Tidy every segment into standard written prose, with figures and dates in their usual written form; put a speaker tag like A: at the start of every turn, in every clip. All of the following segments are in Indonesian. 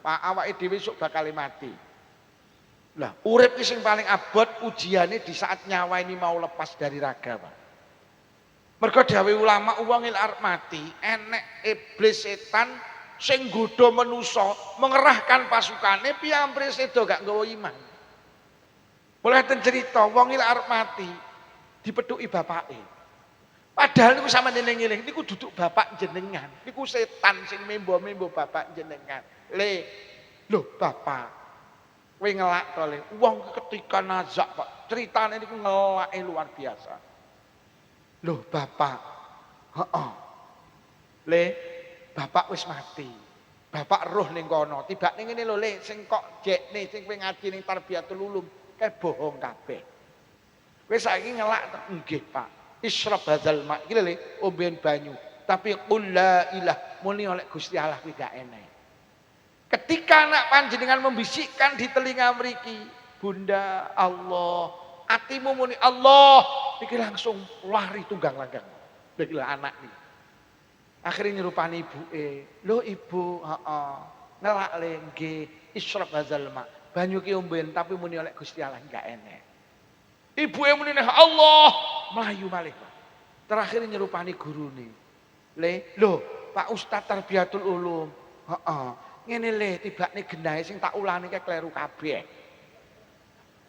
A: Pak awake dhewe sok bakal mati. Lah, urip ki sing paling abot ujiane di saat nyawa ini mau lepas dari raga, Pak. Mergo dawuh ulama wong nek arep mati, enek iblis setan sing nggodha manusa, mengerahkan pasukane piye sedo gak nggawa iman. Mulai ten cerita wong nek arep mati dipethuki bapake. Padahal niku sampeyan eling-eling niku duduk bapak jenengan. Niku setan sing membo-membo bapak jenengan. Lho bapak, kowe ngelak to le. Wong ketika nazak, Pak. Ceritane niku ngelake luar biasa. Loh bapak, heeh. Bapak wis mati. Bapak roh ning kono. Tibane ngene lho le, sing kok jekne sing kowe ngaji ning Tarbiyatul Ulum, kae bohong kabeh. Kowe saiki ngelak to? Nggih, Pak. Isyrab hadzal ma. Iki lho omben banyu. Tapi qul la ilah muni oleh Gusti Allah kuwi gak enek. Ketika anak panjenengan membisikkan di telinga mriki, Bunda Allah, atimu muni Allah, iki langsung lari tunggang langgang. Iki lho anak nih. Akhirnya nyerupani ibuke, lho ibu, heeh. Ngelak le nggih, isyrab hadzal ma. Banyu ki omben tapi muni oleh Gusti Allah gak enek. Ibuke muni Allah, mlayu malih. Terakhir nyerupani gurune. Lho, Pak Ustaz Tarbiyatul Ulum. Heeh. Ngene le tibane genahe sing tak ulani kae kleru kabeh.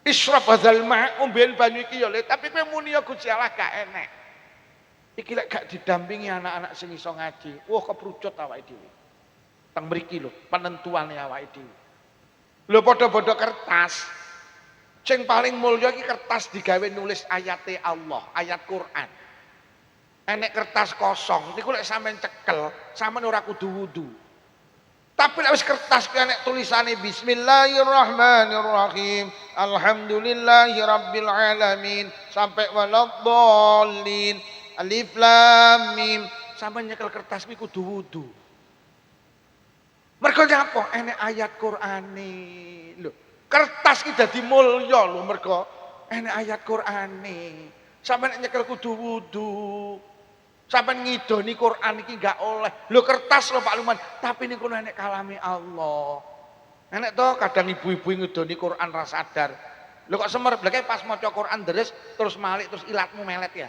A: Isyrab hadzal ma, omben banyu iki ya le, tapi kowe muni ya Gusti Allah gak enek. Iki lek gak didampingi anak-anak sing iso ngaji, wah keprucut awake dhewe. Teng mriki lho, penentuane awake dhewe. Lho padha-padha kertas. Sing paling mulya iki kertas digawe nulis ayate Allah, ayat Quran. Enek kertas kosong, niku lek sampean cekel, sampean ora kudu wudu. Tapi lek wis kertas ki enek tulisane Bismillahirrahmanirrahim, Alhamdulillahirabbil alamin, sampai waladhdallin, alif lam mim, sampean nyekel kertas ki kudu wudu. Mergo nyapa? Enek ayat Qur'ane. Lho, kertas ki dadi mulya lho mergo enek ayat Qur'ane. Sampeyan nyekel kudu wudu. Sampeyan ngidoni Quran iki gak oleh. Lho kertas lho Pak Luman, tapi niku enek kalame Allah. Enek to kadang ibu-ibu ngidoni Quran ra sadar. Lho kok semer bleke pas maca Quran deres terus malik terus ilatmu melet ya.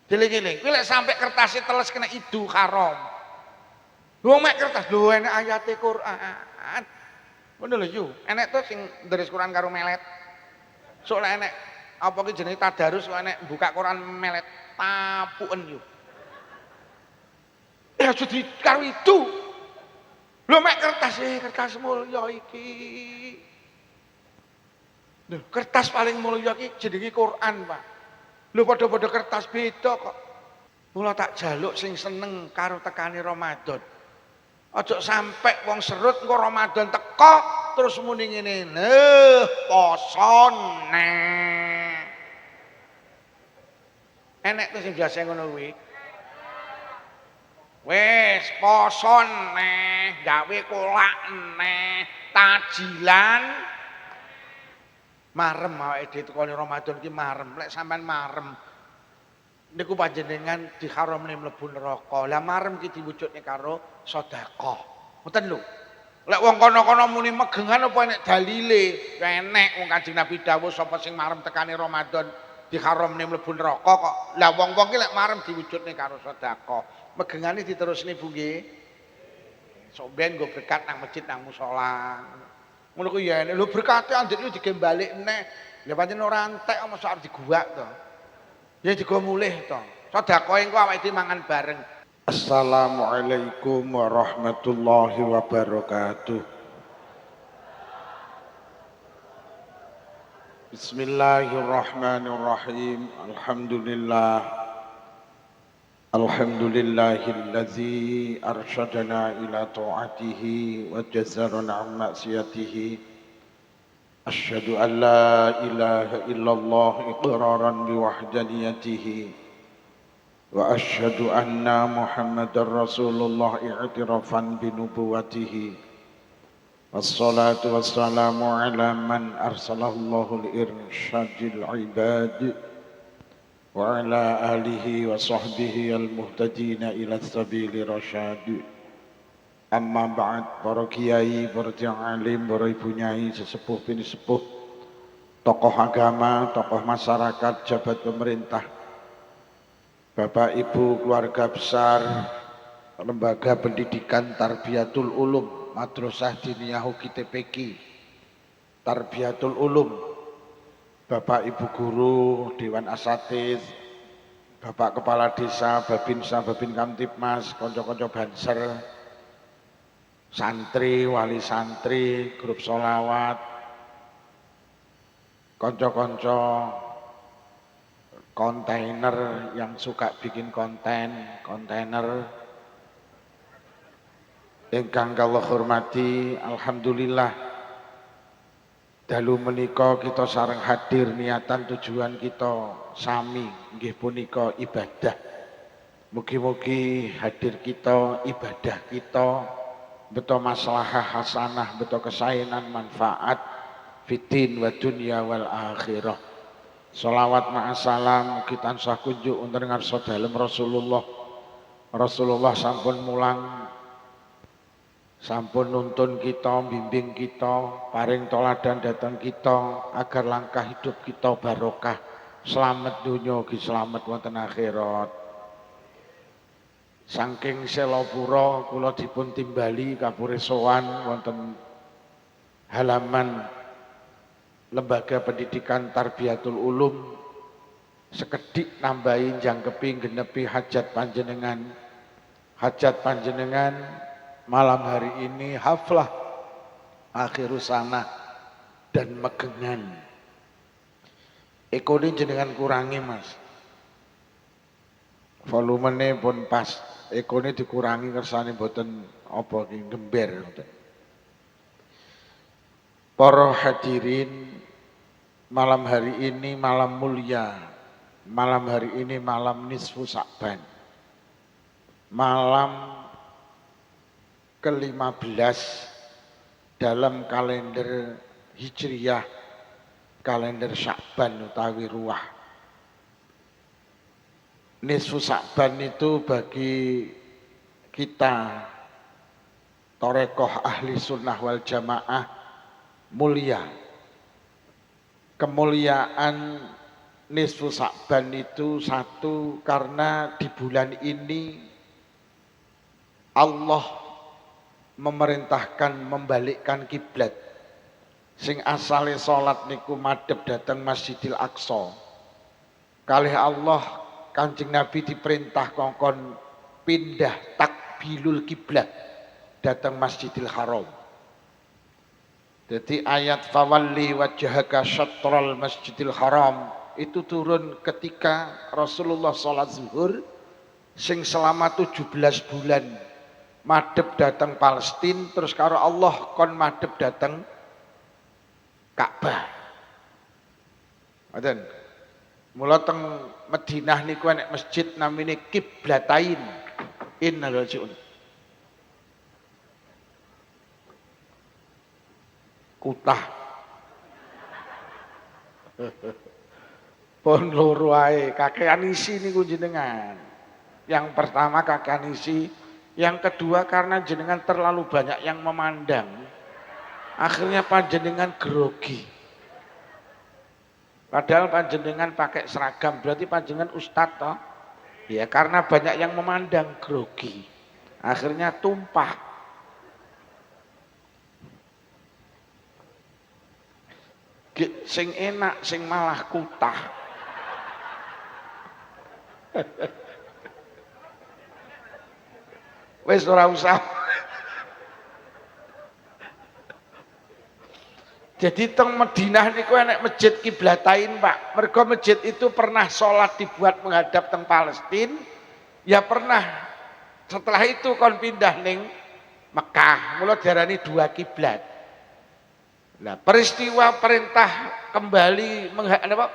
A: Deling-eling, kuwi lek sampe kertasé teles kena idu haram. Wong mek kertas lho enek ayate Quran. Ngono lho yu, enek to sing deres Quran karo melet. Sok lek enek apa ki jenenge tadarus kok enek buka Quran melet tapuken yu. Ya jadi karo itu. Lho mek kertas mulya iki. Lho kertas paling mulya iki jenenge Quran, Pak. Lho padha-padha kertas beda kok. Mula tak jaluk sing seneng karo tekane Ramadan. Aja sampai wong serut engko Ramadan teko terus muni ngene, posone. Enek tuh sing biasa ngono kuwi. Wis posone, gawe kolak neh, tajilan marem awake dhewe tekone Ramadan ki marem. Lek sampean marem niku panjenengan diharamne mlebu neraka. Lah marem ki diwujudne karo sedekah. Ngoten lho. Lek wong kono-kono muni megengan apa enek dalile? Enek wong Kanjeng Nabi dawuh sapa sing marem tekane Ramadan diharamne mlebu neraka kok. Lah wong-wong ki lek marem diwujudne karo sedekah. Megengane diterusne Bu nggih. Sok ben nggo berkat nang masjid nang musala. Ngono ku ya enek. Lho berkate andik iki digembalik neh. Ya pancen ora entek mosok arep diguwak to. Ya juga mulih to. Sedekah engko awake dhewe mangan bareng. Assalamualaikum warahmatullahi wabarakatuh. Bismillahirrahmanirrahim. Alhamdulillahillazi arsyadana ila ta'atihi wa jazarana an maksiyatihi. Asyhadu an la ilaha illallah iqraran biwahdaniyatihi wa asyhadu anna Muhammadar Rasulullah i'tirafan binubuwatihi. Wassalatu wassalamu ala man arsalallahu li-irsyadil ibad wa ala alihi wa sahbihi al-muhtadina ila sabili rasyad. Amma ba'd, para kiai, para tiang alim, para ibu nyai, sesepuh bini sepuh, tokoh agama, tokoh masyarakat, jabat pemerintah, bapak ibu, keluarga besar, lembaga pendidikan Tarbiyatul Ulum, Madrasah Diniyah UGI Tarbiyatul Ulum, bapak ibu guru, dewan asatidz, bapak kepala desa, babinsa, babin kamtipmas, konco-konco banser, santri, wali santri, grup sholawat, konco-konco kontainer yang suka bikin kontainer ingkang kula hormati, alhamdulillah dalu menika kita sareng hadir niatan tujuan kita sami nggih punika ibadah. Mugi-mugi hadir kita, ibadah kita beto maslahah hasanah, beto kesaenan manfaat fitin wa dunya wal akhirah. Sholawat ma'asalam kita tansah kunjuk untuk ngarsa dalem Rasulullah. Rasulullah sampun mulang, sampun nuntun kita, bimbing kita, paring toladan datang kita agar langkah hidup kita barokah, selamat dunya ugi selamat wonten akhirat. Saking selapura kula dipun timbali kapure sowan wonten halaman Lembaga Pendidikan Tarbiyatul Ulum sekedhik nambahi jangkepi genepi hajat panjenengan. Hajat panjenengan malam hari ini haflah akhirus sana dan megengan. Ekone jenengan kurangi Mas. Volumene pun pas. Ekone dikurangi kersane mboten apa ki gember. Para hadirin, malam hari ini malam mulia. Malam hari ini malam nisfu Sa'ban. Malam ke-15 dalam kalender Hijriyah, kalender Sya'ban utawi ruwah. Nisfu Sa'ban itu bagi kita torekoh ahli sunnah wal jamaah mulia. Kemuliaan nisfu Sa'ban itu satu karena di bulan ini Allah memerintahkan membalikkan kiblat. Sing asale salat niku madhep dhateng Masjidil Aqsa. Kalih Allah Kanjeng Nabi diperintah kongkon pindah takbilul kiblat datang Masjidil Haram. Jadi ayat fawalli wajhaka syatral Masjidil Haram itu turun ketika Rasulullah sholat zuhur sing selama 17 bulan madhep datang Palestina, terus karo Allah kon madhep datang Ka'bah. Ngoten. Mula teng Madinah niku enek masjid namine Qiblatain. Inna rajiun. Kutah. Pun loro ae kakean isi niku jenengan. Yang pertama kakean isi, yang kedua karena jenengan terlalu banyak yang memandang. Akhirnya panjenengan grogi. Padahal panjenengan pakai seragam, berarti panjenengan ustadz toh? Ya karena banyak yang memandang grogi. Akhirnya tumpah. Sing enak, sing malah kutah. Wes ora usah. Jadi teng Madinah niku enek masjid Qiblatain, Pak. Mergo masjid itu pernah sholat dibuat menghadap teng Palestina, ya pernah. Setelah itu kon pindah ning Mekah, mula diarani dua kiblat. Nah, peristiwa perintah kembali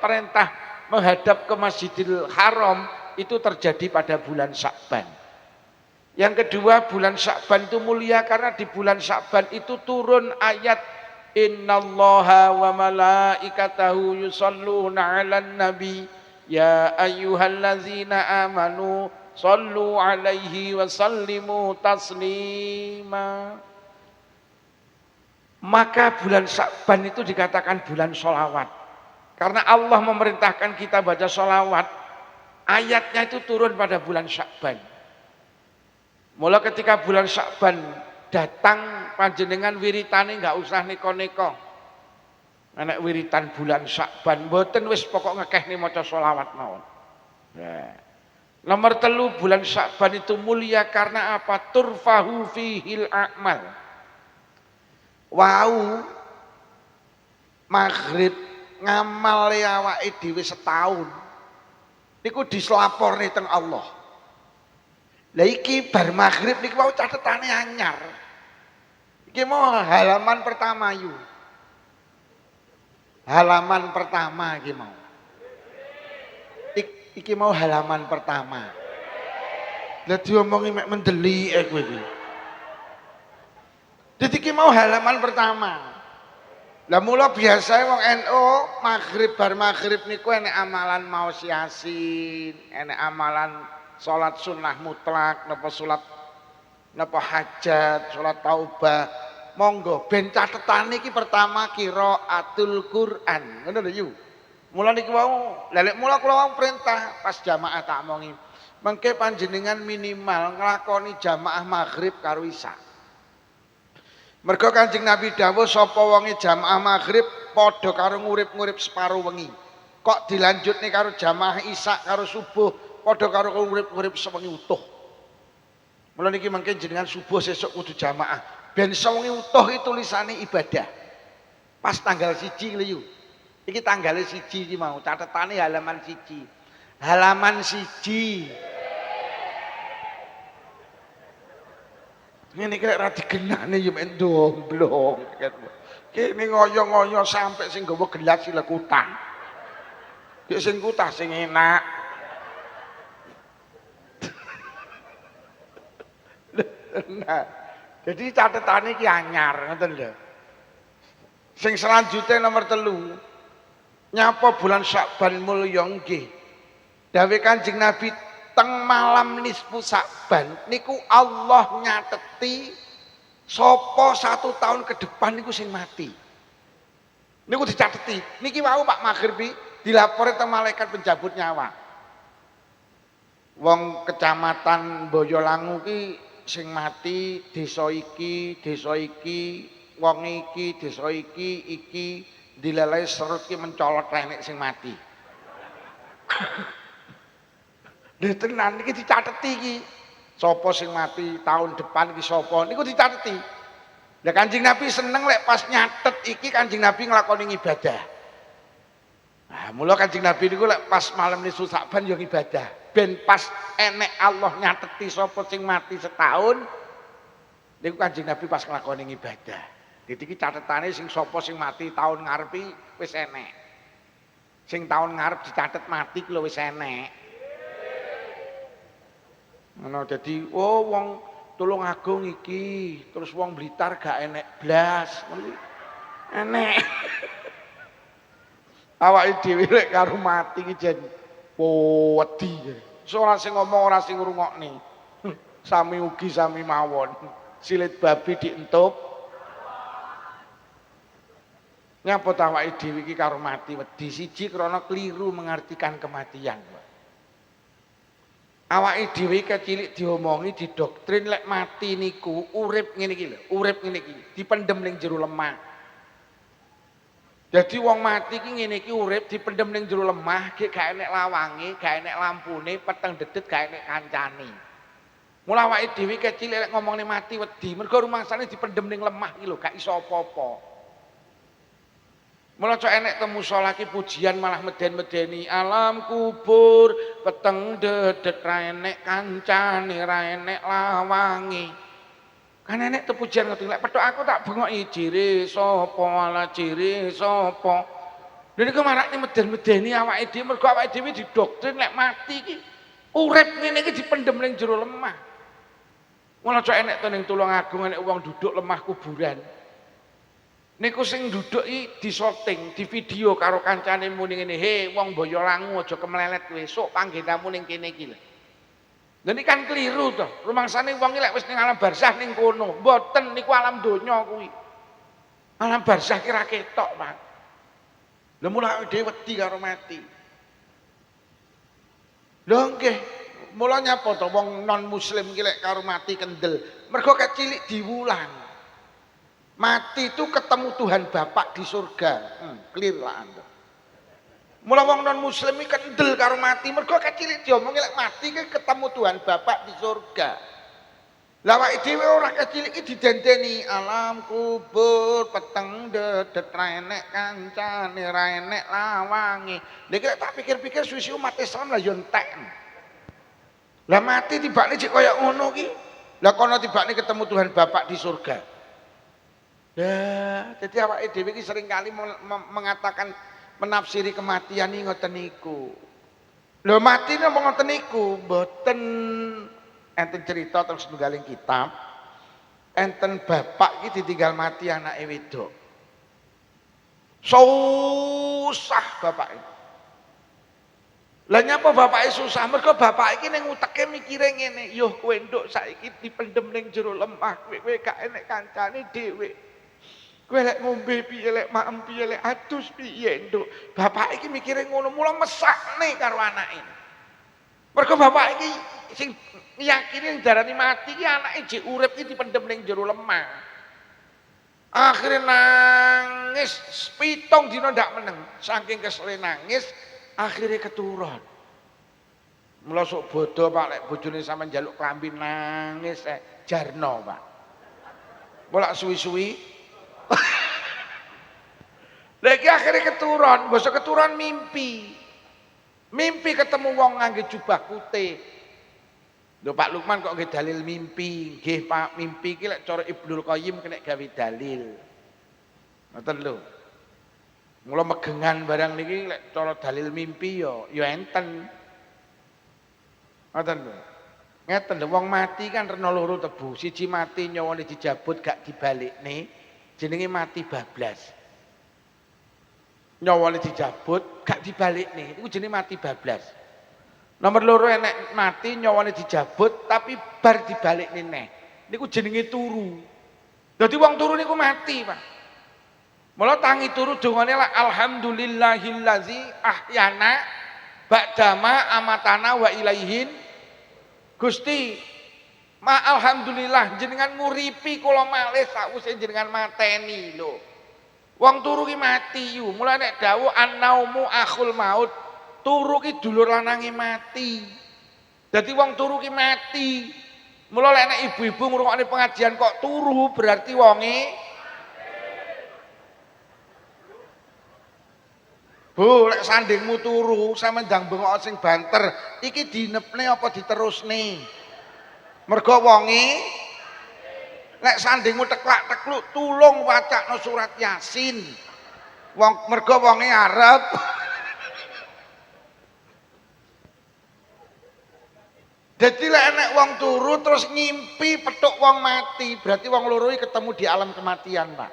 A: perintah menghadap ke Masjidil Haram itu terjadi pada bulan Sya'ban. Yang kedua, bulan Sya'ban itu mulia karena di bulan Sya'ban itu turun ayat Innallaha wa malaikatahu yusholluna 'alan nabi ya ayyuhallazina amanu Sallu alaihi wa sallimu taslima. Maka bulan Sya'ban itu dikatakan bulan sholawat. Karena Allah memerintahkan kita baca sholawat. Ayatnya itu turun pada bulan Sya'ban. Mula ketika bulan Sya'ban datang, panjenengan wiritane nggak usah neko-neko. Anak wiritan bulan Sya'ban, mboten wis pokok ngekehne maca sholawat mawon. Nah. Nomor 3 bulan Sya'ban itu mulia karena apa? Turfahu fihil a'mal. Wau maghrib ngamal awake dhewe setahun. Niku dislaporne teng Allah. Lah iki bar maghrib niku wau catetane anyar. Iki mau halaman pertama yu. Halaman pertama iki mau. Iki mau halaman pertama. Lah diomongi mek mendelik kowe iki. Jadi iki mau halaman pertama. Lah mula biasa wong NU maghrib bar maghrib niku enek amalan maos Yasin, enek amalan salat sunnah mutlak, napa salat napa hajat, salat taubah. Monggo ben catetane iki pertama qiraatul Quran. Ngono lho yu. Mula niku wau, lelek mula kula wau perintah pas jamaah tak omongi. Mengke panjenengan minimal nglakoni jamaah maghrib karo isya. Mergo Kanjeng Nabi dawuh sapa wonge jamaah maghrib padha karo ngurip-ngurip separo wengi. Kok dilanjutne karo jamaah isya karo subuh padha karo ngurip-ngurip sewengi utuh. Mula niki mangke jenengan subuh sesuk kudu jamaah. Ben sewengi utuh iki tulisane ibadah. Pas tanggal 1 lho. Iki tanggal 1 iki mau catetane halaman 1. Halaman 1. Ngene iki lek ra digenahne ya mek ndomblong. Kene ngoyo-ngoyo sampai sing nggawa gelas silek kutah. Nek sing kutah sing enak. Nah, jadi catetane iki anyar ngoten lho. Sing selanjutnya nomor 3. Nyapa bulan Sya'ban mulya nggih. Dawuh Kanjeng Nabi teng malam nisfu Sya'ban niku Allah nyateti sapa 1 tahun ke depan niku sing mati. Niku dicateti. Niki wau Pak Maghribi dilapori teng malaikat pencabut nyawa. Wong kecamatan Boyolangu ki sing mati desa iki, wong iki, desa iki dilelai serut ki mencolot renek sing mati. Lha tenan iki dicateti iki. Sapa sing mati tahun depan iki sapa niku dicateti. Lah Kanjeng Nabi seneng lek pas nyatet iki Kanjeng Nabi nglakoni ibadah. Nah, mula Kanjeng Nabi niku lek pas malam nisfu Sya'ban yo ibadah. Ben pas enek Allah nyateti sapa sing mati setahun niku Kanjeng Nabi pas nglakoni ibadah. Dadi iki catetane sing sapa sing mati tahun ngarepi wis enek. Sing tahun ngarep dicatet mati ku lho wis enek. Ngono dadi wong Tulungagung iki terus wong Blitar gak enek blas. Enek. Awake dhewe lek karo mati iki jen wedi. Ora sing ngomong ora sing ngrungokne. Sami ugi sami mawon. Silit babi dientup. Nyapa ta awake dhewe iki karo mati wedi. Siji krana keliru mengartikan kematian. Awake dhewe kecilik diomongi didoktrin lek mati niku urip ngene iki lho, urip ngene iki, dipendem ning jero lemah. Jadi wong mati ki ngene iki urip dipendem ning jero lemah, gek gak enek lawange, gak enek lampune, peteng dedet gak enek kancane. Mula awake dhewe kecilik lek ngomongne mati wedi, mergo rumangsane dipendem ning lemah iki lho, gak iso apa-apa. Mula cok enek temu sholaki pujian malah meden-medeni alam kubur peteng dedet ra enek kancane ra enek lawange. Kan enek te pujian ngoten lek petuk aku tak bengoki jire sapa ala jire sapa. Lha niku marakne meden-medeni awake dhewe mergo awake dhewe didoktrin lek mati iki urip ngene iki dipendem ning jero lemah. Mula cok enek to ning Tulungagung enek wong duduk lemah kuburan. Niku sing duduk iki disoting, di video karo kancane muni ngene, "He wong Boyolangu aja kemlelet kowe, sok panggenamu ning kene iki lho." Lha niki kan keliru to. Rumangsane wong iki lek wis ning alam barzah ning kono, mboten niku alam donya kuwi. Alam barzah ki ra ketok, Pak. Lha mula dhewe wedi karo mati. Lho nggih, mula nyapa to wong non muslim ki lek karo mati kendel. Mergo kecilik diwulang. Mati itu ketemu Tuhan Bapak di surga. Clear lah Anda. Mula wong non muslim iki kendel karo mati, mergo kecilik diomongi lek mati ki ketemu Tuhan Bapak di surga. Lah awake dhewe ora kecilik iki didenteni alam kubur peteng dedet ra enek kancane ra enek lawange. Niki lek tak pikir-pikir suwi-suwi umat Islam lah yo entek. Lah mati tibane cek kaya ngono ki. Lah kono tibane ketemu Tuhan Bapak di surga. Lah dadi awake dhewe iki sering kali mengatakan menafsiri kematian ini ngoten niku. Lho mati napa ngoten niku? Mboten. Enten cerita terus nunggaling kitab. Enten bapak iki ditinggal mati anake wedok. Susah bapak iki. Lah nyapa bapake susah? Mergo bapak iki ning uteke mikire ngene, "Yo kowe nduk saiki dipendem ning jero lemah, kowe gak enek kancane dhewe. Kowe lek ngombe piye, lek maem piye, lek adus piye, nduk." Bapak iki mikire ngono, mula mesakne karo anake. Mergo bapak iki sing yakini darani mati ki anake jek urip ki dipendem ning jero lemah. Akhire nangis 7 dina ndak meneng, saking kesele nangis akhire keturun. Mula sok bodo Pak lek bojone sampean njaluk klambi nangis jarno Pak. Mula suwi-suwi lagi akhirnya keturun, basa keturun mimpi. Mimpi ketemu wong ngangge jubah putih. Lho Pak Lukman kok nggih dalil mimpi? Nggih Pak, mimpi iki lek cara Ibnul Qayyim kena gawe dalil. Ngoten lho. Mula megengan barang niki lek cara dalil mimpi ya enten. Ngoten lho. Ngeten lho wong mati kan rena loro tebu. Siji mati nyawane dijabut gak dibalikne, jenenge mati bablas. Nyawane dijabut gak dibalikne, iku jenenge mati bablas. Nomor loro enek mati nyawane dijabut tapi bar dibalikne neh. Niku jenenge turu. Dadi wong turu niku mati, Pak. Mula tangi turu dongane lah alhamdulillahillazi ahyana ba'dama amatana wa ilaihin. Gusti, alhamdulillah jenengan nguripi kula malih sakwise jenengan mateni lho. Wong turu ki mati yu, mulane nek dawuh annaumu akhul maut, turu ki dulur lanange mati. Dadi wong turu ki mati. Mula lek nek ibu-ibu ngrungokne pengajian kok turu berarti wonge Bu, lek sandingmu turu sampe ndang bengok sing banter, iki dinepne apa diterusne? Mergo wonge lek sandingmu teklak-tekluk tulung wacakno surat Yasin. Mergo wonge arep Dadi lek enek wong turu terus ngimpi petuk wong mati, berarti wong loro iki ketemu di alam kematian, Pak.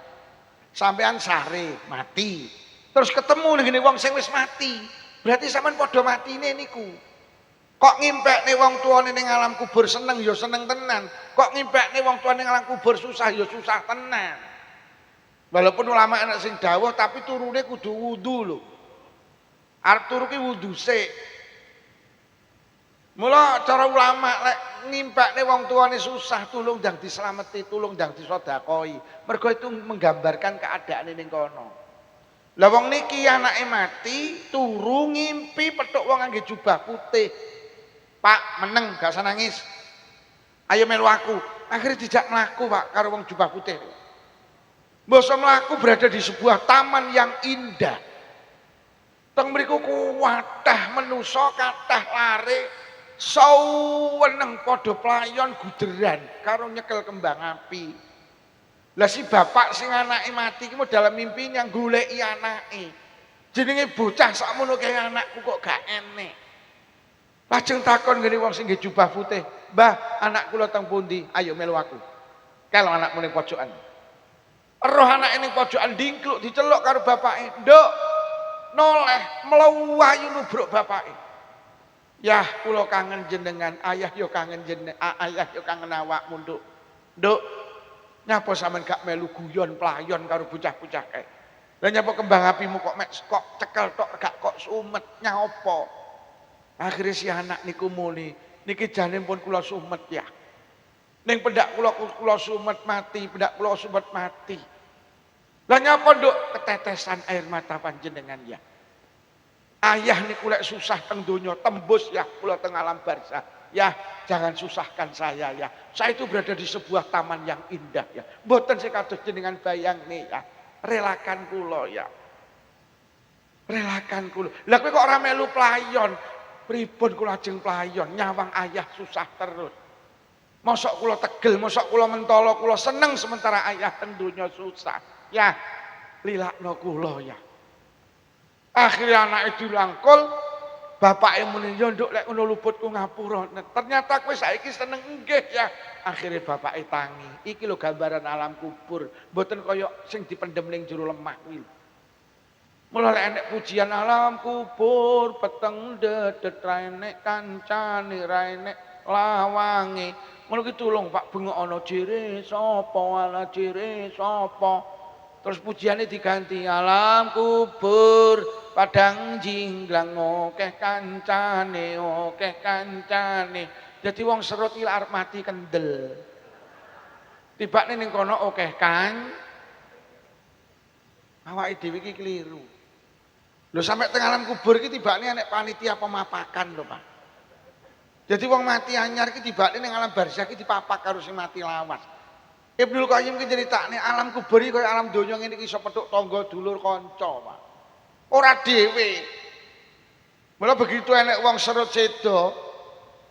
A: Sampean sare mati. Terus ketemu ngene wong sing wis mati. Berarti sampean padha matine niku. Kok ngimpekne wong tuane ning alam kubur seneng ya seneng tenan. Kok ngimpekne wong tuane ning alam kubur susah ya susah tenan. Walaupun ulama enak sing dawuh tapi turune kudu wudu lho. Arep turu ki wudu sik. Mula cara ulama lek ngimpekne wong tuane susah tulung ndang dislameti, tulung ndang disedakoi. Mergo itu menggambarkan keadaane ning kono. Lah wong niki anake mati, turu ngimpi petuk wong ngangge jubah putih. Pak, meneng gak usah nangis. Ayo melu aku. Akhirnya dijak mlaku, Pak, karo wong jubah putih. Mbasa mlaku berada di sebuah taman yang indah. Teng mriku kuwatah menusa kathah lare, saweneng padha playon guderan karo nyekel kembang api. Lah si bapak sing anake mati iki dalam mimpi yang goleki anake. Jenenge bocah sakmono kaya anakku kok gak enek. Lajeng takon ngene wong sing nggih jubah putih, "Mbah, anak kula teng pundi? Ayo melu aku." Kalau anakmu ning pojokan. Roh anake ning pojokan dingkluk diceluk karo bapake, "Nduk, noleh mlayu nubruk bapake." Yah, kula kangen jenengan, ayah yo kangen ayah yo kangen awakmu, Nduk. Nduk, nyapa sampean gak melu guyon playon karo bocah-bocah kae? Lah nyapa kembang apimu kok cekel tok gak kok sumet nyapa? Akhire si anak niku muni, niki jane pun kula sumet ya. Ning pendak kula sumet mati, pendak kula sumet mati. Lah nyapa Nduk ketetesan air mata panjenengan ya? Ayah niku lek susah teng donya tembus ya kula teng alam barzah. Ya, jangan susahkan saya ya. Saya itu berada di sebuah taman yang indah ya. Mboten sing kados jenengan bayang nih ya. Relakan kula ya. Relakan kula. Lah kowe kok ora melu playon? Pripun kula ajeng playon? Nyawang ayah susah terus. Mosok kula tegel, mosok kula mentolo, kula seneng sementara ayah teng donya susah. Ya, lilakno kula ya. Akhirnya anak itu langkul, bapak yang muni yo nduk lek ngono luputku ngapura. Ternyata kowe saiki seneng nggih ya. Akhirnya bapak tangi. Iki lho gambaran alam kubur, mboten kaya sing dipendem ning jero lemah kuwi. Mula lek enek pujian alam kubur, peteng dedet ra enek kancane, ra enek lawange. Ngono ki tulung Pak bengok ana jere sapa, ala jere sapa. Terus pujiannya diganti alam kubur padang jinglang okeh kancane okeh kancane. Jadi wong serut iki arep mati kendel. Tibane ning kono okeh kan. Awake dhewe iki keliru. Lho sampe teng alam kubur iki tibane enek panitia pemapakan lho, Pak. Jadi wong mati anyar iki tibane ning alam barzah iki dipapak karo sing mati lawas. Ibnul Qayyim ki nyeritakne alam kubur iki kaya alam donya ngene iki iso petuk tangga dulur kanca, Pak. Ora dhewe. Mula begitu enek wong serut sedo,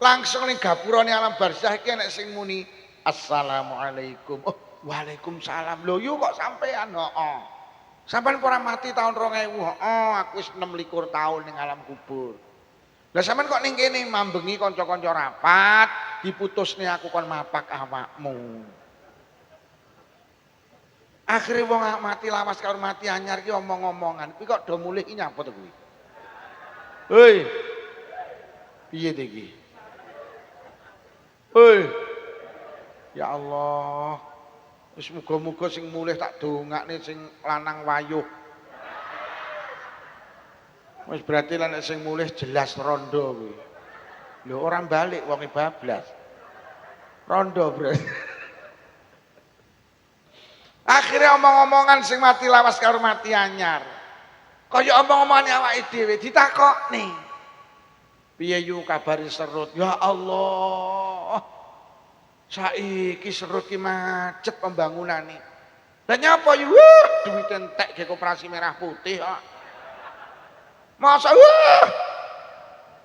A: langsung ning gapurane alam barzah iki enek sing muni assalamualaikum. Oh, waalaikumsalam. Lho yo kok sampean? Heeh. Sampeyan ora mati tahun 2000. Heeh, aku wis 26 tahun ning alam kubur. Lah sampean kok ning kene mambengi kanca-kanca rapat, diputusne aku kon mapak awakmu. Akhirnya wong mati lawas karo mati anyar ki omong-omongan. Kuwi kok do mulih ki nyapa to kuwi? Hei. Piye to iki? Hei. Ya Allah. Wis muga-muga sing mulih tak dongakne sing lanang wayuh. Wis berarti lan sing mulih jelas rondo kuwi. Lho ora balik wonge bablas. Rondo berarti. Akhirnya omong-omongan sing mati lawas karo mati anyar. Kaya omong-omongane awake dhewe ditakokne. Piye yu kabare serut? Ya Allah. Saiki serut ki macet pembangunane. Lah nyapa yu? Duit entek ge Koperasi Merah Putih kok. Masa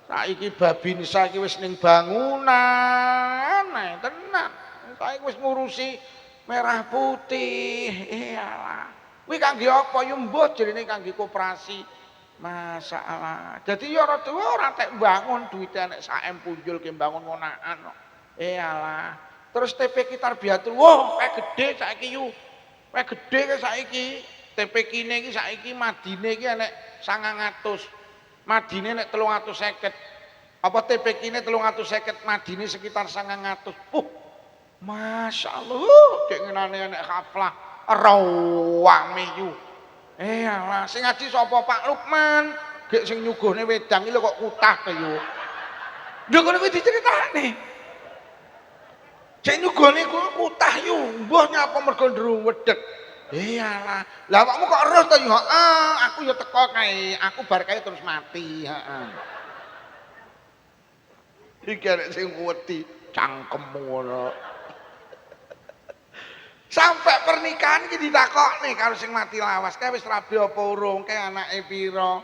A: saiki Babinsa iki wis ning bangunan, tenan. Saiki wis ngurusi Merah Putih, iyalah. Kuwi kangge apa yo mbuh jenenge kangge koperasi. Masalah. Jadi yo ora tek bangun duwite nek sak punjul ke bangun ngonakan kok. Iyalah. Terus TP Tarbiyatul wah kayak gede saiki yo. Kayak gede ke saiki. TP kine iki saiki madine iki enek 900. Madine nek 350. Apa TP kine 350 madine sekitar 900. Masya Allah, dek ngenane enek haflah rawame yu. Alah, sing ngaji sapa Pak Lukman? Gek sing nyuguhne wedang iki lho kok kutah to yu. Lho kono kuwi diceritakne. Sing nyuguhne kuwi kutah yu, mbah nyapa mergo ndruwedeg. Alah, lah awakmu kok eruh to yu? Heeh, aku ya teko kae, aku bar kae terus mati, heeh. Iki arek sing wedi cangkemmu ngono. Sampai pernikahan iki ditakokne karo sing mati lawas, kae wis rabi apa urung, kae anake pira.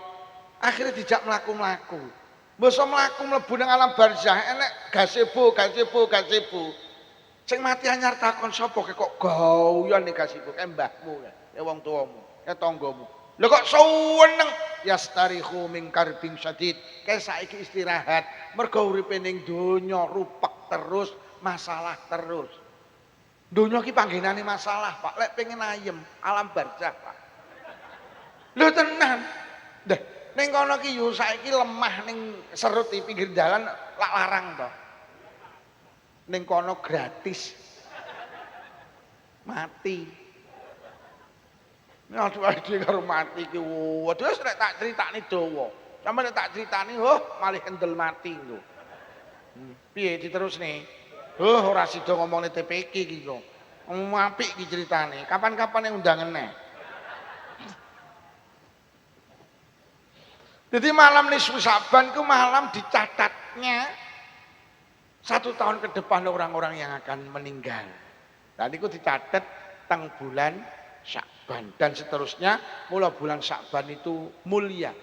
A: Akhire dijak mlaku-mlaku. Mbasa mlaku mlebu nang alam barzah, enek gazebo. Sing mati anyar takon sapa kok gauyon ning gazebo, kae mbahmu, kae wong tuamu, kae tanggamu. Lho kok seneng yastarihu min karbin syadid. Kae saiki istirahat, mergo uripe ning donya rupek terus, masalah terus. Donya ki panggenane masalah, Pak. Lek pengen ayem, alam barzah, Pak. Lho tenan. Deh, Ning kono ki yo saiki lemah ning serut di pinggir dalan lak larang to. Ning kono gratis. Mati. Aduh dhewe karo mati ki. Waduh wis nek tak critakne dawa. Sampe nek tak critani, malih kendel mati lho. Piye diterusne? Ora sida ngomongne TPK iki kok. Apik iki critane. Kapan-kapan undang eneh. Jadi malam nisfu Sa'ban itu malam dicatatnya 1 tahun ke depan orang-orang yang akan meninggal. Dan itu dicatat tang bulan Sa'ban dan seterusnya. Mula bulan Sa'ban itu mulia.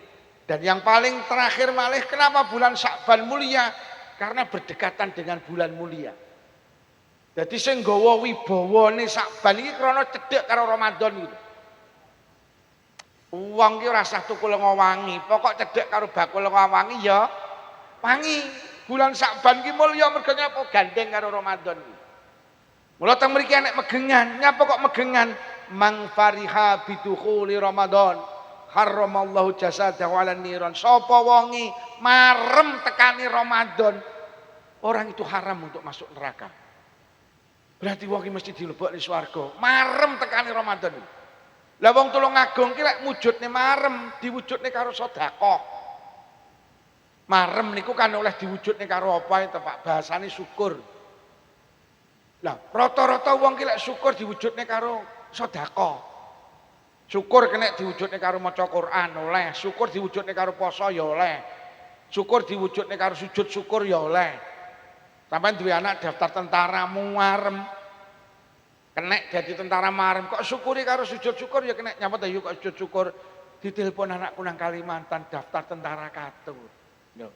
A: Dan yang paling terakhir malih kenapa bulan Sa'ban mulia? Karena berdekatan dengan bulan mulia. Jadi sing nggawa wibawane Sa'ban iki krana cedhek karo Ramadan gitu. Wong ki ora usah tuku lenga wangi, pokok cedhek karo bakul lenga wangi ya wangi. Bulan Sa'ban ki mulya mergo nyapa gandeng karo Ramadan ki. Mula teng mriki nek megengan, nyapa kok megengan? Mang fariha bidukhuli Ramadan, haramallahu jasadahu 'alan niran. Sapa wonge marem tekani Ramadan, orang itu haram untuk masuk neraka. Berarti wong ki mesti dilebokne swarga. Marem tekani Ramadan. Lah wong Tulungagung ki lek wujudne marem, diwujudne karo sedekah. Marem niku kan oleh diwujudne karo apa itu Pak? Bahasane syukur. Lah rata-rata wong ki lek syukur diwujudne karo sedekah. Syukur kena diwujudne karo maca Quran oleh, syukur diwujudne karo poso ya oleh. Syukur diwujudne karo sujud syukur ya oleh. Sampeyan duwe anak daftar tentara marem. Kenek jadi tentara marem kok syukuri karo sujud syukur ya kenek nyapa ta yuk kok sujud syukur ditelepon anakku nang Kalimantan daftar tentara katut. Lho.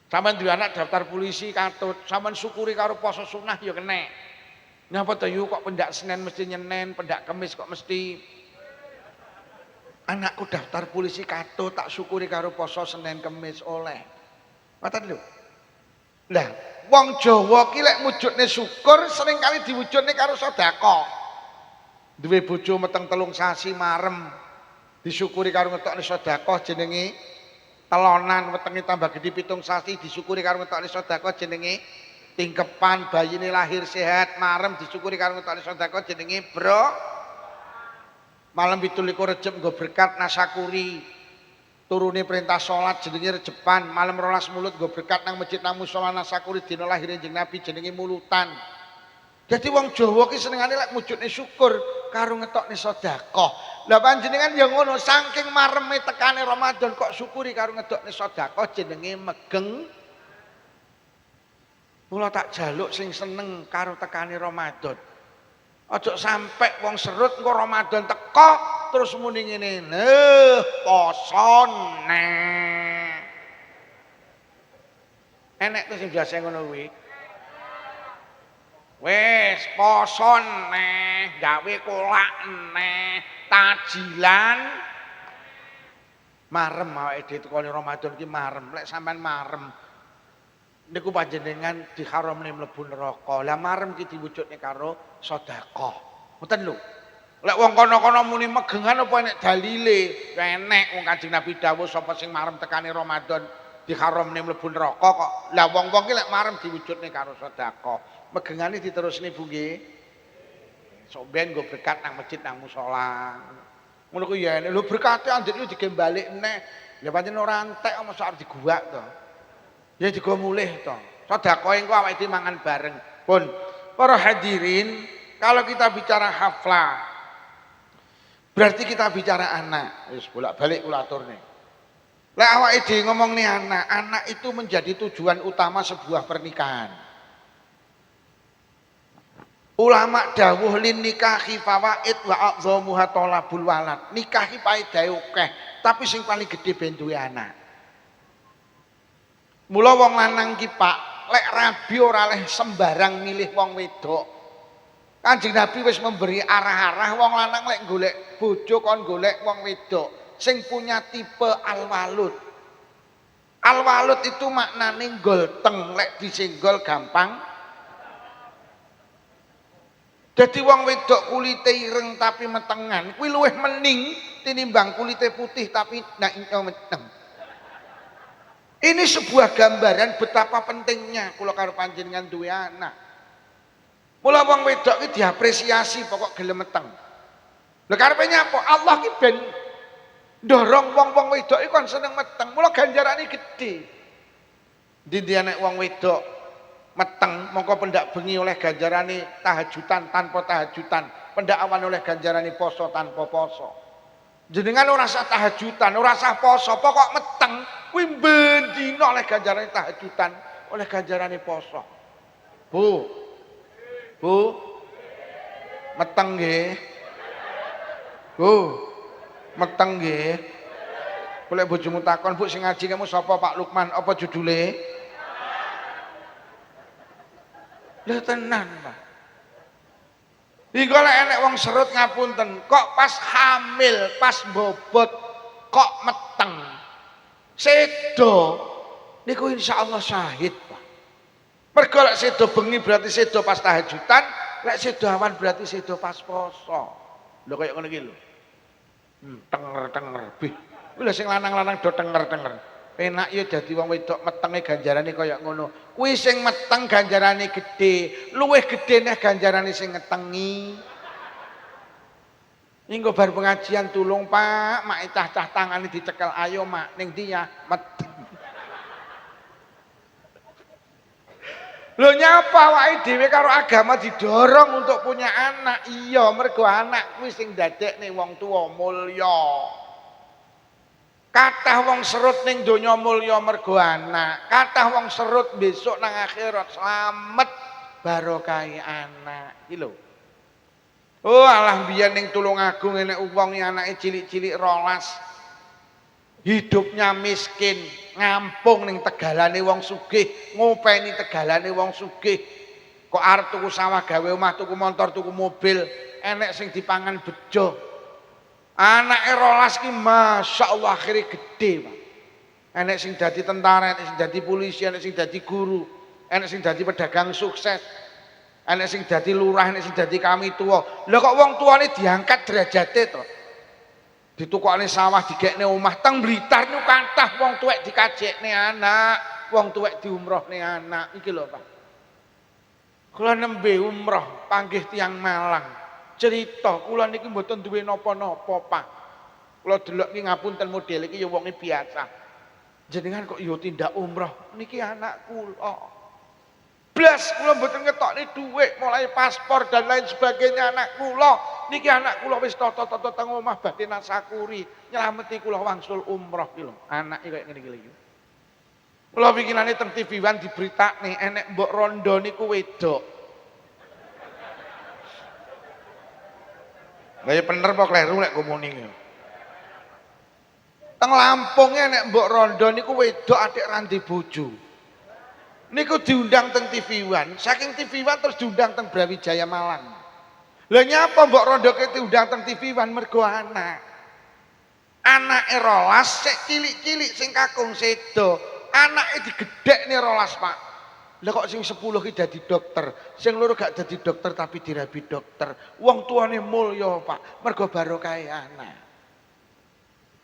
A: Sampeyan duwe anak daftar polisi katut, sampeyan syukuri karo poso sunah ya kenek. Nyapa ta yuk kok pendak Senin mesti nyenen, pendak Kamis kok mesti anakku daftar polisi katut tak syukuri karo poso Senin Kamis oleh. Ngoten lho. Lah wong Jawa ki lek wujudne syukur sering kali diwujudne karo sedekah. Duwe bojo meteng 3 sasi marem disyukuri karo ngetokne sedekah jenenge telonan, wetenge tambah gedhi 7 sasi disyukuri karo ngetokne sedekah jenenge tingkepan, bayine lahir sehat marem disyukuri karo ngetokne sedekah jenenge malam 17 Rejeb nggo berkat nasakuri. Turune perintah salat jenenge rejepan, malam 12 mulut nggo berkat nang masjid nang musala nasakuri dina lahir Kanjeng Nabi jenenge mulutan. Jadi wong Jawa ki senengane lek wujudne syukur karo ngetokne sedekah. Lah panjenengan ya ngono, saking mareme tekane Ramadan kok syukuri karo ngetokne sedekah jenenge megeng. Mula tak jaluk sing seneng karo tekane Ramadan. Aja sampai wong serut engko Ramadan teko terus muni ngene, posone. Enek tuh sing biasa ngono kuwi. Wis posone, gawe kolak neh, tajilan. Marem awake dhewe tekone Ramadan ki marem. Lek sampean marem niku panjenengan diharamne mlebu neraka. Lah marem ki diwujudne karo sedekah. Ngoten lho. Lek wong kono-kono muni megengan apa nek dalile? Enek wong Kanjeng Nabi dawuh sapa sing marem tekane Ramadan diharamne mlebu neraka kok. Lah wong-wong ki lek marem diwujudne karo sedekah. Megengane diterusne Bu nggih. Sok ben nggo berkat nang masjid nang musala. Ngono ku ya lho berkate andekne digembalik neh. Ya pancen ora entek mosok arep diguwak to. Ya digo mulih to. Sedekah engko awake dhewe mangan bareng. Pun para hadirin, kalau kita bicara haflah berarti kita bicara anak. Wis bolak-balik kula aturne. Lek awake dhewe ngomongne anak, anak itu menjadi tujuan utama sebuah pernikahan. Ulama dawuh lin nikahi fawaid wa a'dhamuha talabul walad. Nikahi paedahe akeh, tapi sing paling gedhe ben duwe anak. Mula wong lanang ki Pak, lek rabi ora oleh sembarang milih wong wedok. Kanjeng Nabi wis memberi arah-arah wong lanang lek golek bojo kon golek wong wedok sing punya tipe al-walud. Al-walud itu maknane golteng, lek disenggol gampang. Dadi wong wedok kulite ireng tapi metengan kuwi luwih mending tinimbang kulite putih tapi nak meteng. Ini sebuah gambaran betapa pentingnya kula karo panjenengan duwe anak. Mula wong wedok iki diapresiasi pokok gelem meteng. Lha karepe nyapa? Allah ki ben ndorong wong-wong wedok iki kon seneng meteng. Mula ganjarane gedhe. Ndi anek wong wedok meteng mongko pendak bengi oleh ganjarane tahajudan tanpa tahajudan, pendak awan oleh ganjarane poso tanpa poso. Jenengan ora usah tahajudan, ora usah poso, pokok meteng kuwi ben dina oleh ganjarane tahajudan, oleh ganjarane poso. Bu. Bu. Meteng nggih. Bu. Meteng nggih. Golek bojomu takon, Bu sing ngaji kamu sapa Pak Lukman? Apa judule? Lha tenan, Pak. Iki lek enek wong serut ngapunten, kok pas hamil, pas bobot kok meteng. Sedo niku insyaallah syahid, Pak. Mergo lek sedo bengi berarti sedo pas tahajudan, lek sedo awan berarti sedo pas poso. Lho kaya ngono iki lho. Tenger-tenger bih. Kuwi lho sing lanang-lanang do tenger-tenger. Enak ya dadi wong wedok metenge ganjarane kaya ngono. Kuwi sing meteng ganjarane gedhe, luwih gedhe neh ganjarane sing ngetengi. Minggu bar pengajian tulung Pak, mak cah-cah tangane dicekel, ayo mak ning ndi ya meteng. Lho nyapa awake dhewe karo agama didorong untuk punya anak. Iya, mergo anak kuwi sing dadekne wong tuwa mulya. Kathah wong serut ning donya mulya mergo anak. Kathah wong serut besok nang akhirat slamet barokahe anak. Iki lho. Oh alah biyen ning Tulungagung enek wong anake cilik-cilik 12. Hidupnya miskin, ngampung ning tegalane wong sugih, ngopeni tegalane wong sugih. Kok arep tuku sawah gawe omah, tuku motor, tuku mobil, enek sing dipangan bejo. Anake 12 ki masyaallah akhire gedhe, Pak. Enek sing dadi tentara, enek sing dadi polisi, enek sing dadi guru, enek sing dadi pedagang sukses. Enek sing dadi lurah, enek sing dadi kami tuwa. Lah kok wong tuane diangkat derajate to. Ditukokne sawah, digekne omah. Teng Blitar niku kathah wong tuwek dikajekne anak, wong tuwek diumrohne anak. Iki lho, Pak. Kula nembe umroh panggih tiyang Malang. Cerita kula niki mboten duwe napa-napa, Pak. Kula delok iki ngapunten model iki ya wonge biasa. Jenengan kok ya tindak umroh niki anak kula. Blas kula mboten ngetokne dhuwit, mulai paspor dan lain sebagainya anak kula. Niki anak kula wis tata-tata teng omah badhe nasakuri, nyelameti kula wangsul umroh iki lho. Anake kaya ngene iki lho. Kula pikinane teng TV One diberitakne enek mbok rondo niku wedok. Lah ya bener apa kleru lek komuni. Teng Lampung nek mbok rondo niku wedok adik randi bojo. Niku diundang teng TV One, saking TV One terus diundang teng Brawijaya Malang. Lah nyapa mbok rondo ke diundang teng TV One mergo anak. Anake 12 sik cilik-cilik sing kakung sedo, anake digedhekne 12, Pak. Lah kok sing 10 ki dadi dokter, sing loro gak dadi dokter tapi dirabi dokter. Wong tuane mulya, Pak, mergo barokahe anak.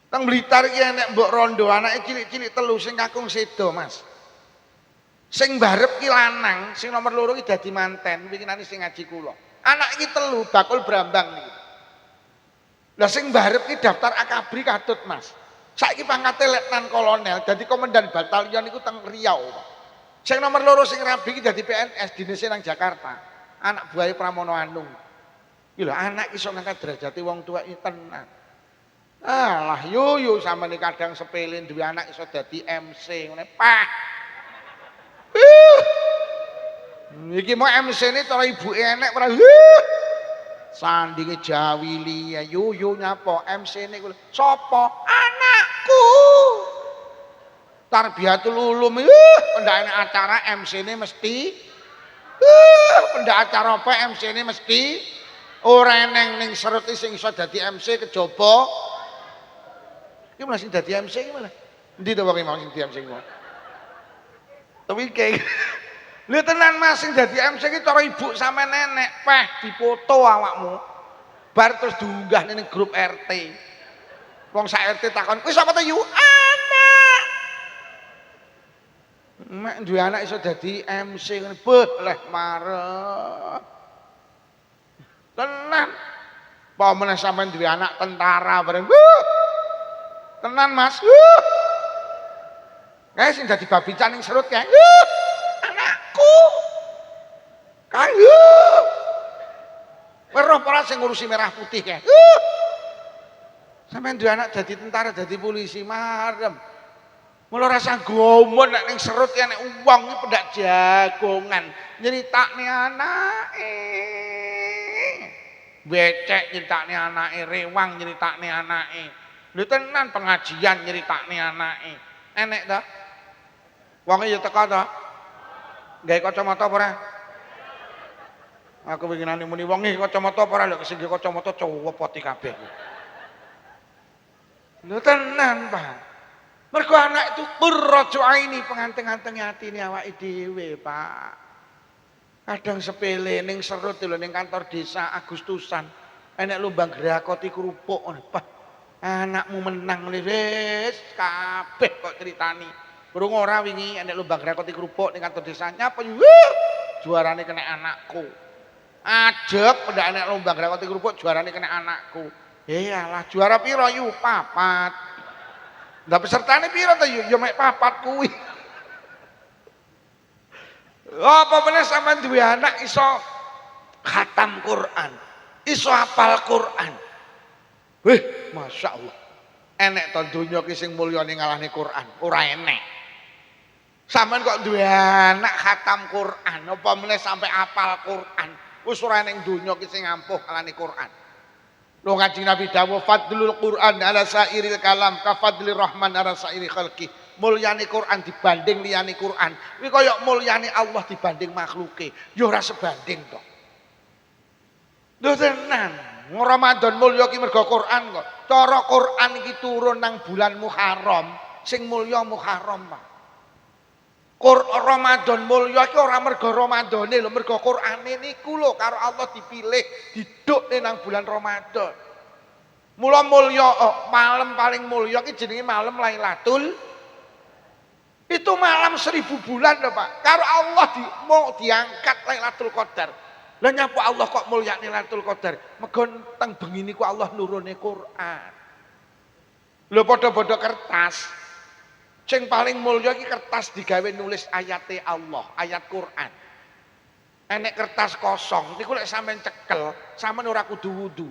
A: Teng Blitar ki enek mbok rondo, anake cilik-cilik 3 sing kakung sedo, Mas. Sing barep ki lanang, sing nomor 2 ki dadi manten, winginane sing ngaji kula. Anak iki 3 bakul brambang niki. Lah sing barep ki daftar akabri katut, Mas. Saiki pangkate letnan kolonel, dadi komandan batalion niku teng Riau, Pak. Sing nomor 2 sing rabi iki dadi PNS dinese nang Jakarta. Anak buahe Pramono Anung. Iki lho anak iso ngangkat derajate wong tuwa iki tenan. Alah yo sampeyan kadang sepele duwe anak iso dadi MC ngene, Pak. Iki mau MC-ne cara ibuke enek ora. Sandinge Jawili yo nyapa MC-ne kuwi. Sopo? Anakku. Tarbiyatul Ulum pendakane acara MC-ne mesti pendak acara apa MC-ne mesti ora eneng ning serut sing iso dadi MC kejaba. Iki malah sing dadi MC iki malah. Endi to wong mau sing dadi MC iki? Tapi kayak Lha tenan Mas sing dadi MC iki cara ibu sampe nenek peh dipoto awakmu. Bar terus diunggah ning grup RT. Wong sak RT takon, "Kuwi sapa to yu?" Anak. Mek duwe anak iso dadi MC ngene. Beh, leh mareh. Tenan. Apa meneh sampean duwe anak tentara bareng. Tenan Mas. Kae sing dadi babican ning serut kae. Anakku. Kayu. Weruh ora sing ngurusi merah putih kae. Sampeyan duwe anak dadi tentara, dadi polisi marem. Mula rasa gomon nek ning serut ya nek wong iki pendak jagongan nyeritakne anake. Becek nyeritakne anake, rewang nyeritakne anake. Lho tenan pengajian nyeritakne anake. Enek ta? Wonge ya teka ta? Gawe kacamata apa ora? Aku winginane muni wonge kacamata apa ora lho sing kacamata cowok poti kabeh. Lho tenan, Pak. Mergo anak itu qurratu aini penganteng-anteng atine awake dhewe, Pak. Kadang sepele ning serut lho ning kantor desa Agustusan. Enek lomba grakoti kerupuk ngono, Pak. Anakmu menang wis kabeh kok critani. Burung ora wingi enek lomba grakoti kerupuk ning kantor desa nyapa juarane kena anakku. Ajeg pendak enek lomba grakoti kerupuk juarane kena anakku. Iyalah juara piro yu? Papat. Lah pesertane piro to yo mek papat kuwi. Apa meneh sampean duwe anak iso khatam Quran, iso hafal Quran. Wih, masyaallah. Enek to donya ki sing mulya ning ngalahne Quran, ora enek. Sampean kok duwe anak khatam Quran, apa meneh sampai hafal Quran. Wis ora enek donya ki sing ampuh ngalahne Quran. Lho Kanjeng Nabi dawuh fadlul Quran ala sairil kalam ka fadlir rahman ala sairi khalqi. Mulyane Quran dibanding liyane Quran. Kuwi kaya mulyane Allah dibanding makhluke. Ya ora sebanding to. Lho tenan. Ramadan mulya ki mergo Quran kok. Cara Quran iki turun nang bulan Muharram, sing mulya Muharram, Pak. Ramadan mulya iki ora mergo Ramadane lho, mergo Qur'ane niku lho karo Allah dipilih didukne nang bulan Ramadan. Mula mulya malam paling mulya iki jenenge malam Lailatul. Itu malam 1000 bulan lho, Pak. Karo Allah mau diangkat Lailatul Qadar. Lah nyapa Allah kok mulyane Lailatul Qadar? Mergo teng bengi niku Allah nurune Qur'an. Lho padha-padha kertas. Sing paling mulya iki kertas digawe nulis ayate Allah, ayat Quran. Enek kertas kosong, niku lek sampean cekel, sampean ora kudu wudu.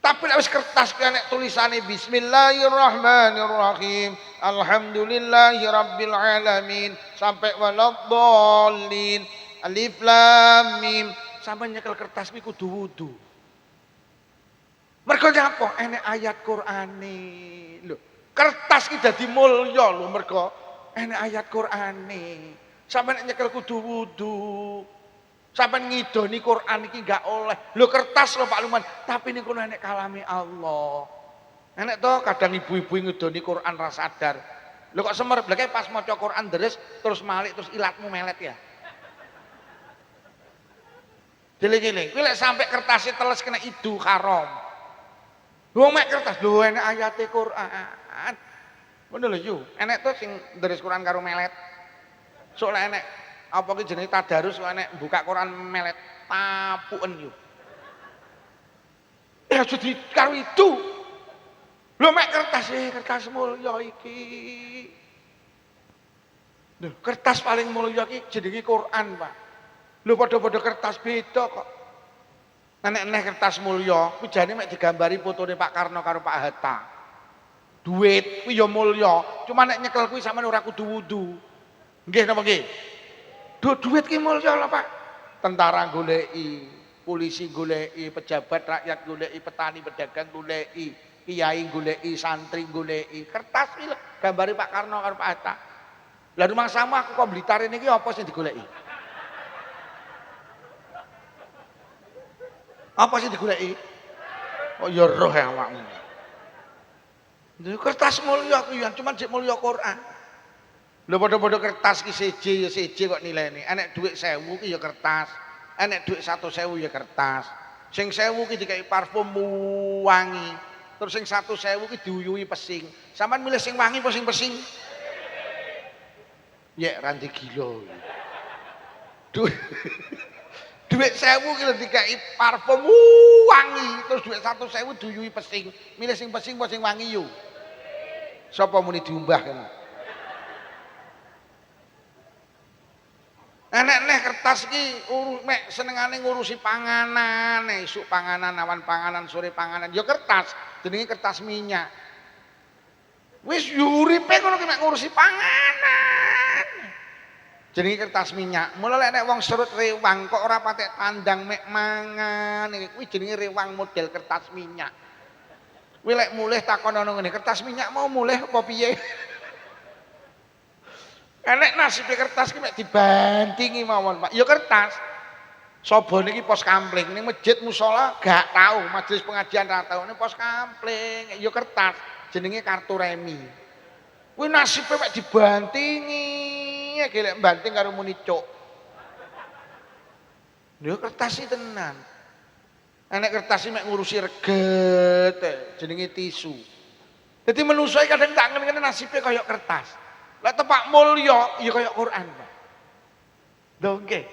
A: Tapi lek wis kertas ki enek tulisane Bismillahirrahmanirrahim, Alhamdulillahirabbil alamin, sampai waladhdallin, Alif Lam Mim, sampean nyekel kertas ki kudu wudu. Mergo nyapa? Enek ayat Qur'ane. Lho, kertas ki dadi mulya lho mergo enek ayat Qur'ane. Sampeyan nyekel kudu wudu. Sampeyan ngidoni Qur'an iki enggak oleh. Lho kertas lho Pak Luman, tapi niku enek kalame Allah. Enek to kadang ibu-ibu ngidoni Qur'an ra sadar. Lho kok semerep lha pas maca Qur'an deres terus malik terus ilatmu melet ya. Dile-dile, kuwi lek sampe kertasé teles kena idu haram. Lho mek kertas lho enek ayate Qur'an. Ngono lho yu, enek to sing deres Quran karo melet. Sok lek enek apa ki jenenge tadarus kok enek buka Quran melet tapuken yu. Ya jadi karo itu. Lho mek kertas mulya iki. Lho kertas paling mulya iki jenenge Quran, Pak. Lho padha-padha kertas beda kok. Enek kertas mulya, kuwi jane mek digambari fotone Pak Karno karo Pak Hatta. Duit kuwi ya mulya, cuma nek nyekel kuwi sampean ora kudu wudu. Nggih napa nggih? Duit ki mulya lho, Pak. Tentara goleki, polisi goleki, pejabat rakyat goleki, petani pedagang goleki, kiai goleki, santri goleki. Kertas iki lho gambare Pak Karno karo Pak Hatta. Lah rumah sama aku kok Blitar niki apa sing digoleki? Apa sih digoleki? Oh ya roh ya awakmu. Kertas mulya kuwi cuma jek mulya Quran. Lho padha-padha kertas ki seje ya seje kok nilainya. Enek dhuwit 1000 ki ya kertas, enek dhuwit 100.000 ya kertas. Sing 1000 ki dikai parfum wangi, terus sing 100.000 ki diuyuhi pesing. Sampeyan milih sing wangi apa sing pesing? Ya ranti gila. Dhuwit 1000 ki lho dikai parfum wangi, terus dhuwit 100.000 diuyuhi pesing. Milih sing pesing apa sing wangi yo? Sapa muni diumbah kene? Enek kertas ki mek senengane ngurusi panganan, esuk panganan, awan panganan, sore panganan, ya kertas, jenenge kertas minyak. Wis uripe ngono ki mek ngurusi panganan. Jenenge kertas minyak. Mula lek nek wong serut rewang kok ora patek tandang mek mangan, kuwi jenenge rewang model kertas minyak. Kuwi lek mulih takon ana ngene, kertas minyak mau mulih apa piye? Enek nasib kertas ki mek dibantingi mawon, Pak. Ya kertas. Sobone iki pos kampling ning masjid musala gak tau, majelis pengajian ra tau ning pos kampling. Ya kertas, jenenge kartu remi. Kuwi nasibe mek dibantingi, gelek banting karo muni cuk. Ya kertas iki tenan. Enek kertas iki mek ngurusi reget, jenenge tisu. Dadi manusa kadang tak ngene-ngene nasibe kaya kertas. Lah tepak mulya ya kaya Quran, Pak. Lho nggih.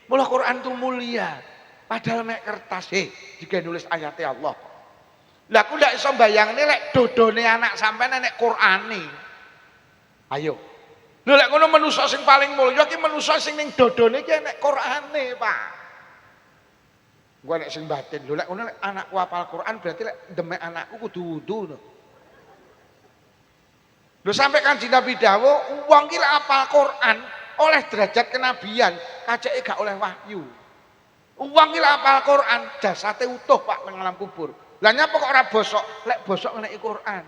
A: Mula Quran itu mulia. Padahal mek kertas jika nulis ayatnya Allah. Lah aku ndak iso bayangne lek dodone anak sampean nek Qur'ane. Ayo. Lho lek ngono manusa sing paling mulya ki manusa sing ning dodone ki nek Qur'ane, Pak. Gua nek sing batin. Lho lek ngono lek anakku hafal Quran berarti lek demek anakku kudu wudu no. Lho sampai Kanjeng Nabi dawuh, wong ki lek hafal Quran oleh derajat kenabian, kaceke gak oleh wahyu. Wong ki lek hafal Quran jasate utuh Pak nang alam kubur. Lah nyapa kok ora bosok? Lek bosok ngeneki Quran.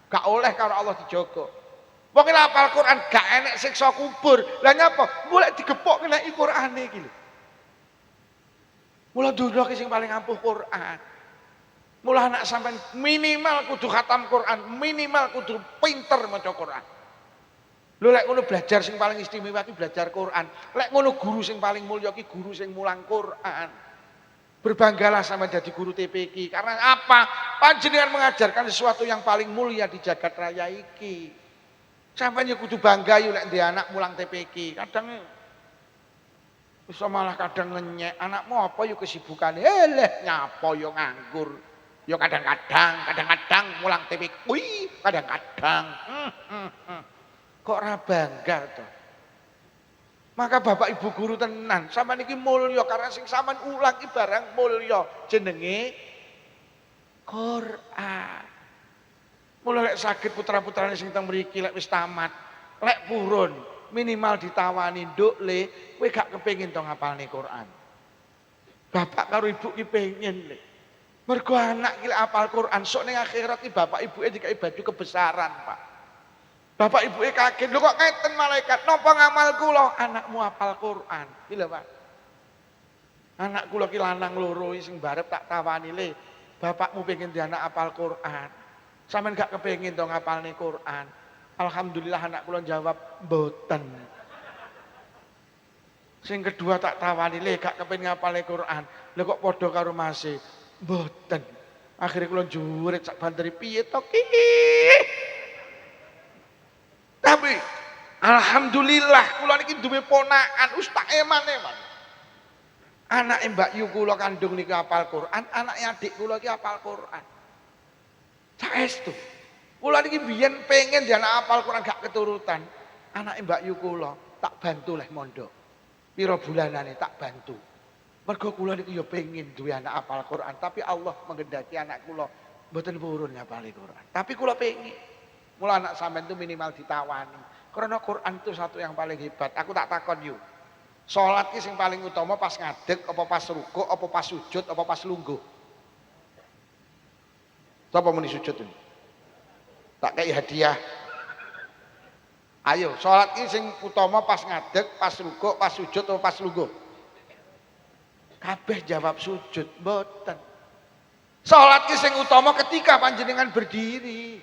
A: Gak oleh karo Allah dijaga. Wong ki lek hafal Quran gak enek siksa kubur. Lah nyapa? Mulai digepok ngeneki Qurane iki lho. Mula dunya ki sing paling ampuh Quran. Mula anak sampean minimal kudu khatam Quran, minimal kudu pinter maca Quran. Lho lek ngono belajar sing paling istimewa ki belajar Quran. Lek ngono guru sing paling mulya ki guru sing mulang Quran. Berbanggalah sama jadi guru TPQ karena apa? Panjenengan mengajarkan sesuatu yang paling mulia di jagat raya iki. Sampeyan ya kudu bangga yo lek ndek anak mulang TPQ. Kadang iso malah kadang ngenyek, anakmu apa yo kesibukane? Leh nyapa yo nganggur. Ya kadang-kadang mulang TPQ, kadang-kadang. Kok ora bangga to? Maka Bapak Ibu guru tenan, sampean iki mulya karena sing sampean ulang iki barang mulya, jenenge Quran. Mula lek saged putra-putrane sing teng mriki lek wis tamat, lek purun minimal ditawani, "Nduk Le, kowe gak kepengin to ngapalne Quran?" Bapak karo Ibu ki pengen, Le. Mergo anak ki lek hafal Quran, sok ning akhirat ki bapak ibuke dikai baju kebesaran, Pak. Bapak ibuke kaget, lho kok ngeten malaikat, napa ngamal kula? Anakmu hafal Quran. Iki lho, Pak. Anak kula ki lanang loro sing barep tak tawani, Le. Bapakmu pengen di anak hafal Quran. Sampeyan gak kepengin to ngapalne Quran. Alhamdulillah anak kula jawab, "Mboten." Sing kedua tak tawani, Le, gak kepengin ngapalne Quran. Lho kok padha karo Mase? Mboten. Akhire kula njurit sak banteri piye to ki? Tapi alhamdulillah kula niki duwe ponakan ustaz eman-eman. Anake Mbak Yu kula kandung niki hafal Quran, anake adik kula iki hafal Quran. Saestu. Kula niki biyen pengen di anak hafal Quran gak keturutan. Anake Mbak Yu kula tak bantu leh mondok. Pira bulanane tak bantu. Mergo kula niku ya pengin duwe anak hafal Quran, tapi Allah menghendaki anak kula mboten purun hafal Quran. Tapi kula pengin. Mula anak sampean itu minimal ditawani. Karena Quran itu satu yang paling hebat. Aku tak takon yo. Salat ki sing paling utama pas ngadeg, apa pas rukuk, apa pas sujud, apa pas lungguh? Sapa muni sujud ini? Tak kei hadiah. Ayo, salat ki sing utama pas ngadeg, pas rukuk, pas sujud, apa pas lungguh? Kabeh jawab sujud, mboten. Salat ki sing utama ketika panjenengan berdiri.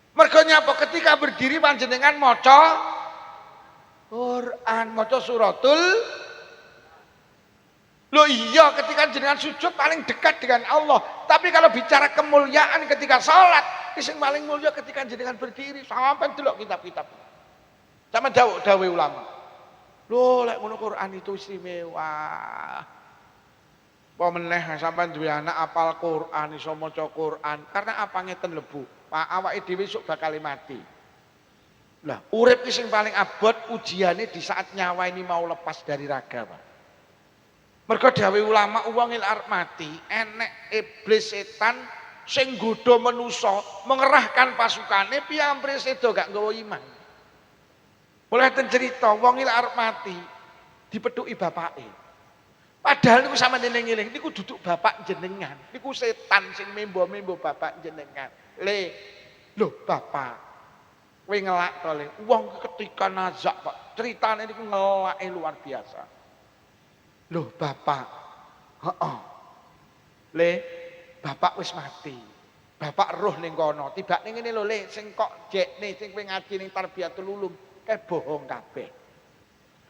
A: Mergo nyapa ketika berdiri panjenengan maca Quran, maca suratul. Loh iya, ketika jenengan sujud paling dekat dengan Allah. Tapi kalau bicara kemuliaan ketika salat, sing paling mulia ketika jenengan berdiri. Sampai delok kitab-kitab. Sama dawe ulama. Loh, lek ngono Quran itu istimewa. Apa meneh sampean duwe anak apal Quran, iso maca Quran. Karena apa ngeten lebu? Pak awake dhewe sok bakal mati. Lah, urip ki sing paling abot ujiane di saat nyawa ini mau lepas dari raga, Pak. Mergo dawuh ulama wong arep mati, enek iblis setan sing nggodha manusa, mengerahkan pasukane piye sedo gak nggawa iman. Mulai ten cerita wong arep mati dipethuki bapake. Padahal niku sampeyan eling-eling niku duduk bapak jenengan. Niku setan sing membo-membo bapak jenengan. Lho bapak, kowe ngelak to le. Wong ketika nazak, Pak. Ceritane niku ngelake luar biasa. Loh bapak, bapak wis mati. Bapak roh ning kono. Tibake ngene lho le, sing kok jekne sing kowe ngaji ning Tarbiyatul Ulum, bohong kabeh.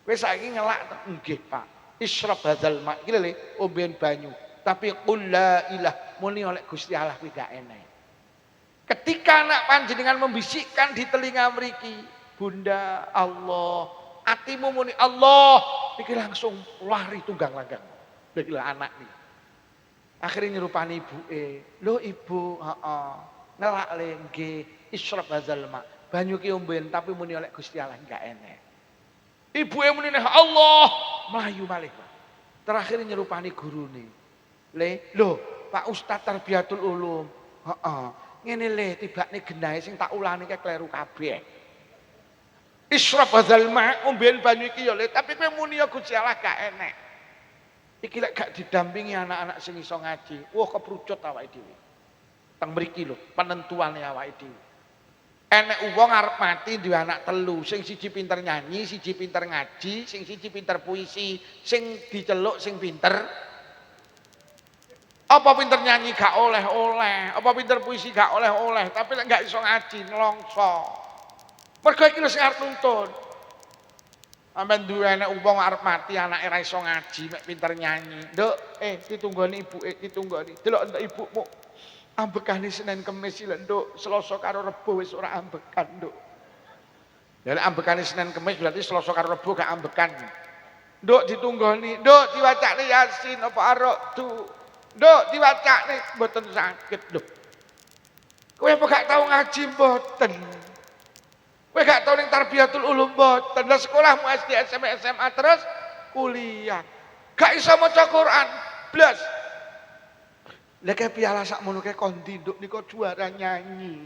A: Kowe saiki ngelak to? Nggih, Pak. Isyrab hadzal ma' iki lho omben banyu. Tapi qul la ilah muni oleh Gusti Allah kuwi gak enek. Ketika anak panjenengan membisikkan di telinga mriki, Bunda Allah, atimu muni Allah, iki langsung lari tunggang langgang. Lha iki anak nih. Akhirnya nyerupani ibuke. Lho ibu, heeh. Ngelak le nggih, isyrab hadzal ma'. Banyu ki omben tapi muni oleh Gusti Allah gak enek. Ibuke muni Allah, mlayu malih. Terakhir nyerupani gurune. Lho, Pak Ustaz Tarbiyatul Ulum. Heeh. Ngene le tibakne genahe sing tak ulani ke kleru kabeh. Isyrab hadzal ma' omben banyu iki ya le, tapi kowe muni ya Gusti Allah gak enek. Iki lek gak didampingi anak-anak sing iso ngaji, wah keprucut awake dhewe. Teng mriki lho, penentuane awake dhewe. Enek wong arep mati duwe anak telu, sing siji pinter nyanyi, siji pinter ngaji, sing siji pinter puisi, sing diceluk sing pinter. Apa pinter nyanyi gak oleh-oleh, apa pinter puisi gak oleh-oleh, tapi lek gak iso ngaji nelongso. Mergo iki lho sing arep nuntun. Sampeyan duwe enek wong arep mati anake ra iso ngaji, mek pinter nyanyi. Nduk, ditunggoni ibuke, ditunggoni. Delok entuk ibumu. Ambekane Senin Kamis lho, Nduk. Selasa karo Rebo wis ora ambekan, Nduk. Ya nek ambekane Senin Kamis berarti Selasa karo Rebo gak ambekan. Nduk ditunggoni, Nduk diwacane Yasin apa Ar-Ra'd. Nduk diwacane mboten saged lho. Kowe apa gak tau ngaji mboten? Kowe gak tau ning Tarbiyatul Ulum mboten? Lah sekolahmu SD, SMP, SMA terus kuliah. Gak iso maca Quran blas. Lah kaya piala sakmono kaya kondi nduk nika juara nyanyi.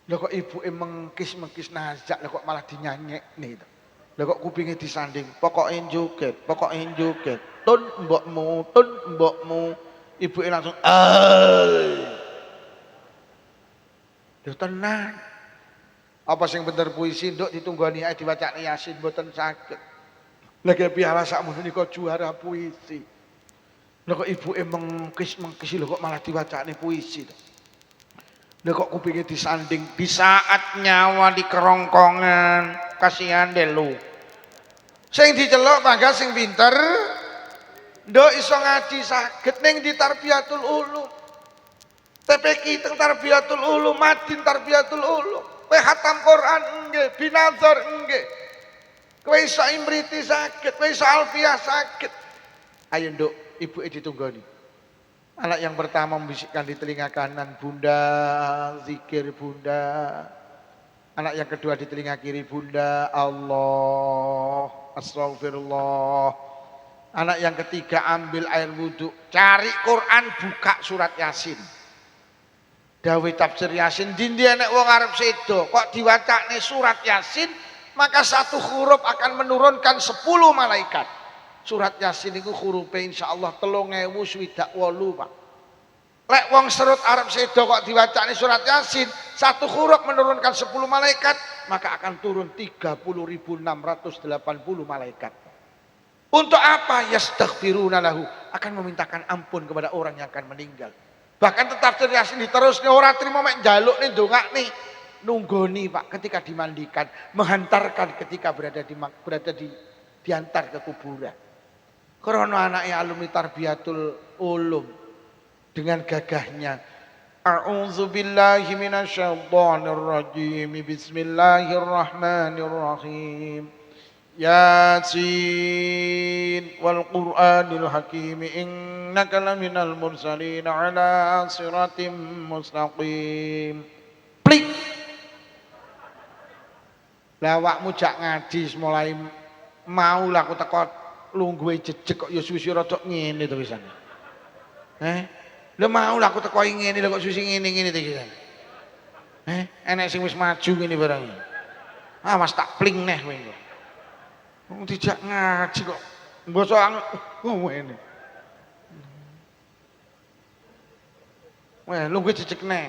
A: Lah kok ibuke mengkis-mengkis nazak lah kok malah dinyanyekne to. Lah kok kupinge disanding, pokoke joget, pokoke joget. Tun mbokmu. Ibuke langsung Lho tenan. Apa sing bener puisi nduk ditunggoni ae diwacane Yasin mboten saged. Lah kaya piala sakmono nika juara puisi. Lho kok ibuke mengkis-mengkis lho kok malah diwacane puisi to. Lho kok kupinge disanding di saat nyawa di kerongkongan. Kasihan deh lu. Sing diceluk mangga sing pinter. Nduk iso ngaji saged ning di Tarbiyatul Ulum. TPQ teng Tarbiyatul Ulum, Madin Tarbiyatul Ulum. Kowe khatam Quran nggih, binadzar nggih. Kowe iso imriti saged, kowe iso alfiah saged. Ayo nduk, ibuke ditunggoni. Anak yang pertama membisikkan di telinga kanan, Bunda, zikir Bunda. Anak yang kedua di telinga kiri, Bunda, Allah, astagfirullah. Anak yang ketiga ambil air wudhu, cari Quran, buka surat Yasin. Dawe tafsir Yasin, dindi enek wong arep sedo, kok diwacane surat Yasin, maka satu huruf akan menurunkan 10 malaikat. Surat Yasin itu hurufe insyaallah 3028, Pak. Lek wong serut arep sedo kok diwacane surat Yasin, satu huruf menurunkan 10 malaikat, maka akan turun 30.680 malaikat. Untuk apa? Yastaghfiruna lahu, akan memintakan ampun kepada orang yang akan meninggal. Bahkan tetap Yasin diterusnya ora trimo mek njaluk nih ndongakne. nunggoni Pak ketika dimandikan, menghantarkan ketika berada di diantar ke kuburan. Karena anaknya alumni Tarbiyatul Ulum dengan gagahnya, a'udzu billahi minasyaitonir rajim. Bismillahirrahmanirrahim. Yasin wal Qur'anil Hakim innaka laminal mursalin ala siratim mustaqim. Plik. Lah awakmu jak ngaji mulai mau lah aku teko lungguhe jejeg kok ya suwi rada ngene to pisan. Lah mau lah aku teko ngene lho kok suwi ngene-ngene to iki. Enek sing wis maju ngene barang. Ah Mas tak pling neh kowe. Wong dijak ngaji kok mbosok ngene. Wah, lungguhe jejeg neh.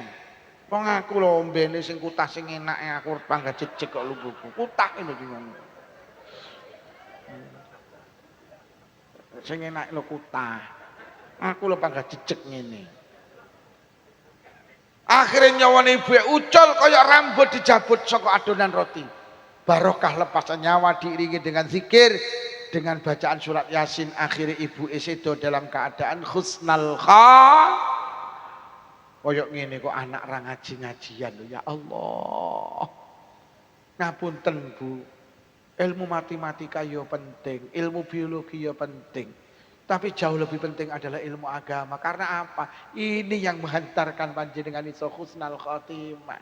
A: Wong aku lho mbene sing kutah sing enake aku pangga jejeg kok lungguhku. Kutah lho iki ngono. Sing enake lho kutah. Aku lho pangga jejeg ngene. Akhirnya nyawane ibuke ucul kaya rambut dijabut saka adonan roti. Barokah lepasan nyawa diiringi dengan zikir, dengan bacaan surat Yasin. Akhirnya ibu sedo dalam keadaan husnal koyok ngene kok anak ra ngaji-ngajian lho ya Allah. Ngapunten Bu. Ilmu matematika ya penting, ilmu biologi ya penting. Tapi jauh lebih penting adalah ilmu agama. Karena apa? Ini yang menghantarkan panjenengan iso husnal khotimah.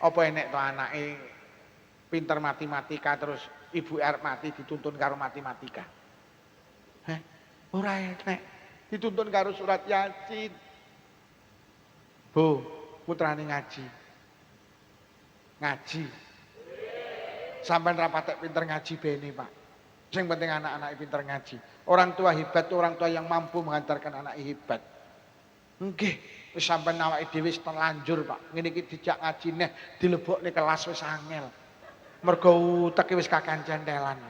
A: Apa enek to anake pinter matematika terus ibu arep mati dituntun karo matematika. Ora enek. Dituntun karo surat Yasin. Bu, putrane ngaji. Ngaji. Sampeyan ra patek pinter ngaji bene, Pak. Sing penting anak-anak pinter ngaji. Orang tua hebat, orang tua yang mampu menghantarkan anak hebat. Nggih, wis sampeyan awake dhewe wis terlanjur, Pak. Ngene iki dijak ngaji neh dilebokne kelas wis angel. Mergo uteke wis kakancan telan.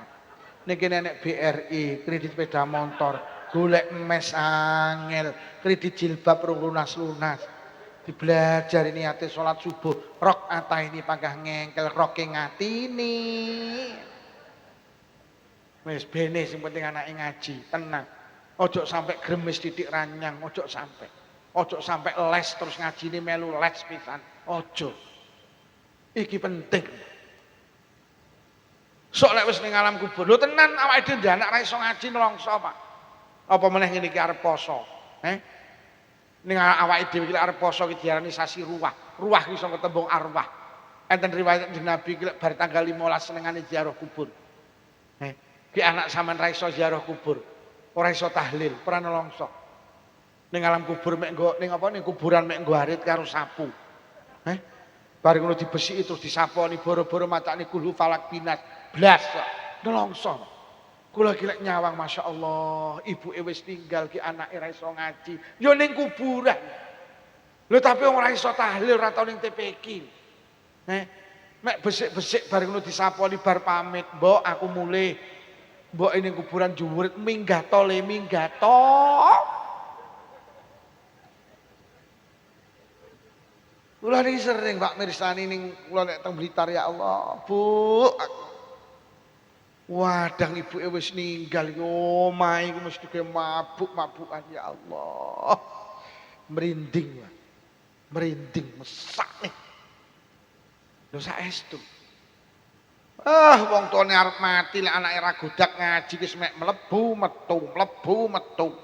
A: Niki nenek BRI, kredit sepeda motor, golek mes angel, kredit jilbab rung lunas-lunas. Dibelajar niate salat subuh, rok ini panggah ngengkel roke ngatini. Wis bene sing penting anake ngaji, tenang. Ojo sampai gremes titik ranyang, ojo sampai. Ojo sampai les terus ngajine melu les pisan. Ojo. Iki penting. Sok lek wis ning alam kubur. Lho tenan awake dhewe anak ra iso ngaji nelongso, Pak. Apa meneh ngene iki arep poso. Ning awake dhewe iki arep poso iki diarani sasi ruwah. Ruwah iki saka tembung arwah. Enten riwayat Nabi iki bar tanggal 15 senengane ziarah kubur. Ki anak sampean ra iso ziarah kubur. Ora iso tahlil, ora nelongso. Ning alam kubur mek nggo ning apa ning kuburan mek nggo arit karo sapu. Bareng ngono dibesiki terus disaponi boro-boro macane kulhu falak binas. Blas nelongso. Kula ki lek nyawang masyaallah, ibuke wis tinggal ki anake ra iso ngaji. Ya ning kuburan. Lho tapi wong ora iso tahlil ora tau ning TPQ. Mek besik-besik bareng ngono disaponi bar pamit, "Mbok aku mulih." Mbok ning kuburan jumurit minggat to le minggat to. Kula niki sering Pak mirsani ning kula nek teng Blitar ya Allah, Bu. Wadang ibuke wis ninggal iki omahe iku mesti ke mabuk-mabukan ya Allah. Merinding, Pak. Merinding mesak nih. Lho saestu. Wong tuane arep mati lek anake ra godak ngaji wis mek mlebu metu.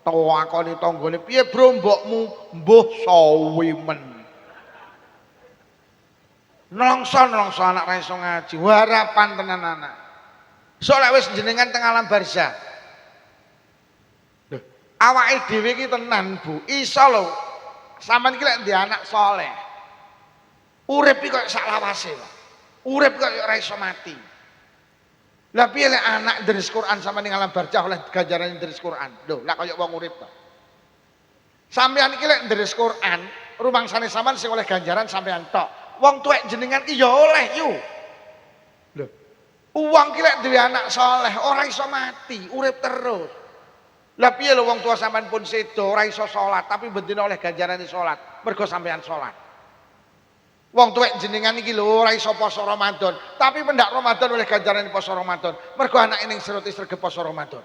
A: Takoni tanggane, "Piye, Bro, mbokmu?" "Mbuh sawi men." Nelongso anak ra iso ngaji. Harapan tenan anak. Soalnya wis jenengan teng alam barzah. Lho, awake dhewe iki tenan, Bu. Iso lho. Sampeyan iki lek ndek anak saleh. Urip iki koyo sak lawase, Pak. Urip koyo ora iso mati. Lah piye lek anak deres Quran sampeyan ning alam barzah oleh ganjaran deres Quran. Lho, lek koyo wong urip to. Sampeyan iki lek deres Quran, rumangsane sampeyan sing oleh ganjaran sampeyan tok. Wong tuwek jenengan iki ya oleh yo. Lho. Uang ki lek duwe anak saleh ora iso mati, urip terus. Lah piye lho wong tua sampean pun sedo ora iso salat tapi bendina oleh ganjarane salat, mergo sampean salat. Wong tuwek jenengan iki lho ora iso poso Ramadan, tapi pendak Ramadan oleh ganjaran poso Ramadan. Mergo anake ning serut sregep poso Ramadan.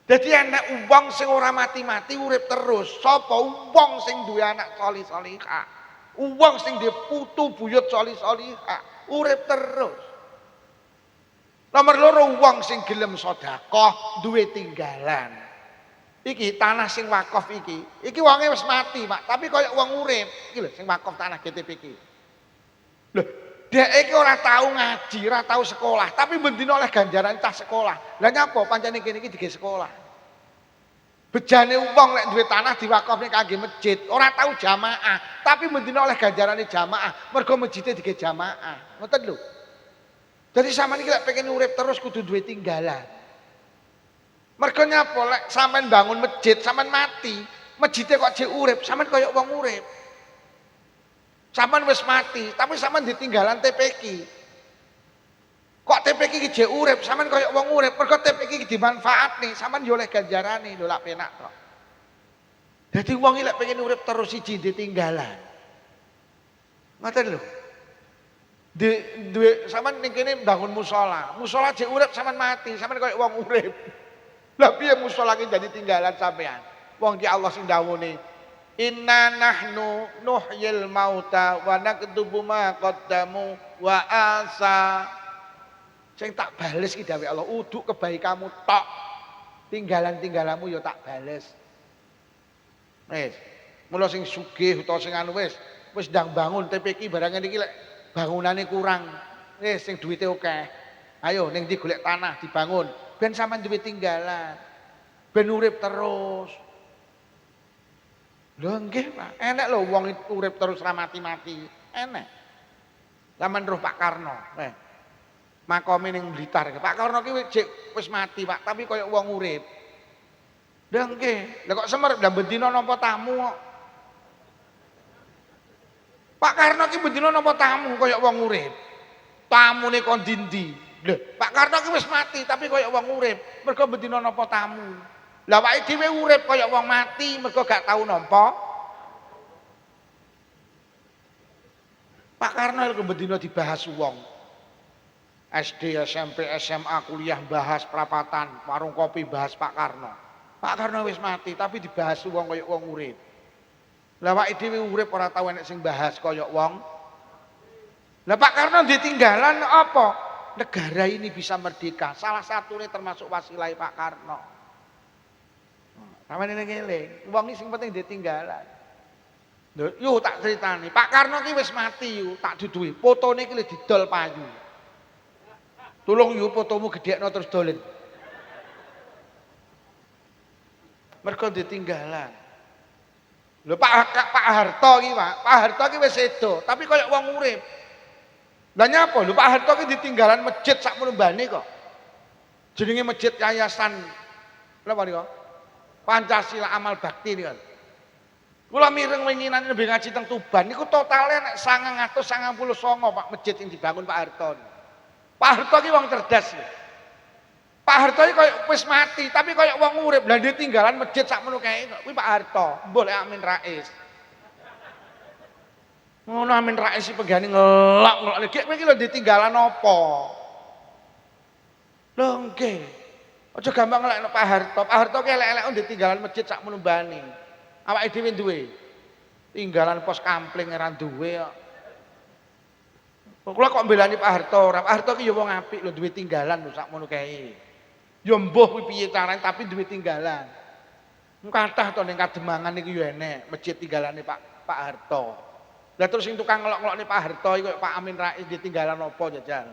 A: Dadi anak wong sing ora mati-mati urip terus. Sapa wong sing duwe anak salih-salihah. Wong sing duwe putu buyut salih-salihah, urip terus. Nomor loro wong sing gelem sedekah duwe tinggalan. Iki tanah sing wakaf iki wonge wis mati, Pak, tapi koyo wong urip. Iki lho sing wakaf tanah GTP iki. Lho, dhek iki ora tau ngaji, ora tau sekolah, tapi bendina oleh ganjaran cah sekolah. Lah nyapa pancene kene iki dige sekolah. Bejane wong lek duwe tanah diwakafne kangge masjid, ora tau jamaah, tapi bendina oleh ganjarane jamaah, mergo masjide dige jamaah. Ngoten lho. Jadi sampean iki lek pengen urip terus kudu duwe tinggalan. Mergo nyapa lek sampean bangun masjid, sampean mati, masjide kok jek urip, sampean kaya wong urip. Sampean wis mati, tapi sampean ditinggalan TPQ. Kok TPQ iki jek urip, sampean kaya wong urip, mergo TPQ iki dimanfaatne, sampean yo oleh ganjarane lho lak penak kok. Dadi wong iki lek pengen urip terus siji ditinggalan. Ngoten lho. Duwe sampean ning kene bangun musala, musala jek urip sampean mati, sampean kaya wong urip. Lah piye musala iki dadi tinggalan sampean? Wong ki Allah sing dawuhne, "Inna nahnu nuhyil mauta wa naktubu ma qaddamu wa asa." Sing tak bales ki dawuh Allah, uduk kebaikanmu tok. Tinggalan-tinggalanmu ya tak bales. Wis. Mula sing sugih utawa sing anu wis ndang bangun TPQ barang iki lek bangunane kurang. Wis sing duwite akeh. Ayo ning ndi golek tanah dibangun. Ben sampean duwe tinggalan. Ben urip terus. Lho nggih, Pak. Enek lho wong urip terus ra mati-mati. Enek. Zaman roh Pak Karno. Makome ning Blitar. Pak Karno ki wis mati, Pak, tapi kaya wong urip. Lho nggih. Lah kok semer lah bendina nampa tamu kok. Pak Karno ki bendina nampa tamu kaya wong urip. Tamune kon ndi-ndi. Lho, Pak Karno ki wis mati tapi kaya wong urip, mergo bendina nampa tamu. Lah awake dhewe urip kaya wong mati mergo gak tau nampa. Pak Karno ilmu bendina dibahas wong. SD, SMP, SMA, kuliah bahas perapatan, warung kopi bahas Pak Karno. Pak Karno wis mati tapi dibahas wong kaya wong urip. Lah awake dhewe urip ora tau enek sing bahas kaya wong. Lah Pak Karno ditinggalan apa? Negara ini bisa merdeka. Salah satunya termasuk wasilah Pak Karno. Sampeyan eling-eling, wong iki sing penting ditinggalan. Lho, yo tak critani, Pak Karno ki wis mati yo, tak duduhi. Fotone iki lho didol payu. Tolong yo fotomu gedhekno terus dolen. Mergo ditinggalan. Lho Pak Harto ki, Pak Harto ki wis sedo, tapi kaya wong urip. Lah nyapa lho Pak Harto ki ditinggalan masjid sak menembane kok. Jenenge masjid yayasan napa nika? Pancasila Amal Bakti niku. Kula mireng winginan nembe ngaji teng Tuban niku totale nek 999 Pak masjid sing dibangun Pak Harto. Pak Harto ki wong cerdas. Pak Harto ki koyo wis mati tapi koyo wong urip. Lah ditinggalan masjid sak menu kae kuwi Pak Harto. Mbok lek Amin Rais. Ngono Amin Rais iki pegane ngelak-ngelak. Gek kowe iki lho ditinggalan apa? Lho nggih. Aja gampang ngelakno Pak Harto. Pak Harto ki elek-elek ditinggalan masjid sak menumbane. Awake dhewe duwe. Tinggalan pos kampling ora duwe kok. Kula kok mbelani Pak Harto ora. Pak Harto ki ya wong apik lho duwe tinggalan lho sak mono kae. Ya mbuh kuwi piye carane tapi duwe tinggalan. Kathah to ning Kademangan iki ya enek masjid tinggalane Pak Harto. Lah terus sing tukang ngelok-ngelokne Pak Harto iki koyo Pak Amin Rais ditinggalan apa jajal.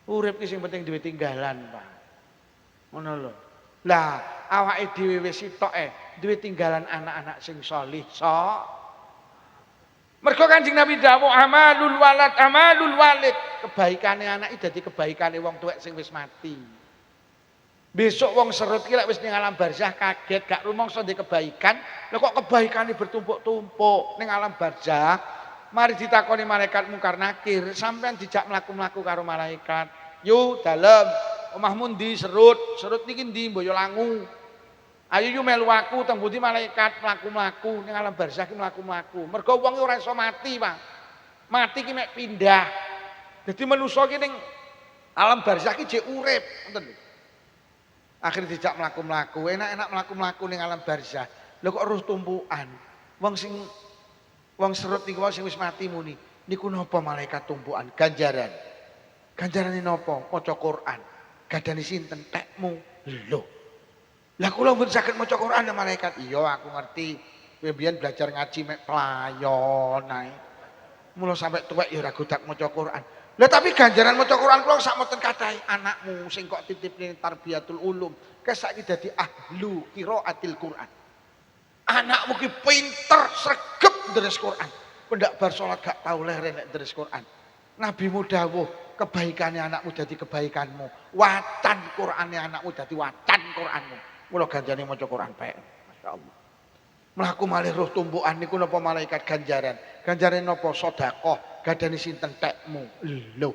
A: Urip ki sing penting duwe tinggalan, Pak. Ngono lho. Lah awake dhewe wis sitoke duwe tinggalan anak-anak sing salih Mergo Kanjeng Nabi dawuh amalul walid. Kebaikane anak iki dadi kebaikane wong tuwek sing wis mati. Besok wong serut ki lek wis ning alam barzah kaget gak rumangsa ndek kebaikan, lha kok kebaikane bertumpuk-tumpuk ning alam barzah. Mari ditakoni malaikat mungkar nakir, sampean dijak mlaku-mlaku karo malaikat. Yo dalem, omahmu ndi serut? Serut niki ndi Boyolangu. Ayo yu melu aku teng pundi malaikat mlaku-mlaku ning alam barzah ki mlaku-mlaku. Mergo wong ora iso mati, Pak. Mati ki mek pindah. Dadi manusa ki ning alam barzah ki jek urip, ngoten lho. Akhire dijak mlaku-mlaku, enak-enak mlaku-mlaku ning alam barzah. Lho kok roh tumpukan. Wong serut niku sing wis mati muni. Niku napa malaikat tumpukan ganjaran. Ganjarane napa? Maca Quran. Gadani sinten? Tekmu. Lho. Lah kula mboten saged maca Quran ya malaikat. Iya aku ngerti. Kowe mbiyen belajar ngaji mek pelayon ae. Mula sampai tuwek ya ora godak maca Quran. Lah tapi ganjaran maca Quran kula sak mboten kathah. Anakmu sing kok titipne tarbiyatul ulum, saiki dadi ahlu qiraatil Quran. Anakmu ki pinter sregep deres Quran. Pendak bar salat gak tau leren nek deres Quran. Nabimu dawuh, kebaikane anakmu dadi kebaikanmu. Wacan Qur'ane anakmu dadi wacan Qur'anmu. Mula ganjane maca Quran bae. Masyaallah. Mlaku malih roh tumpukan niku napa malaikat ganjaran. Ganjarane napa? Sedekah. Gadani sinten tekmu. Lho.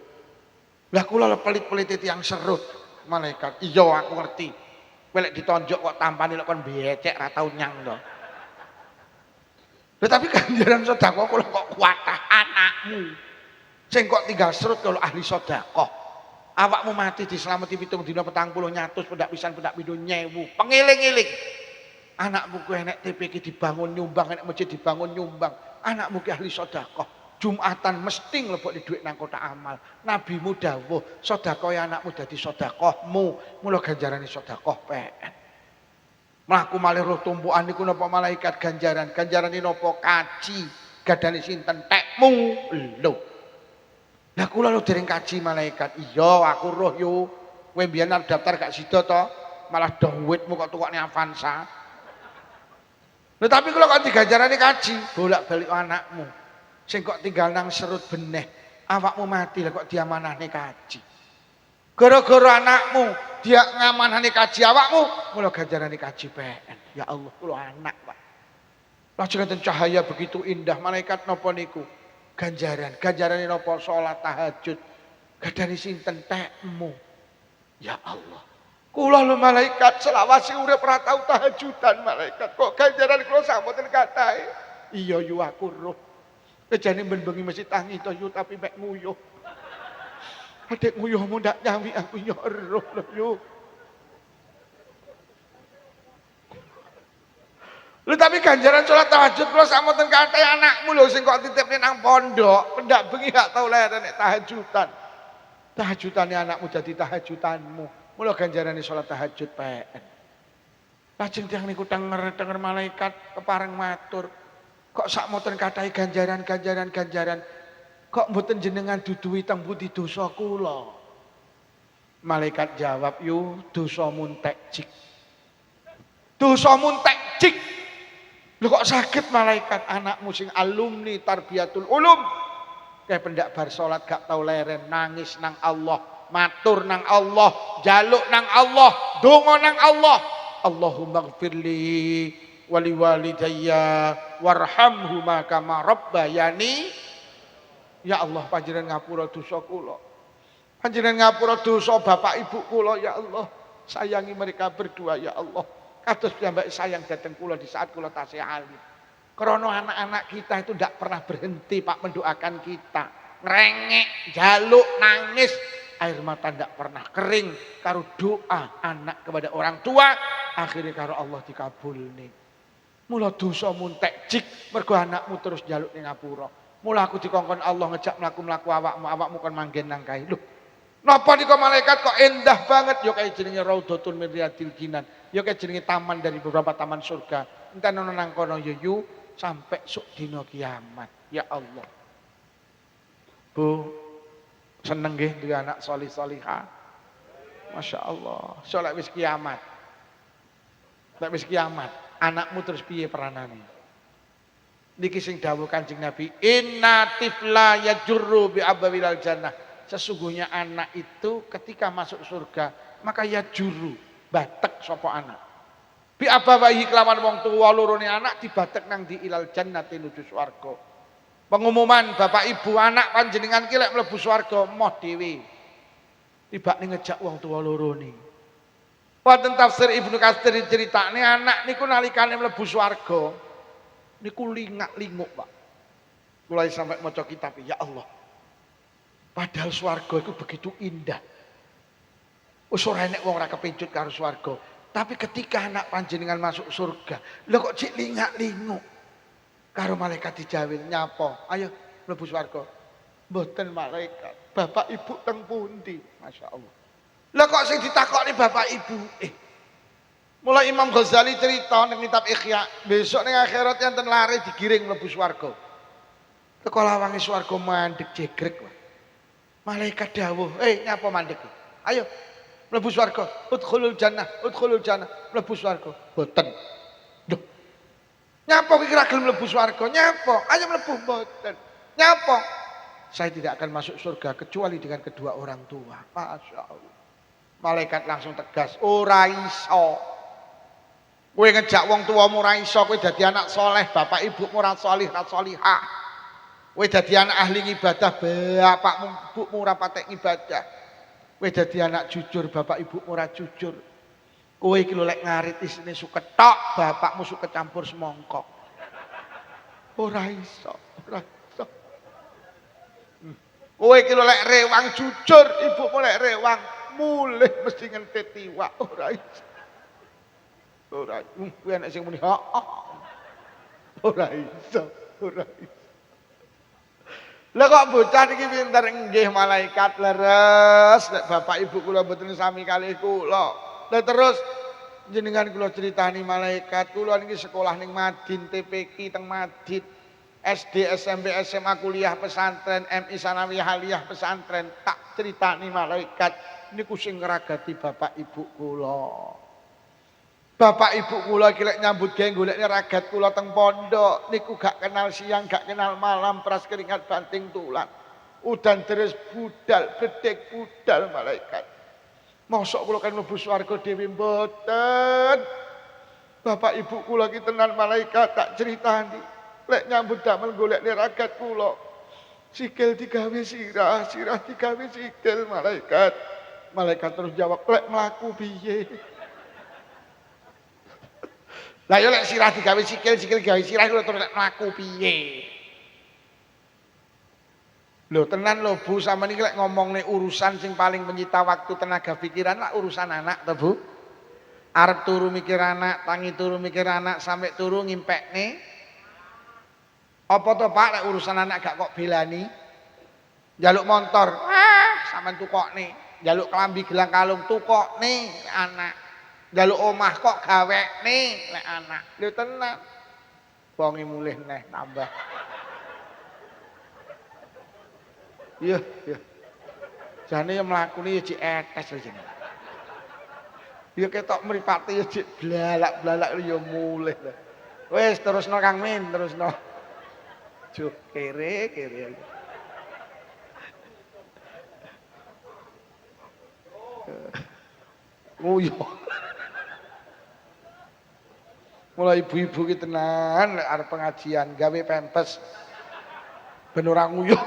A: Lah kula pelit-pelit tiyang serut malaikat. Iya aku ngerti. Kowe lek ditonjok kok tampane lek kon becek ra tau nyang to. Lah tapi ganjaran sedekah kula kok kuatah anakmu. Sing kok tinggal serut kalau ahli sedekah. Awakmu mati diselamati 7 dina 40 nyatus pendak pisan pendak pindho 1000. Pengiling-iling. Anakmu ku enek TPK dibangun nyumbang, enek masjid dibangun nyumbang. Anakmu ki ahli sedekah. Jumatan mesti nglebokne dhuwit nang kotak amal. Nabimu dawuh, sedekah anakmu dadi sedekahmu. Mula ganjarane sedekah PN. Mlaku malih roh tumpukan niku napa malaikat ganjaran. Ganjarane napa? Kaji. Gadane sinten tekmu. Lho. Lah kula lho dereng kaji malaikat. Iya aku roh yo. Kowe mbiyen arep daftar gak sida to? Malah duitmu kok tukokne Avanza. Lha tapi kula kok diganjarane kaji, bolak-balik anakmu. Sing kok tinggal nang serut beneh. Awakmu mati lah kok diamanahne kaji. Gara-gara anakmu dia ngamanahne kaji awakmu, mula ganjarane kaji PN. Ya Allah, kula anak, Pak. Lajeng enten cahaya begitu indah malaikat napa niku? Ganjaran. Ganjarane napa? Salat tahajud. Gadani sinten tekmu. Ya Allah. Kula lho malaikat selawase urip ora tau tahajudan malaikat. Kok ganjaran kula sampun kathah. Iya yu aku roh. Kejane ben bengi mesti tangi to yu tapi mek nguyuh. Adik nguyuhmu ndak nyawi aku ya roh lho yu. Lho tapi ganjaran salat tahajud kula sampun kathah anakmu lho sing kok titipne nang pondok, pendak bengi gak tau leren nek tahajudan. Tahajudane anakmu dadi tahajudanmu. Mula ganjarane salat tahajud PN. Lajeng tiyang niku tenger malaikat kepareng matur. Kok sak moten katahe ganjaran. Kok mboten jenengan duduhi teng pundi dosa kula? Malaikat jawab, "Yu, dosamu entek jik." Dosamu entek jik. Lho kok sakit malaikat anakmu sing alumni tarbiyatul ulum. Kayak pendak bar salat gak tau leren nangis nang Allah, matur nang Allah, jaluk nang Allah, donga nang Allah. Allahumma gfirli wali walidayya warhamhuma kama rabbayani. Ya Allah panjenengan ngapura dosa kula. Panjenengan ngapura dosa bapak ibu kula ya Allah. Sayangi mereka berdua ya Allah. Kados piyambak sayang dateng kula di saat kula tasih alim. Karena anak-anak kita itu tidak pernah berhenti Pak mendoakan kita. Ngerengek, jaluk, nangis. Air mata tidak pernah kering. Karo doa anak kepada orang tua. Akhirnya karo Allah dikabulni. Mula dosa muntek jik. Mergo anakmu terus jaluk ning ngapura. Mula aku dikongkon Allah ngejak mlaku-mlaku awakmu. Awakmu kon manggen nang kae. Loh, napa nika malaikat kok endah banget. Ya kayak jenenge Raudhatun min Riyadil Jinan. Ya kayak jenenge taman dari beberapa taman surga. Enten ana nang kono yu. Sampai sok dina kiamat. Ya Allah. Bu, seneng nggih duwe anak solih-solihah. Masya Allah. Soalnya wis kiamat. Lek wis kiamat, anakmu terus piye peranane? Niki sing dawuh Kanjeng Nabi, "Inna tifla yajurru bi abawil jannah." Sesungguhnya anak itu ketika masuk surga, maka yajuru, batek sapa anak. Bi abawahi kelawan wong tuwa lorone anak dibatek nang di ilal jannati nuju swarga. Pengumuman bapak ibu anak panjenengan ki lek mlebu swarga moh dhewe. Tibake ngejak wong tuwa lorone. Wonten tafsir Ibnu Katsir diceritane anak niku nalikane mlebu swarga niku lingak-linguk, Pak. Kula sampai maca kitab, ya Allah. Padahal swarga itu begitu indah. Wis ora enek wong ora kepincut karo swarga. Tapi ketika anak panjenengan masuk surga, lho kok cik lingak-linguk. Karo malaikat dijawil nyapa, "Ayo mlebu swarga." Mboten malaikat. Bapak Ibu teng pundi? Masyaallah. Lah kok sing ditakoni bapak ibu? Mulai Imam Ghazali cerita ning kitab Ihya, besok ning akhirat enten lare digiring mlebu swarga. Teko lawange swarga mandeg jegrek. Malaikat dawuh, nyapa mandeg? Ayo mlebu swarga, udkhulul jannah, mlebu swarga." Boten. Duh. Nyapa kira gelem mlebu swarga? Nyapa? Ayo mlebu boten. Nyapa? Saya tidak akan masuk surga kecuali dengan kedua orang tua. Masya Allah. Malaikat langsung tegas, ora iso. Kowe ngejak wong tuamu ora iso, kowe dadi anak soleh, bapak ibumu ora solih, ora solihah. Kowe dadi anak ahli ibadah, bapakmu ibumu ora patek ibadah. Kowe dadi anak jujur, bapak ibumu ora jujur. Kowe iki lho lek ngarit isine suket tok, bapakmu suket campur semongko. Ora iso, ora iso. Kowe iki lho lek rewang jujur, ibumu lek rewang mulih mesti ngentit iwak. Ora iso. Ora, kuwi enek sing muni, ora iso, ora iso. Lah kok bocah niki pinter nggih malaikat leres, nek bapak ibu kula mboten sami kalih kula. Lah terus jenengan kula critani malaikat, kula niki sekolah ning Madin, TPQ teng Madin. SD, SMP, SMA, kuliah pesantren, MI Sanawiyah Aliyah pesantren, tak critani malaikat niku sing ngragati bapak ibu kula. Bapak ibu kula iki lek nyambut gawe golekne ragat kula teng pondok niku gak kenal siang, gak kenal malam, peras keringat banting tulang. Udan deres budal, bedek budal malaikat. Mosok kula kan mlebu swarga dhewe mboten. Bapak ibu kula ki tenan malaikat tak critani. Lek nyambut damel golekne ragat kula. Sikil digawe sirah, sirah digawe sikil malaikat. Malaikat terus jawab, "Lek mlaku piye?" Lah yo lek sirah digawe sikil, sikil digawe sirah lho terus lek mlaku piye? Lho tenan lho Bu, sampeyan iki lek ngomongne urusan sing paling menyita waktu tenaga pikiran lah urusan anak to Bu. Arep turu mikir anak, tangi turu mikir anak sampai turu ngimpekne. Apa to Pak lek urusan anak gak kok belani? Njaluk motor, sampean tukokne. Njaluk kelambi gelang kalung tukokne anak. Njaluk omah kok gawekne lek anak. Lho tenan. Wonge mulih neh tambah. Iya, iya. Jane ya mlakune ya cek etes lho jenenge. Ya ketok mripate ya cek blalak-blalak ya mulih lho. Wis terusno Kang Min, terusno. Juk kere. Nguyu. Mulai ibu-ibu ki tenan lek arep pengajian gawe pempes ben ora nguyuh.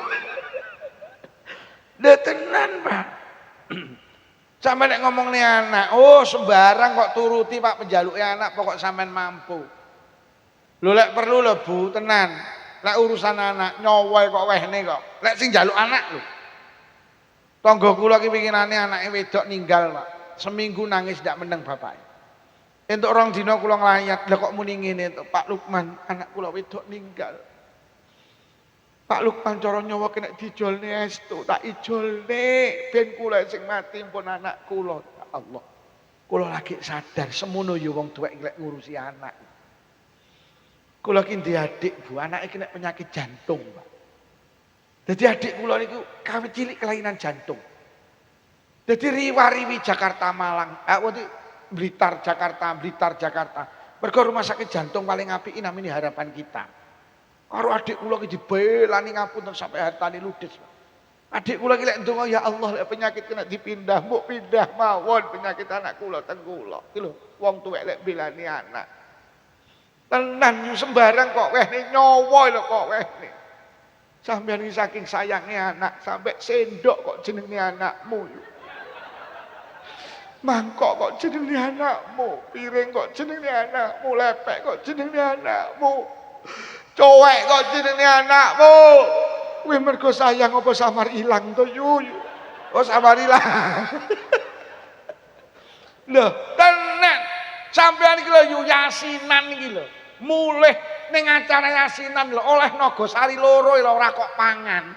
A: Lha tenan, Pak. Sampe nek ngomongne anak, oh sembarang kok turuti Pak penjaluke anak pokok sampean mampu. Lho lek perlu lho Bu, tenan. Lek urusan anak nyawa kok wehne kok. Lek sing njaluk anak lho. Tangga kula ki winginane anake wedok ninggal, Pak. Seminggu nangis ndak meneng bapake. Entuk rong dina kula nglayat, lha kok muni ngene to, Pak Lukman, anak kula wedok ninggal. Pak Lukman cara nyawa kena dijolne estu, tak ijolne ben kula sing mati pun anak kula. Ya Allah. Kula lagi sadar semono ya wong tuwek lek ngurusi anak. Kula ki ndek adik, Bu, anake kena penyakit jantung, Pak. Dadi adik kula niku kawit cilik kelainan jantung. Dadi riwariwi Jakarta Malang, Blitar Jakarta. Mergo rumah sakit jantung paling apik namine Harapan Kita. Karo adik kula ki dibelani ngapunten sampai hartane ludes. Adik kula ki lek ndonga ya Allah lek penyakit kena dipindah, mbok pindah mawon penyakit anak kula teng kula. Ki lho, wong tuwek lek belani anak. Tenan yo sembarang kok wehne nyawa lho kok wehne. Sampeyan iki saking sayange anak sampai sendok kok jenenge anakmu. Mangkok kok jenenge anakmu, piring kok jenenge anakmu, lepek kok jenenge anakmu. Cowek kok jenenge anakmu. Kuwi mergo sayang apa samar ilang to yu. Oh samar ilang. Lho, tenan. Sampeyan iki lho yu yasinan iki lho. Mulih ning acara yasinan lho oleh Nagasari loro lho ora kok pangan.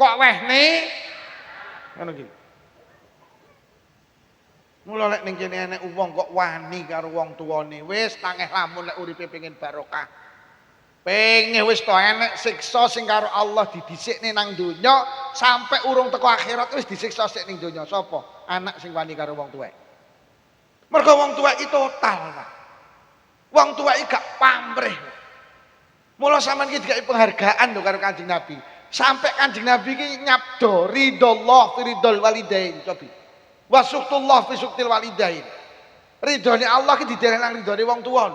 A: Kok wehne ngono iki. Mula lek ning kene enek wong kok wani karo wong tuane, wis tangeh lamun lek uripe pengin barokah. Pengen wis to enek siksa sing karo Allah didhisikne nang donya sampai urung teko akhirat wis disiksa sik ning donya. Sapa? Anak sing wani karo wong tuwek. Mergo wong tuwek iki total, Pak. Wong tuwek iki gak pamrih. Mula sampean iki dikai penghargaan lho karo Kanjeng Nabi. Sampai Kanjeng Nabi iki nyabda ridallah fi ridal walidain. Cobi. Wasuktullah fi suktil walidain. Ridhone Allah ki dideleh nang ridhone wong tuwa.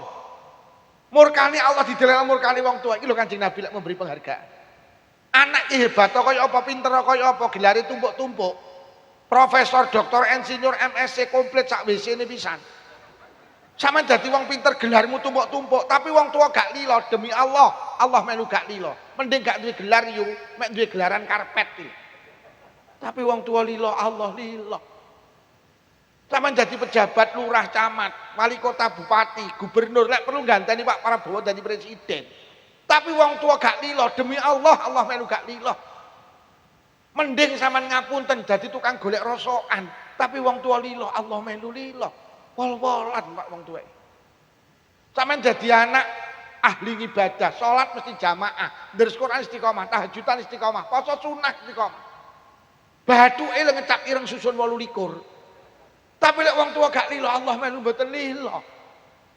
A: Murkane Allah dideleh nang murkane wong tuwa. Iki lho Kanjeng Nabi lek memberi penghargaan. Anak ki hebat kaya apa, pinter kaya apa, gelare tumpuk-tumpuk. Profesor, doktor, insinyur, MSc komplit sak WC-ne pisan. Sampeyan dadi wong pinter gelarmu tumpuk-tumpuk, tapi wong tua gak lilo demi Allah. Allah melu gak lilo. Mending gak duwe gelar yo, mek duwe gelaran karpet iki. Tapi wong tua lilo, Allah lilo. Sampeyan dadi pejabat, lurah, camat, wali kota, bupati, gubernur, lek perlu ganteni Pak Prabowo dadi presiden. Tapi wong tua gak lilo demi Allah, Allah melu gak lilo. Mending sampean ngapunten dadi tukang golek rosokan, tapi wong tua lilo, Allah melu lilo. Wol-wolan Pak wong tuwek. Sampeyan dadi anak ahli ibadah, salat mesti jamaah, ndres Quran istiqomah, tahajudan istiqomah, poso sunah istiqomah. Bathuke lho ngecap ireng susun 28. Tapi lek wong tua gak lilo, Allah melu mboten lilo.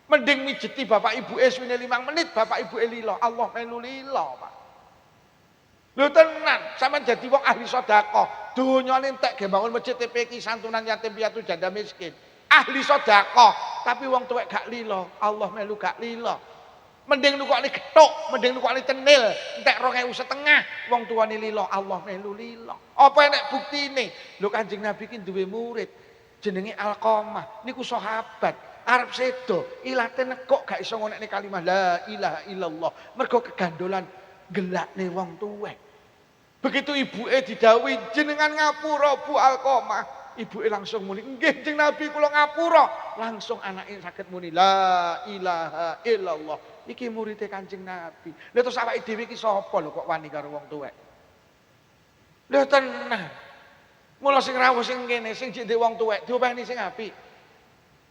A: Mending mijeti bapak ibuke suwene 5 menit, bapak ibuke lilo, Allah melu lilo, Pak. Lho tenan, sampean dadi wong ahli sedekah, donyane entek ge bangun masjid TPQ santunan yatim piatu janda miskin. Ahli sedekah, tapi wong tuwek gak lilo, Allah melu gak lilo. Mending nukokne gethuk, mending nukokne cenil, entek 2.500, wong tuane lilo, Allah melu lilo. Apa enek buktine? Lho Kanjeng Nabi ki duwe murid jenenge Alqamah, niku sahabat, arep sedo, ilate nekuk gak iso ngonekne kalimat la ilaha illallah, mergo kegandolan gelakne wong tuwek. Begitu ibuke didhawuhi jenengan ngapura Bu Alqamah, ibuke langsung muni, nggih Kanjeng Nabi kula ngapura. Langsung anake saged muni la ilaha illallah. Iki muridé Kanjeng Nabi. Lha terus awake dhewe iki sapa lho kok wani karo wong tuwek? Lha tenan. Mula sing rawuh sing kene sing jek wong tuwek diopeni sing apik.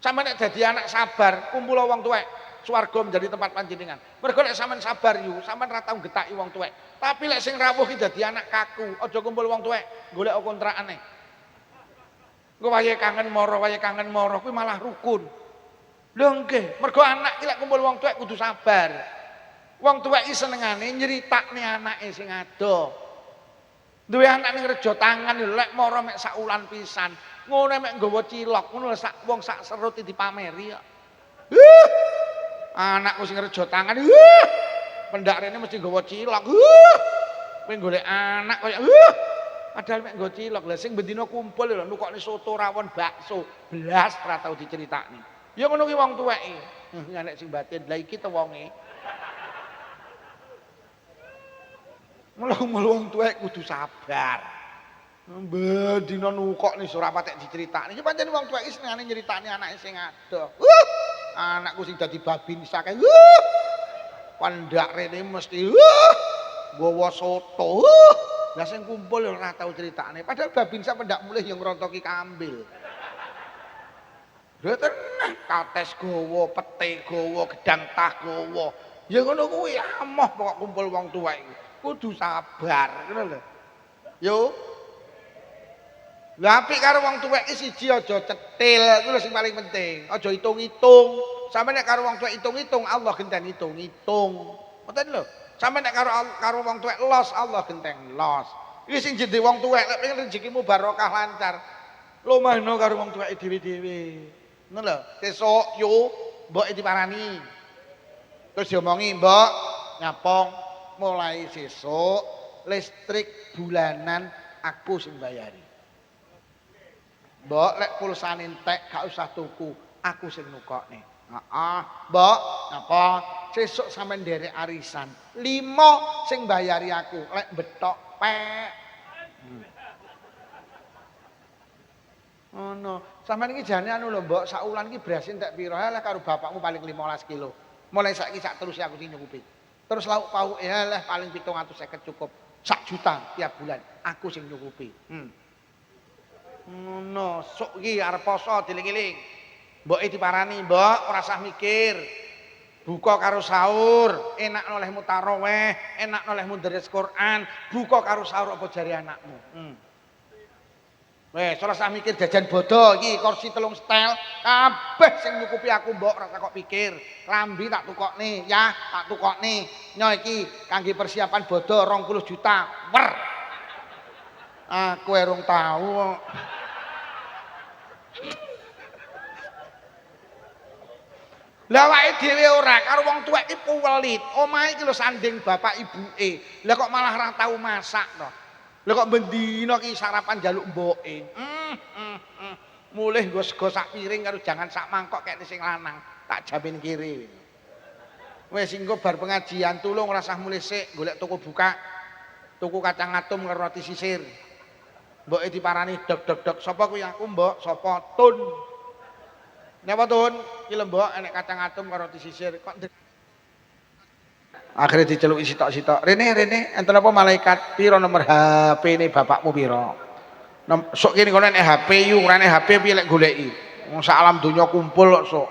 A: Sampe nek dadi anak sabar, kumpul wong tuwek, swarga menjadi tempat panjenengan. Mergo nek sampean sabar yu, sampean ra tau getaki wong tuwek. Tapi lek sing rawuh ki dadi anak kaku, aja kumpul wong tuwek, golek kontrakane. Engko wayahe kangen moro kuwi malah rukun. Lho nggih, mergo anak ki lek kumpul wong tuwek kudu sabar. Wong tuwek ki senengane nyeritakne anake sing ado. Duwe anak ning reja tangan lho lek moro mek sak wulan pisan. Ngono mek nggawa cilok, ngono sak wong sak serut dipameri kok. Anakku sing reja tangan, pendak rene mesti nggawa cilok. Kowe golek anak kaya padahal mek nggawa cilok. Lah sing bendina kumpul lho nukokne soto rawon bakso, blas ora tau diceritakne. Ya ngono ki wong tuwek iki. Nek sing batin, lah iki to wonge. Mula wong tuwek kudu sabar. Bendina nukokne ora patek diceritakne. Iki pancen wong tuwek iki senengane nyeritakne anake sing ado. Anakku sing dadi babi nisake. Pendak rene mesti nggawa soto. Lah sing kumpul ora tau critakne. Padahal babinsa pendak mulih yang ngrontoki kambil. Lha tenan, kates gawa, pete gawa, gedang tah gawa. Ya ngono kuwi amoh pokok kumpul wong tuwek iki. Kudu sabar, ngono lho. Yo. Lah apik karo wong tuwek iki siji aja cetil, kuwi lho sing paling penting. Aja hitung-hitung. Sampe nek karo wong tuwek hitung-hitung, Allah genteng hitung-hitung. Ngoten lho. Sampe nek karo wong tuwek los, Allah genteng los. Iki sing jende wong tuwek lek pengen rezekimu barokah lancar. Lumahno karo wong tuwek dhewe-dhewe. Ngono lho. Sesuk yo mboke diparani. Terus diomongi, "Mbok, nyapong mulai sesuk listrik bulanan aku sing bayari." Mbok lek pulsane entek gak usah tuku, aku sing nukokne. Heeh, Mbok, apa sesuk sampean nderek arisan. 5 sing bayari aku, lek betok pek. Ngono. Sampeyan iki jane anu lho, Mbok, sak wulan iki beras entek pira? Lah karo bapakmu paling 15 kilo. Mulai saiki sak terus aku sing nyukupi. Terus lauk pauk lah paling 750 cukup. 1 juta tiap bulan aku sing nyukupi. Ngono, sok iki arep poso dieling-eling. Mboke diparani, Mbok, ora usah mikir. Buka karo sahur, enak olehmu taraweh, enak olehmu deres Quran, buka karo sahur apa jari anakmu. Wes, ora usah mikir jajan bodo iki, kursi 3 setel, kabeh sing nyukupi aku, Mbok, ora kok pikir. Klambi tak tukokne, ya, tak tukokne. Nyo iki kangge persiapan bodo 20 juta. Wer. Aku erung tahu. Lah awake dhewe ora karo wong tuwek iki puwelit. Omahe iki lho sanding bapak ibuke. Lah kok malah ora tau masak to. Lah kok bendina ki sarapan njaluk mboke. Mulih nggo sego sak piring karo jangan sak mangkok kek sing lanang. Tak jamin kiri. Wis engko bar pengajian tulung ora usah mulih sik golek toko buka. Tuku kacang atum karo roti sisir. Mboke diparani deg. Sapa kuwi aku, Mbok? Sapa? Tun. Napa Tun? Ki lho Mbok enek kacang atum karo roti sisir. Kok akhirnya diceluki sitok-sitok. Rene, enten apa malaikat? Piro nomor HP ini bapakmu piro? Sok kene kono nek HP yu, ora nek HP piye lek goleki. Wong sak alam donya kumpul kok sok.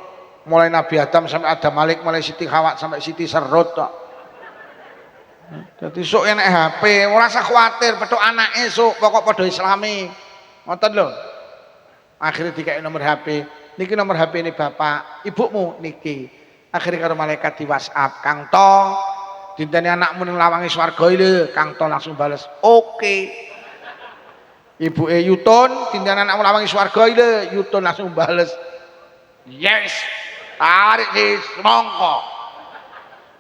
A: Mulai Nabi Adam sampai Adam Malik, mulai Siti Hawa sampai Siti Serut kok. Dadi sok enek HP, ora usah kuwatir petuk anake sok, pokok padha islami. Ngoten lho. Akhirnya dikasih nomor HP. Niki nomor HP ini bapak, ibumu niki. Akhirnya karo malaikat di WhatsApp, Kang To, dinteni anakmu ning lawange swarga lho. Kang To langsung bales, oke. Ibu Yutun, dinteni anakmu lawange swarga lho. Yutun langsung bales, yes. Tarik sis, mongko.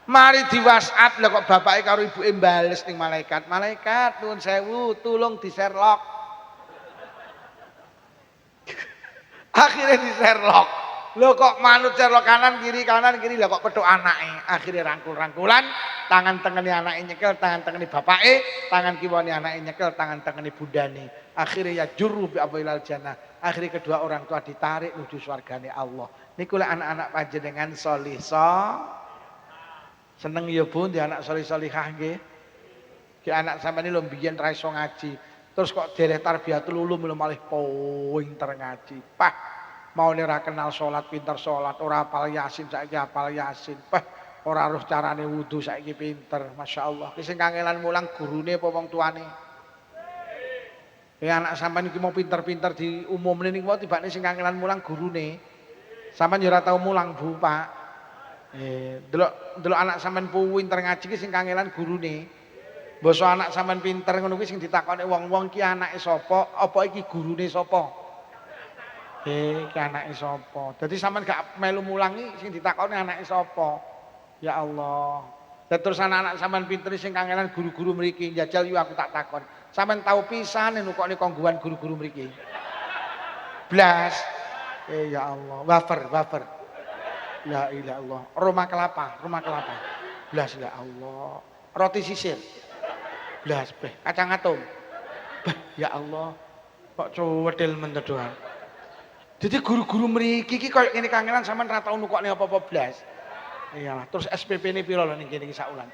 A: Mari di WhatsApp lho kok bapake karo ibuke bales ning malaikat. Malaikat nuwun sewu, tulung di Sherlock. Akhirnya di Sherlock. Lho kok manut Sherlock kanan kiri lah kok petuk anake. Akhirnya rangkul-rangkulan, tangan tengene anake nyekel, tangan tengene bapake, tangan kiwane anake nyekel, tangan tengene bundane. Akhirnya ya juru bi abailal jannah. Akhirnya kedua orang tua ditarik menuju swargane Allah. Niku lek anak-anak panjenengan solih seneng ya Bu di anak solih-solihah nggih. Ki anak sampeyan lho mbiyen ra iso ngaji. Terus kok dereh tarbiyatul ulum lho malih pinter ngaji. Pah, maune ora kenal salat pinter salat, ora hafal Yasin saiki hafal Yasin. Pah, ora roh carane wudu saiki pinter. Masyaallah. Ki sing kangelan mulang gurune apa wong tuane? Ya anak sampean iki mau pinter-pinter diumumne niku tibane sing kangelan mulang gurune. Sampeyan ya ora tau mulang Bu, Pak. Delok anak sampean pinter ngaji ki sing kangelan gurune. Basa anak sampean pinter ngono kuwi sing ditakoni wong-wong ki anake sapa, apa iki gurune sapa? Ki anake sapa? Dadi sampean gak melu mulangi sing ditakoni anake sapa? Ya Allah. Dan terus anak-anak sampean pinter sing kangenan guru-guru mriki njajal yu aku tak takon. Sampean tau pisan nukokne kongguan guru-guru mriki? Blas. Ya Allah, wafer. La ilaha illallah. Rumah kelapa. Blas ya Allah. Roti sisir. Blas beh, kacang atom. Ya Allah. Kok cuwedel mentedoan. Jadi guru-guru mriki iki koyo ngene kangenan sampean ra tau nukokne apa-apa blas. Iyalah, terus SPP ini piro lho ning kene iki sak wulan?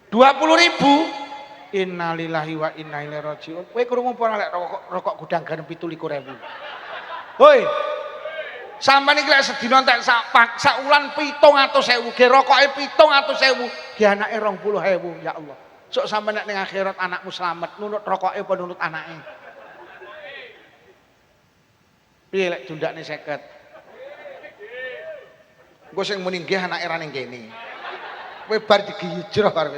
A: 20.000. Innalillahi wa inna ilaihi rajiun. Kowe krungu apa lek rokok gudang ganem 17.000. Hoi. Sampeyan iki lek sedina entek sak wulan 700.000, ge rokoke 700.000, ge anake 20.000. Ya Allah. Sok sampeyan nek ning akhirat anakmu slamet, nunut rokoke apa nunut anake? Piye lek jundakne 50? Engko sing muni nggih anake ra ning kene. Kowe bar digijro karo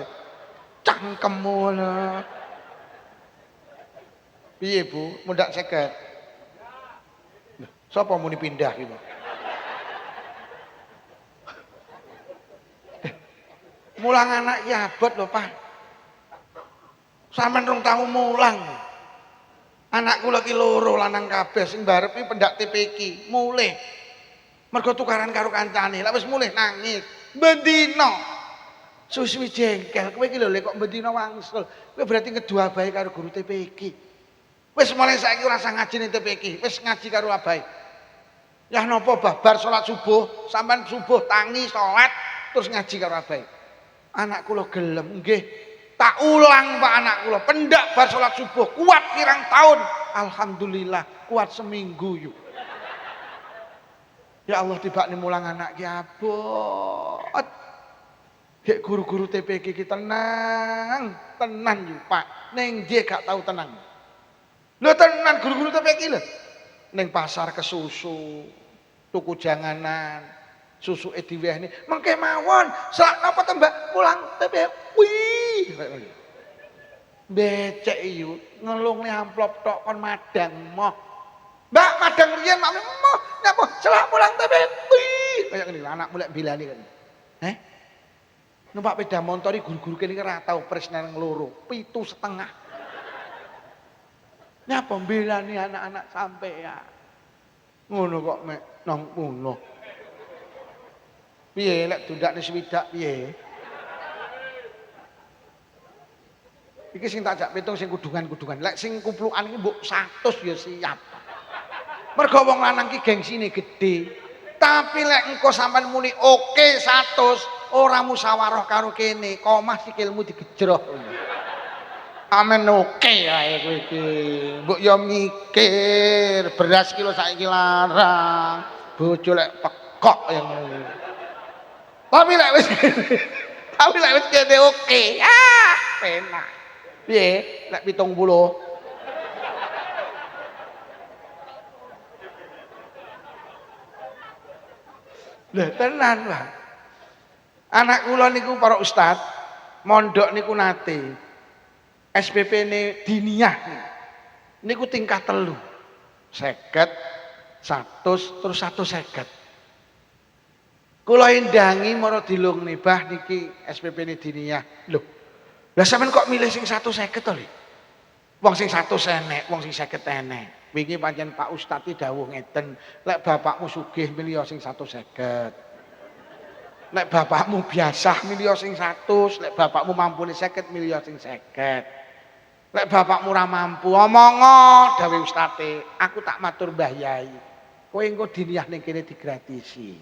A: cangkemmu ngono. Piye Bu, mundak 50? Sapa muni pindah iki, Bu? Mulang anak ya abot lho, Pak. Sampeyan rong tau mulang. Anak kula ki loro lanang kabeh sing barepi pendak TPQ, mulih. Mergo tukaran karo kancane. Lah wis mulih nangis. Bendina. Suwi jengkel. Kowe iki lho lek kok bendina wangsul. Kowe berarti ngedua bae karo guru TPQ. Wis mulai saiki ora usah ngaji ning TPQ. Wis ngaji karo abahe. Yah napa babar salat subuh, sampean subuh tangi salat terus ngaji karo abahe. Anak kula gelem nggih. Tak ulang Pak anak kula, pendak bar salat subuh, kuat pirang tahun. Alhamdulillah, kuat seminggu yuk. Ya Allah tibakne mulang anak ki abot. Gek guru-guru TPQ ki tenang, tenan yuk Pak. Ning nggih gak tahu tenang. Lho tenan guru-guru TPQ lho. Ning pasar kesusu, tuku janganan, susu diwehne mengke mawon sak napa tembak mulang TPQ. Wih, becek iyo ngelungne amplop tok kon madang moh. Mbak madang riyen mak moh napa selak pulang tapi wih kaya ngene anakmu lek bilani kan. Numpak sepeda motor iki guru-guru kene ora tau presnen loro, 7,5. Nyapa bilani anak-anak sampean. Ngono kok mek nang ngono. Piye lek dundakne swidak piye? Iki sing tak jak pitung sing kudungan-kudungan. Lek sing kumplukan iki mbok 100 ya siap. Mergo wong lanang ki gengsine gedhe. Tapi lek engko sampean muni oke 100, ora musyawarah karo kene, komah sikilmu digejroh. Amen oke ae kowe iki. Mbok ya mikir, beras kilo saiki larang. Bojo lek pekok yang ngono. Tapi lek wis kene oke. Penak. Piye? Lek 70. Lah tenan, Pak. Anak kula niku para ustad, mondok niku nate. SPP-ne diniyah niku tingkat 3. 50, 100, terus 150. Kula endangi mara dilungne, Bah niki SPP-ne diniyah. Lho, lah sampean kok milih sing 150 to, Li? Wong sing 100 enek, wong sing 50 enek. Wingi pancen Pak Ustad iki dawuh ngeten, lek bapakmu sugih milih sing 150. Lek bapakmu biasa milih sing 100, lek bapakmu mampune 50 milih sing 50. Lek bapakmu ora mampu, omongo dawuh Ustate, aku tak matur Mbah Yai. Kowe engko diniyah ning kene digratisi.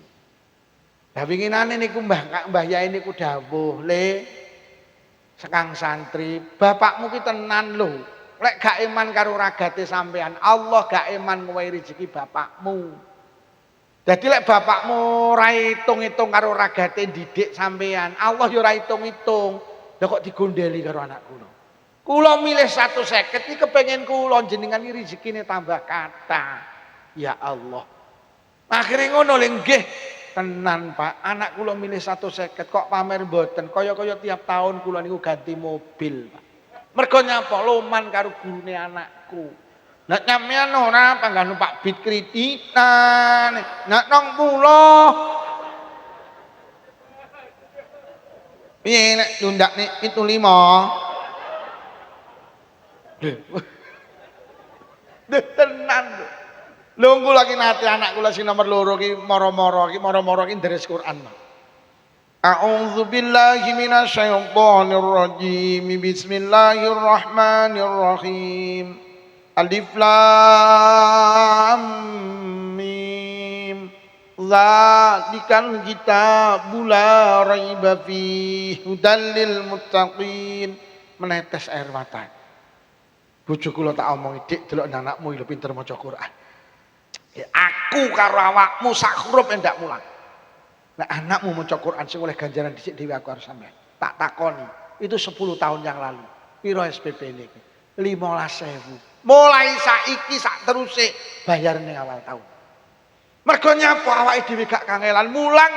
A: Lah winginane niku Mbah Yai niku dawuh, Le Sekang santri, bapakmu ki tenan lho. Lek gak iman karo ragate sampean, Allah gak iman ngowehi rezeki bapakmu. Jadi lek bapakmu ora itung-itung karo ragate didik sampean, Allah ya ora itung-itung. Lah kok digondeli karo anak kula. Kula milih 150 iki kepengin kula jenengan iki rezekine tambah kathah. Ya Allah. Akhire ngono lho nggih. Tenan Pak, anak kula milih 150 kok pamer mboten. Kaya-kaya tiap tahun kula niku ganti mobil, Pak. Mergo nyapa loman karo gurune anakku. Nek nyampean ora panggah numpak bit kreditan. Nek nang kula piye nek ndundakne 75. Tenan lho. Lho kula ki nate anak kula sing nomor 2 ki mara-mara ki deres Quran. A'udzu billahi minasyaitonir rajim. Bismillahirrahmanirrahim. Alif lam mim. Dzalikal kitabul la raiba fihi hudal lil muttaqin. Menetes air mata. Bojo kula tak omongi, Dik, delok anakmu lho pinter maca Quran. Aku karo awakmu sak huruf ndak mulang. Nek anakmu maca Quran sing oleh ganjaran dhisik dhewe aku harus sampean. Tak takoni, itu 10 tahun yang lalu. Piro SPP niki? 15.000. Mulai saiki sak teruse bayar ning awal tahun. Mergo nyapa awake dhewe gak kangelan mulang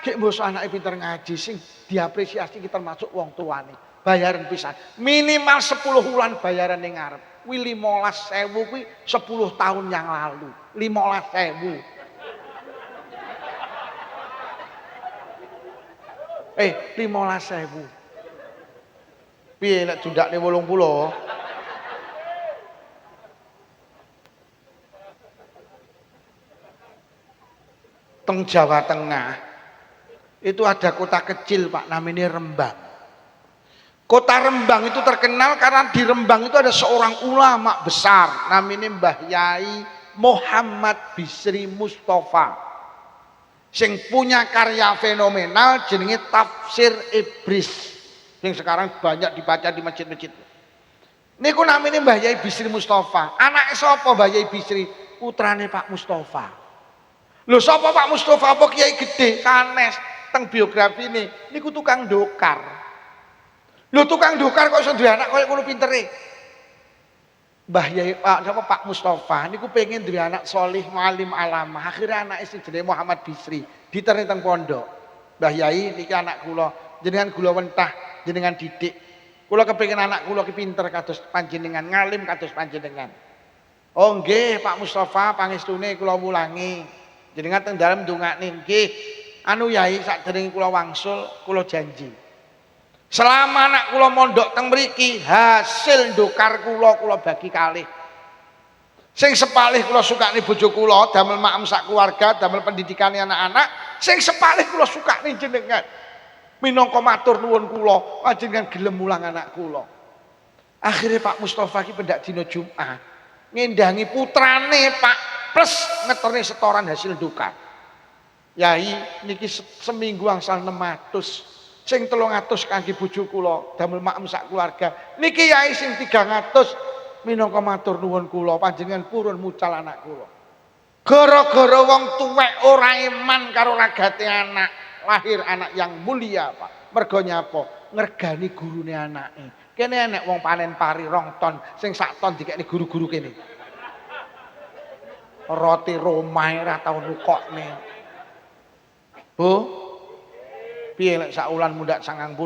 A: gek mbok anake pinter ngaji sing diapresiasi kita termasuk wong tuane. Bayaran pisan. Minimal 10 wulan bayaran ning ngarep. Kuwi 15.000 kuwi 10 tahun yang lalu. 15.000. 15.000. Piye nek dundakne 80? teng Jawa Tengah itu ada kota kecil Pak, namanya Rembang. Kota Rembang itu terkenal karena di Rembang itu ada seorang ulama besar namanya Mbah Yai Muhammad Bisri Mustafa sing punya karya fenomenal jenenge Tafsir Ibris yang sekarang banyak dibaca di masjid-masjid. Niku namanya Mbah Yai Bisri Mustafa. Anake sapa Mbah Yai Bisri? Putrane Pak Mustafa. Lho sapa Pak Mustafa apa kiai gede sanes teng biografi ini niku tukang dokar. Lho tukang dokar kok iso duwe anak koyo ngono pintere. Mbah Yai Pak Mustafa niku pengen duwe anak solih malim alamah. Akhirnya anake sing jenenge Muhammad Bisri diterni teng pondok. Mbah Yai niki anak kula, jenengan kula wentah, jenengan didik. Kula kepengin anak kula ki pinter kados panjenengan, ngalim kados panjenengan. Oh nggih Pak Mustafa pangestune kula wulangi. Jenengan teng dalem ndongakne nggih. Anu Yai sakderenge kula wangsul, kula janji. Selama anak kula mondok teng mriki, hasil dokar kula bagi kalih. Sing sepalih kula sukani bojo kula, damel maem sak keluarga, damel pendidikane anak-anak, sing sepalih kula sukani jenengan. Minangka matur nuwun kula, panjenengan gelem mulang anak kula. Akhirnya Pak Mustafa ki pendak dina Jumat ngendangi putrane Pak plus ngeterni setoran hasil dokar. Yai niki seminggu angsal 600, sing 300 kangge bojo kula, damel maem sak keluarga. Niki Yai sing 300 minangka matur nuwun kula panjenengan purun mucal anak kula. Gara-gara wong tuwek ora iman karo ragate anak, lahir anak yang mulia Pak. Mergo nyapa? Ngergani gurune anake. Kene enek wong panen pari 2 ton, sing 1 ton dikekne guru-guru kene. Roti Roma ora tau nukokne. Bu, piye lek sak wulan mundak 90?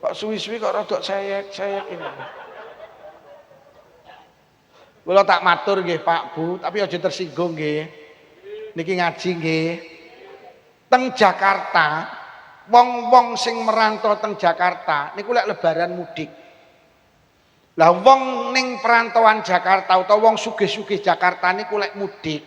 A: Kok suwi-suwi kok rada sayek-sayek ini. Kula tak matur nggih Pak Bu, tapi aja tersinggung nggih. Niki ngaji nggih. Teng Jakarta, wong-wong sing merantau teng Jakarta niku lek lebaran mudik. Lah wong ning perantauan Jakarta utawa wong sugih-sugih Jakarta niku lek mudik,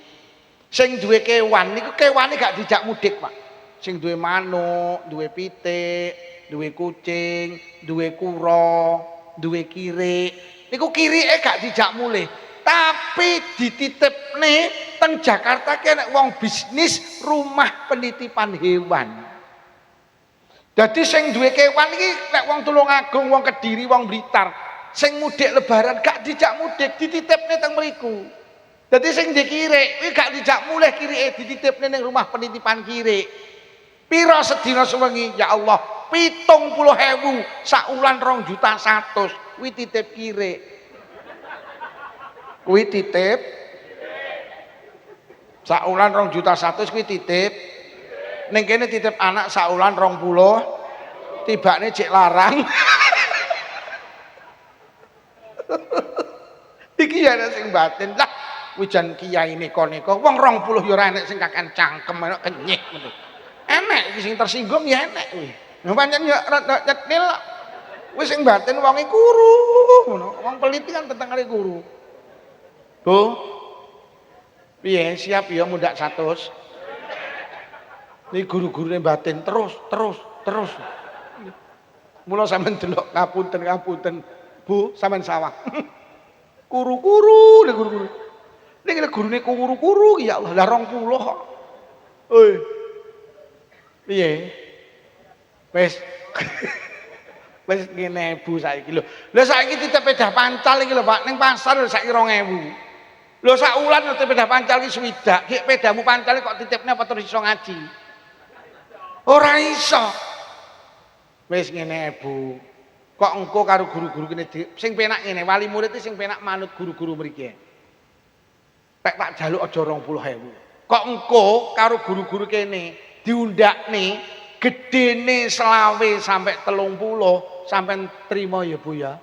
A: sing duwe kewan niku kewane gak dijak mudik, Pak. Sing duwe manuk, duwe pitik, duwe kucing, duwe kura, duwe kirik. Niku kirike gak dijak mulih, tapi dititipne teng Jakarta ki nek wong bisnis rumah penitipan hewan. Jadi sing duwe kewan iki nek wong Tulungagung, wong Kediri, wong Blitar, sing mudik lebaran gak dijak mudik, dititipne teng mriku. Dadi sing dikirik kuwi gak dijak mulih kirike, dititipne ning rumah penitipan kirik. Pira sedina sewengi? Ya Allah, 70.000 sak wulan 2.100.000 kuwi titip kirik. Kuwi titip sak wulan 2.100.000 kuwi titip. Ning kene titip anak sak wulan 20, tibane cek larang. Iki ya sing batin lah wijan kiai neka-neka wong 20 ya ora enek sing kakan cangkem enek kenyih ngono. Enek iki sing tersinggung ya enek kuwi. Lah pancen ya rada nyetil wis sing batin wonge guru ngono. Wong peliti kan tetengane guru. Bu. Piye siap ya mundak 100? Ini guru-gurune batin terus. Mula sampean delok ngapunten Bu, sampean sawah. Kuru-kuru, guru-guru. Ning gurune kuru-kuru ya Allah, lah 20 kok. Oi. Piye? Wis. Wis ngene Bu saiki lho. Lha saiki titip pedah pancal iki lho Pak, ning pasar saiki 2.000. Lho sak wulan titip pedah pancal iki swidak. Ki pedahmu pancal kok titipne apa terus iso ngaji? Ora iso. Wis ngene Bu. Kok engko karo guru-guru kene sing penak ngene, wali murid iki sing penak manut guru-guru mriki. Pek tak jaluk aja 20.000. Kok engko karo guru-guru kene diundakne gedene 20 sampai 30 sampean trima ya Bu ya.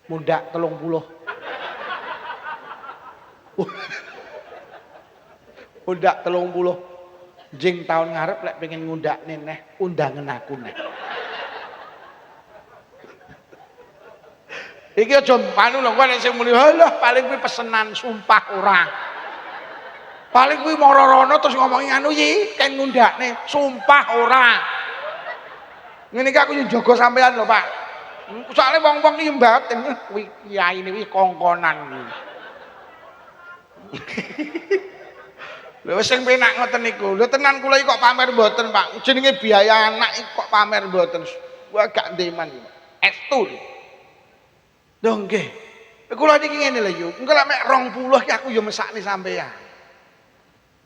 A: Mundak 30. Mundak 30. Jing tahun ngarep lek pengen ngundakne neh undangan aku neh. Iki aja anu lho, kowe nek sing muni halah paling kuwi pesenan sumpah ora. Paling kuwi marorono terus ngomongi anu iki kan ngundakne sumpah ora. Ngene iki aku yo jaga sampean lho, Pak. Soale wong-wong iki mbaten kuwi kiyaine kuwi kongkonan kuwi. Lho sing penak ngoten niku. Lho tenan kula iki kok pamer mboten, Pak. Jenenge biaya anak iki kok pamer mboten. Wah gak ndeman iki, Pak. Estu. Lho nggih. Kula niki ngene lho yo. Engko lek mek 20 ki aku yo mesakne sampean.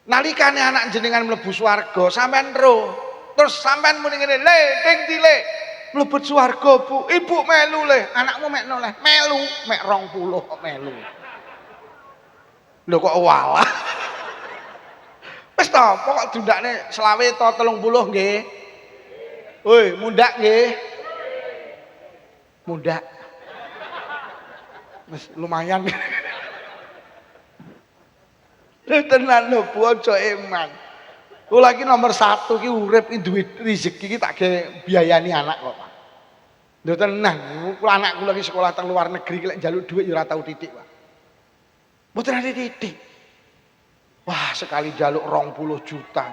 A: Nalikane anak jenengan mlebu swarga, sampean ro. Terus sampean muni ngene, "Le, ding dile. Mlebet swarga, Bu. Ibu melu le. Anakmu mek noleh. Melu mek 20 kok melu." Lho kok walah. Wis to, pokok dundakne selawe to 30 nggih. Woi, mundak nggih. Mundak. Wis lumayan. Tenan lho Bu aja eman. Kula iki nomor 1 ki urip iki duwe rezeki iki tak ge biayani anak kok, Pak. Lho tenan, kula anak kula iki sekolah teng luar negeri ki lek njaluk dhuwit ya ora tau titik, Pak. Mboten ate titik. Wah, sekali njaluk 20 juta.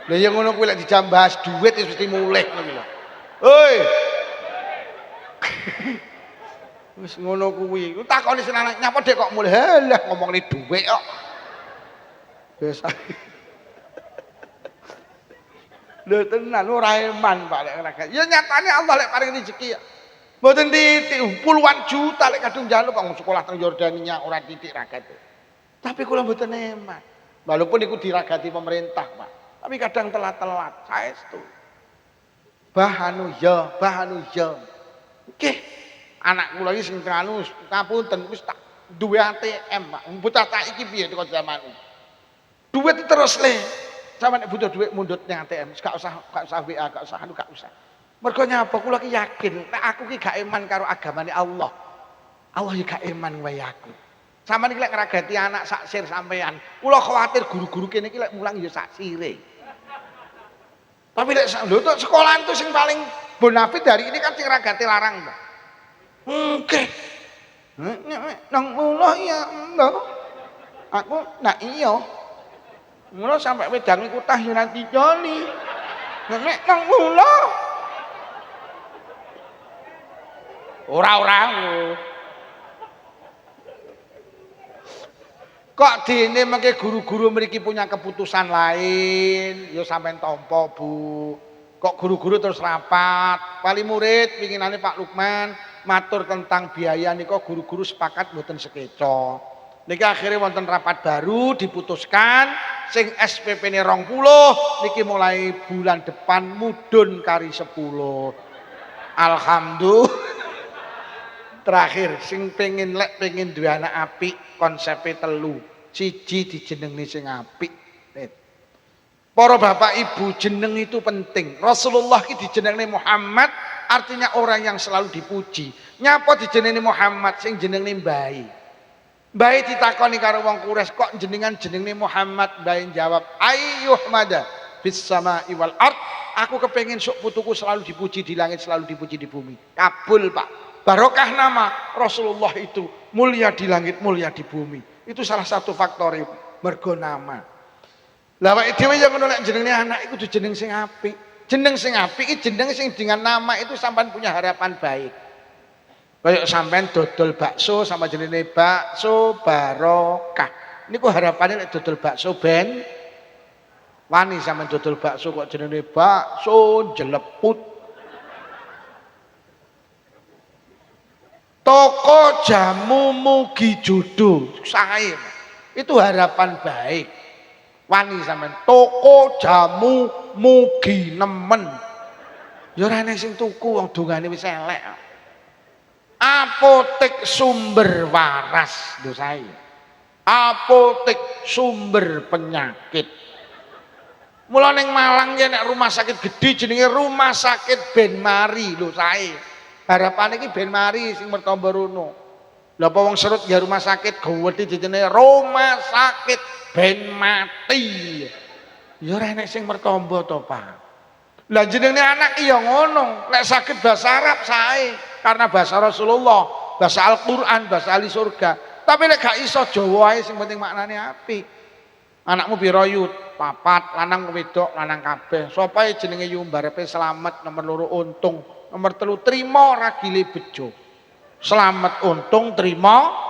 A: Lah ya ngono kuwi lek dijambas dhuwit wis mesti mulih ngono lho. Hoi. Wis ngono kuwi. Ku takoni sen anak nyapa Dek kok mulih. Halah ngomongne dhuwit kok. Wis. Lho tenan ora eman Pak lek ora. Ya nyatane Allah lek paring rezeki ya. Mboten titik puluhan juta lek kadung njaluk kok sekolah teng Yordania ora titik ragat. Tapi kula mboten eman. Walaupun iku diragati pemerintah, Pak. Tapi kadang telat-telat, saestu. Bahanu ya. Nggih. Anak kula iki sing anu ngapunten wis tak duwe ATM, Pak. Bocah tak iki piye teko zaman. Duit terus le. Sampe nek butuh duit mundut nang ATM, gak usah WA, gak usah anu, gak usah. Mergo nyapa kula ki yakin nek aku ki gak iman karo agamane Allah. Allah ya gak iman wae aku. Sampeyan iki lek ngragati anak sak sir sampean, kula khawatir guru-guru kene iki lek mulang ya sak sire. Tapi lek lho tok sekolahan itu sing paling bonafit hari ini kan sing ragati larang, Pak. Oke. Nang mulah ya enggak. Aku nak iya. Mula sampai wedang iku tah yo nanti joli. Nek nang mulah. Ora. Kok dene mengke guru-guru mriki punya keputusan lain, ya sampean tampa, Bu. Kok guru-guru terus rapat, wali murid pinginane Pak Lukman matur tentang biaya nika guru-guru sepakat mboten sekeca. Niki akhirnya wonten rapat baru diputuskan sing SPP-ne 20 niki mulai bulan depan mudhun kari 10. Alhamdulillah. Terakhir sing pengen duwe anak apik konsepe 3. Siji dijenengne sing apik. Para bapak ibu jeneng itu penting. Rasulullah ki dijenengne Muhammad artinya orang yang selalu dipuji. Nyapa dijenengne Muhammad sing jenengne Mbah. Mbah ditakoni karo wong Quraisy kok jenengan jenengne Muhammad, Mbah jawab ayyuhmada fis samai wal ard. Aku kepengin sok putuku selalu dipuji di langit, selalu dipuji di bumi. Kabul, Pak. Barokah nama Rasulullah itu mulia di langit, mulia di bumi. Itu salah satu faktor mergo nama. Lah awake dhewe yang ngono lek jenenge anak iku jeneng sing apik. Jeneng sing apik iki jeneng sing dengan nama itu sampean punya harapan baik. Kayak sampean dodol bakso sama jenenge bakso barokah. Niku harapane lek dodol bakso ben wani sampean dodol bakso kok jenenge bakso jeleput. Toko jamu mugi jodoh sae. Itu harapan baik. Wani sampean toko jamu mugi nemen. Ya ora enek sing tuku wong dongane wis elek. Apotek sumber waras lho sae. Apotek sumber penyakit. Mula ning Malang ya nek rumah sakit gede jenenge Rumah Sakit Ben Mari lho sae. Harapane iki ben mari sing mertamba rono. Lha apa wong serut ya rumah sakit gawedhe jenenge Rumah Sakit Ben Mati. Ya ora enek sing mertamba to, Pak. Lah jenenge anak iya ngono, lek sakit bahasa Arab sae. karena bahasa Rasulullah, bahasa Al-Qur'an, bahasa ahli surga. Tapi lek gak iso Jawa ae sing penting maknane apik. Anakmu piro Yud? 4, lanang wedok, lanang kabeh. Sapa jenenge Yumbarepe selamat, nomor 2 untung, nomor 3 trima ragile bejo. Selamat untung trima.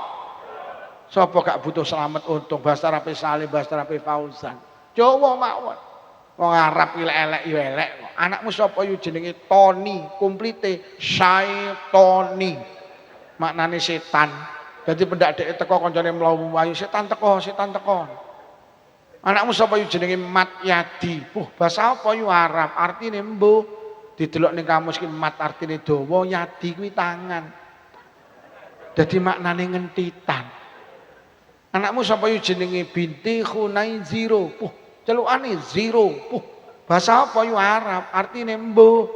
A: Sapa gak butuh selamat untung? Bahasa Arabe Salim, bahasa Arabe Fauzan. Jawa mawon. Wong Arab iki elek yo elek kok. Anakmu sapa yo jenenge Toni, komplite Syaitoni. Maknane setan. Dadi pendak dhek teko kancane mlayu, setan teko, setan teko. Anakmu sapa yo jenenge Mat Yadi. Bahasa apa yo Arab? Artine mbuh. Didelok ning kamus ki mat artine dawa, yadi kuwi tangan. Dadi maknane ngentitan. Anakmu sapa yo jenenge binti Khunai Ziro. Celukane zero. Bahasa apa yo Arab? Artine mbuh.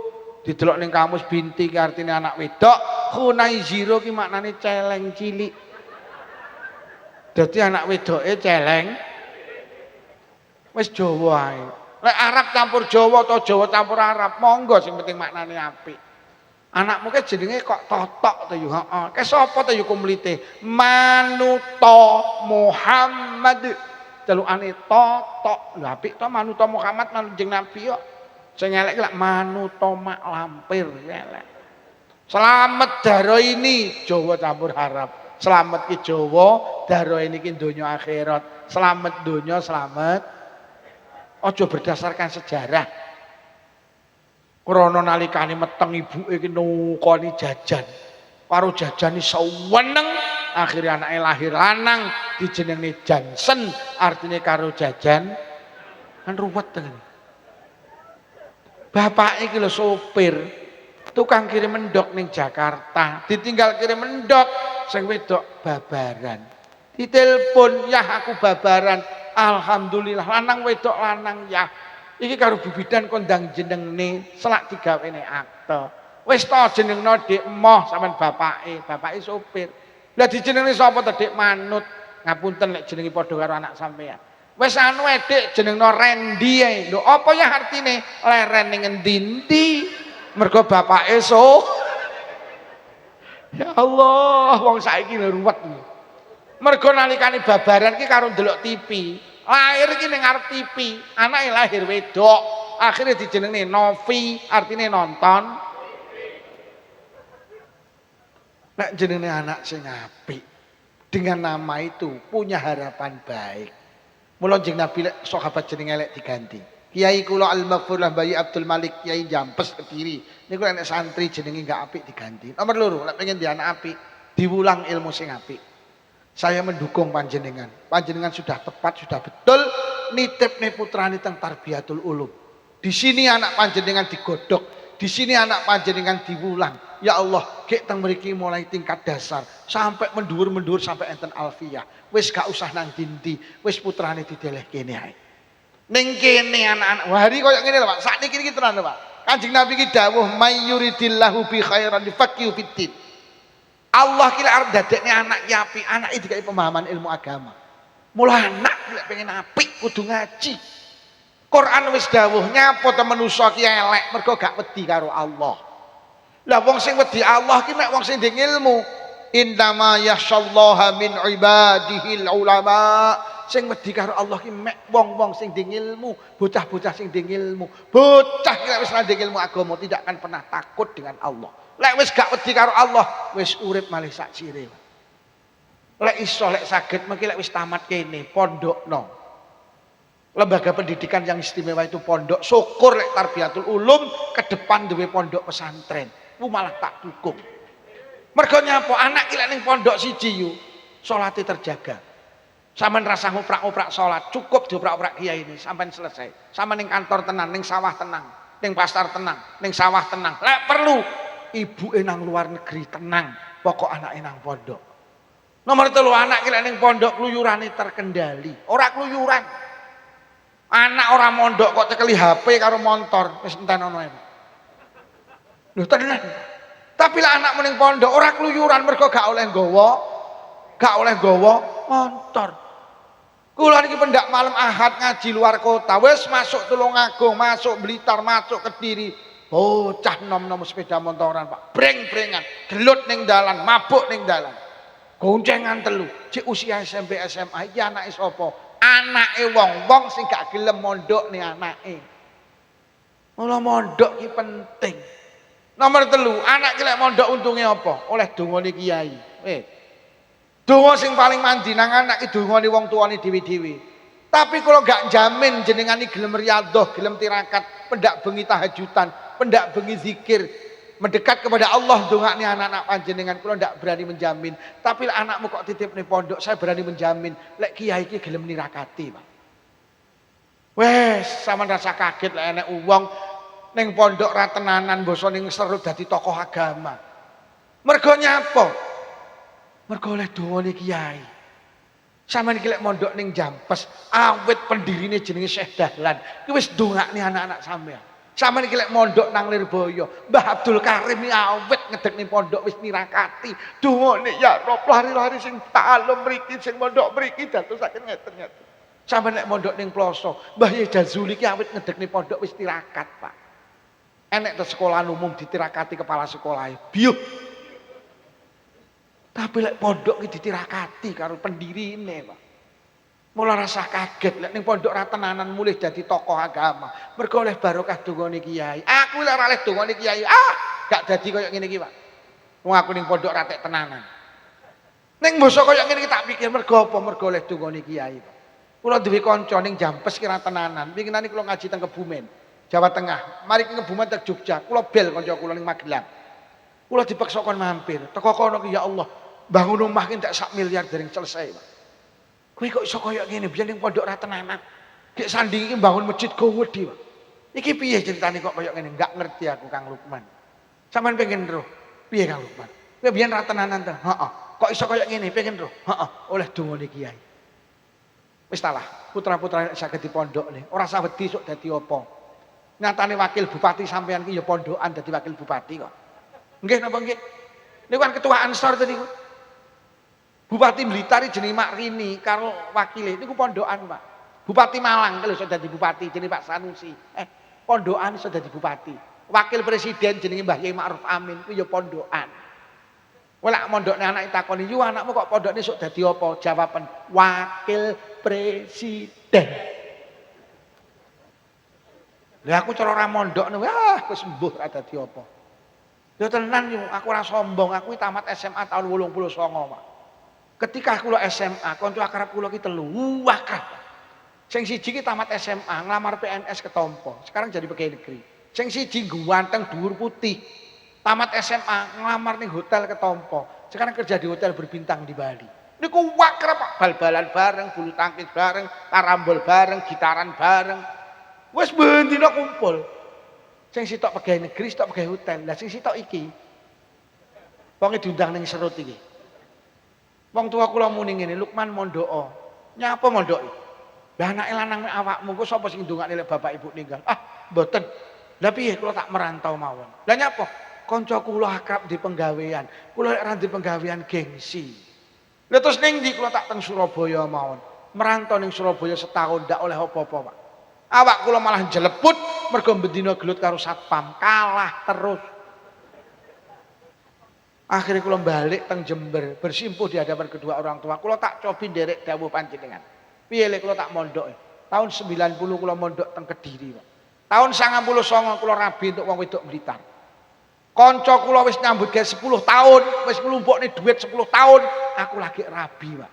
A: Didelok ning kamus binti ki artine anak wedok, Khunai Ziro ki maknane celeng cilik. Dadi anak wedoke celeng wis Jawa ae. Lek Arab campur Jawa atau Jawa campur Arab, monggo sing penting maknane apik. Anakmu ke jenenge kok Totok to yo, heeh. Ke sapa to yo kumlite? Manuto Muhammad. Celukane Totok. Lha apik to Manuto Muhammad manujeng Nabi kok. Sing elek lak Manuto mak lampir elek. Selamat daro ini Jawa campur Arab. Selamat ki Jawa, daro ini ki donya akhirat. Selamat donya, selamat ojo berdasarkan sejarah. Krana nalikane meteng ibuke iki nukoni jajan. Karo jajan iso weneng, akhire anake lahir lanang dijenengne Jansen, artine karo jajan kan ruwet tenan. Bapake iki lho sopir, tukang kirim mendok ning Jakarta, ditinggal kirim mendok, sing wedok babaran. Ditelepon, "Yah aku babaran." Alhamdulillah lanang wedok lanang ya. Iki karo bibidan kondang jenengne selak digawene akte. Wis to jenengno Dik Moh sampean bapake sopir. Lah dijenengne sapa to Dik Manut? Ngapunten lek jenenge padha karo anak sampean. Wis anu Dik jenengno Rendi ae. Lho apa ya artine leren ning endi-endi? Mergo bapake Ya Allah, wong saiki lho ruwet. Mergo nalikane babaran ki karo ndelok TV. Lahir ki ning ngarep TV, anake lahir wedok. Akhirnya dijenengne Novi, artine nonton. Nek jenenge anak sing apik, dengan nama itu punya harapan baik. Mula jeneng Nabi lek sahabat jeneng elek diganti. Kiai kula Al-Maghfurlah Bayi Abdul Malik Kiai Jampes Kediri. Niku nek santri jenenge enggak apik diganti. Nomor 2, lek pengen di anak apik, diwulang ilmu sing apik. Saya mendukung panjenengan. Panjenengan sudah tepat, sudah betul nitipne putrane teng Tarbiyatul Ulum. Di sini anak panjenengan digodhog, di sini anak panjenengan diwulang. Ya Allah, gek teng mriki mulai tingkat dasar sampai mendur-mendur sampai enten alfiyah. Wis gak usah nang dindi, wis putrane dideleh kene ae. Ning kene anak-anak, hari koyo ngene lho Pak. Sakniki iki tenan lho Pak. Kanjeng Nabi ki dawuh mayyuridillahu bi khairan yufaqihu fiddin. Allah kira arep dadekne anak ki apik, anak iki dikai pemahaman ilmu agama. Mula anak lek pengen apik kudu ngaji. Quran wis dawuh nyapa to manusa ki elek mergo gak wedi karo Allah. Lah wong sing wedi Allah ki mek wong sing ndek ilmu. Innama yakhsyallaha min ibadihil ulama. Sing wedi karo Allah ki mek wong-wong sing ndek ilmu, bocah-bocah sing ndek ilmu. Bocah ki wis ndek ilmu agama tidak akan pernah takut dengan Allah. Lek wis gak wedi karo Allah, wis urip malih sak sire. Lek iso lek saged mengki lek wis tamat kene pondokno. Lembaga pendidikan yang istimewa itu pondok. Syukur lek Tarbiyatul Ulum ke depan duwe pondok pesantren. Ku malah tak dukung. Mergo nyapa anak ki lek ning pondok siji yu salate terjaga. Sampeyan rasa ngoprak-oprak salat, cukup dioprak-oprak kiai ini sampean selesai. Sampeyan ning kantor tenang, ning sawah tenang, ning pasar tenang, ning sawah tenang. Lek perlu ibu nang luar negeri tenang, pokok anak nang pondok. Nomor 3 anak kira ning pondok kluyurane terkendali, ora kluyuran. Anak ora mondok kok cekeli HP karo motor, wis enten ono ae. Lho tenan. Tapi lah anak ning pondok ora kluyuran mergo gak oleh nggawa motor. Kula niki pendak malam Ahad ngaji luar kota, wis masuk Tulungagung, masuk Blitar, masuk Kediri. Bocah nom-nom sepeda motoran, Pak. Breng-brengan, gelut ning dalan, mabuk ning dalan. Goncengan telu, cek usia SMP SMA iki anake sapa? Anake wong-wong sing gak gelem mondok nih anake. Mula mondok ki penting. Nomor telu, anak ki lek mondok untunge apa? Oleh dongane kiai. Donga sing paling mandi nang anak ki dongane wong tuane dhewe-dhewe. Tapi kalau gak jamin jenengan iki gelem riyadhah, gelem tirakat, pendak bengi tahajudan, pendak bengi zikir, mendekat kepada Allah dongakne anak-anak panjenengan, kula ndak berani menjamin. Tapi lek anakmu kok titip ning pondok, saya berani menjamin lek kiai iki gelem nirakati, Pak. Wes, sampean rasa kaget lek enek wong ning pondok ra tenanan basa ning seru dadi tokoh agama. Mergo nyapa? Mergo oleh dongane kiai. Sampeyan iki lek mondok ning Jampes, awit pendirine jenenge Syekh Dahlan. Ki wis ndongakne anak-anak sampeyan. Sampeyan iki lek mondok nang Lirboyo, Mbah Abdul Karim iki awit ngedekne pondok wis nirakati. Dongane ya Rob lari-lari sing dalem mriki sing mondok mriki dadosaken ngeten-ngeten. Sampeyan lek mondok ning Ploso, Mbah Yedazuli ki awit ngedekne pondok wis tirakat, Pak. Enek te sekolahan umum ditirakati kepala sekolah. Biuh. Tapi lek pondok iki ditirakati karo pendirine, Pak. Mula rasa kaget lek ning pondok ra tenanan mulih dadi tokoh agama. Mergo oleh barokah dongane kiai. Aku lek ora oleh dongane kiai, gak dadi koyo ngene iki, Pak. Wong aku ning pondok ra tek tenanan. Ning basa koyo ngene iki tak pikir mergo apa? Mergo oleh dongane kiai, Pak. Kula duwe kanca ning Jampes ki ra tenanan. Winginane kula ngaji teng Kebumen, Jawa Tengah. Mari ke Kebumen teng Jogja, kula bel kanca kula ning Magelang. Kula dipaksa kon mampir. Teko kono ki ya Allah, bangun rumah ki tak 1 miliar dereng selesai, Pak. Kowe kok iso koyo ngene, biyen ning pondok ra tenanan. Gek sanding iki bangun masjid gowedi, Pak. Iki piye ceritane kok koyo ngene? Enggak ngerti aku Kang Lukman. Sampeyan pengen roh. Piye Kang Lukman? Kowe biyen ra tenanan ta? Heeh. Kok iso koyo ngene? Pengen roh. Heeh. Oleh dongane kiai. Wis talah, putra-putra saged di pondok nih. Ora usah wedi sok dadi apa. Nyatane wakil bupati sampeyan ki ya pondokan dadi wakil bupati kok. Nggih napa nggih? Niku kan ketua Ansor tadi. Bupati Blitar jenenge Mak Rini karo wakile niku pondokan, Pak. Bupati Malang lho iso dadi bupati jenenge Pak Sanusi. Pondokan iso dadi bupati. Wakil presiden jenenge Mbah Yai Ma'ruf Amin kuwi ya pondokan. Wala mondokne anak takoni, "Yu anakmu kok pondokne sok dadi apa?" Jawaban, "Wakil presiden." Lah aku cara ora mondokne, wis mbuh ra dadi apa. Ya tenan yo, aku ora sombong, aku tamat SMA tahun 89, Pak. Ketika kula SMA, kanca akrab kula ki telu, akrab. Sing siji ki tamat SMA, nglamar PNS ketompo, sekarang jadi pegawai negeri. Sing siji ganteng dhuwur putih. Tamat SMA, ngelamar ning hotel ketompo. Sekarang kerja di hotel berbintang di Bali. Niku akrab, Pak. Bal-balan bareng, bulu tangkis bareng, karambol bareng, gitaran bareng. Wis bendina kumpul. Sing sitok pegawai negeri, sitok pegawai hotel. Lah sing sitok iki wong diundang ning serut iki. Wong tua kula muni ngene, "Lukman mondok." Nyapa mondok? Lah anake lanang awakmu ku sapa sing ndongakne lek bapak ibu ninggal? Mboten. Lah piye kula tak merantau mawon. Lah nyapa? Kanca kula akrab di penggawean. Kula lek ra di penggawean gengsi. Lah terus ning ndi kula tak teng Surabaya mawon. Merantau ning Surabaya setahun ndak oleh apa-apa, Pak. Awak kula malah jeleput mergo bendina gelut karo satpam, kalah terus. Akhirnya kula balik teng Jember, bersimpuh di hadapan kedua orang tua. Kula tak cobi nderek dawuh panjenengan. Piye lek kula tak mondok. Tahun 90 kula mondok teng Kediri, Pak. Tahun 99 kula rabi untuk wong wedok Blitar. Kanca kula wis nyambut gawe 10 tahun, wis nglumpukne dhuwit 10 tahun, aku lagi rabi, Pak.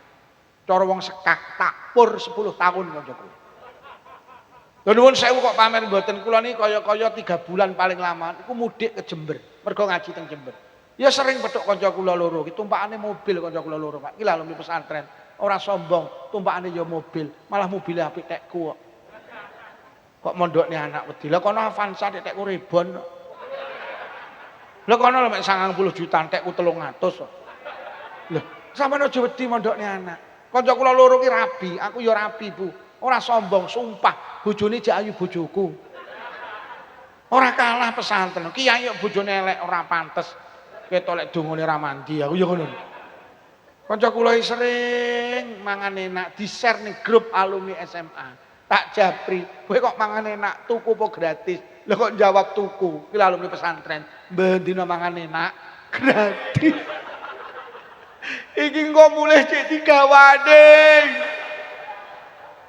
A: Cara wong sekak tak pur 10 tahun kanca kula. Lha nuwun sewu kok pamer mboten kula niki kaya-kaya 3 bulan paling lama iku mudik ke Jember, mergo ngaji teng Jember. Ya sering petuk kanca kula loro, ki tumpakane mobil kanca kula loro, Pak. Ki lha alumni pesantren, ora sombong, tumpakane ya mobil, malah mobile apik tekku kok. Kok mondokne anak wedi. Lah kono Avanza tekku Rebon. Lah kono lho mek 90 juta tekku 300 kok. Lho, sampeyan aja wedi mondokne anak. Kanca kula loro ki rabi, aku ya rabi, Bu. Ora sombong, sumpah, bojone jek ayu bojoku. Ora kalah pesantren. Kiai kok bojone elek ora pantes. Ketok lek dongane ra mandi, aku ya ngono. Kanca kula sering mangan enak, di-share ning grup alumni SMA. Tak japri, kowe kok mangan enak, tuku apa gratis? Lah kok jawab tuku? Ki alumni pesantren, bendina mangan enak, gratis. Iki engko mulih cek digawane.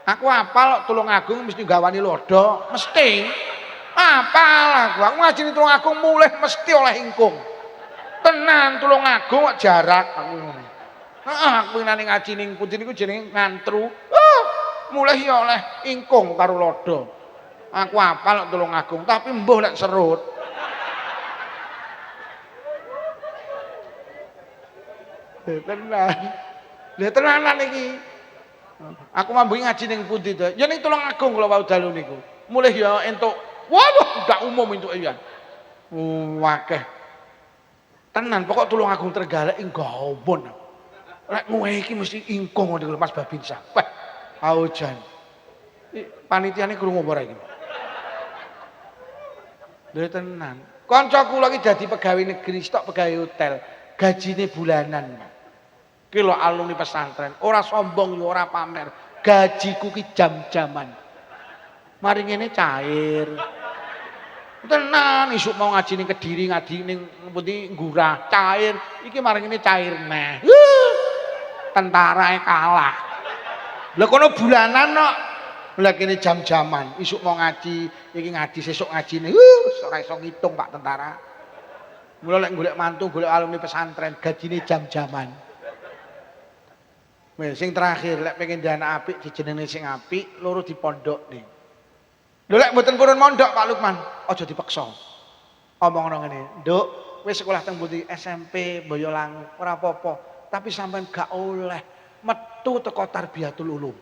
A: Aku apal kok Tulungagung mesti gawani lodo, mesti. Apal aku ngaji ning Tulungagung mulih mesti oleh ingkung. Tenan Tulungagung kok jarak aku ngono. Heeh, aku nang ngaji ning pundi niku jenenge ngantru. Mulih ya oleh ingkung karo lodo. Aku apal kok Tulungagung, tapi mbuh lek serut. Tenan. Lha tenanan iki. Aku mambu ngaji ning pundi to? Ya ning Tulungagung kula wau dalu niku. Mulih ya entuk. Waduh, gak umum entuk ya. Akeh. Tenan pokok Tulungagung Trenggalek nggawan. Lek ngowe iki mesti ingkung ngono Mas Babinsa. Wah, aujan. Panitiane krungu apa ora iki? Lha tenan. Kanca kula iki dadi pegawai negeri, stok pegawai hotel. Gajine bulanan. Ki lho alumni pesantren, ora sombong yo ora pamer. Gajiku ki jam-jaman. Mari ngene cair. Tenan isuk mau ngaji ning Kediri, ngaji ning pundi Ngurah, cair. Iki mari ngene cair neh. Tentarae kalah. Lah kono bulanan kok. Lah kene jam-jaman, isuk mau ngaji, iki ngaji sesuk ngajine. Ora iso ngitung Pak tentara. Mula lek golek mantu, golek alumni pesantren, gajine jam-jaman. Wes sing terakhir lek pengen dana apik dijenenge sing apik, loro dipondhokne. Lho lek mboten purun mondok Pak Lukman, aja dipaksa. Omongno ngene, "Nduk, wis sekolah teng pundi? SMP Boyolangu, ora apa-apa, tapi sampean gak oleh metu teko Tarbiyatul Ulum.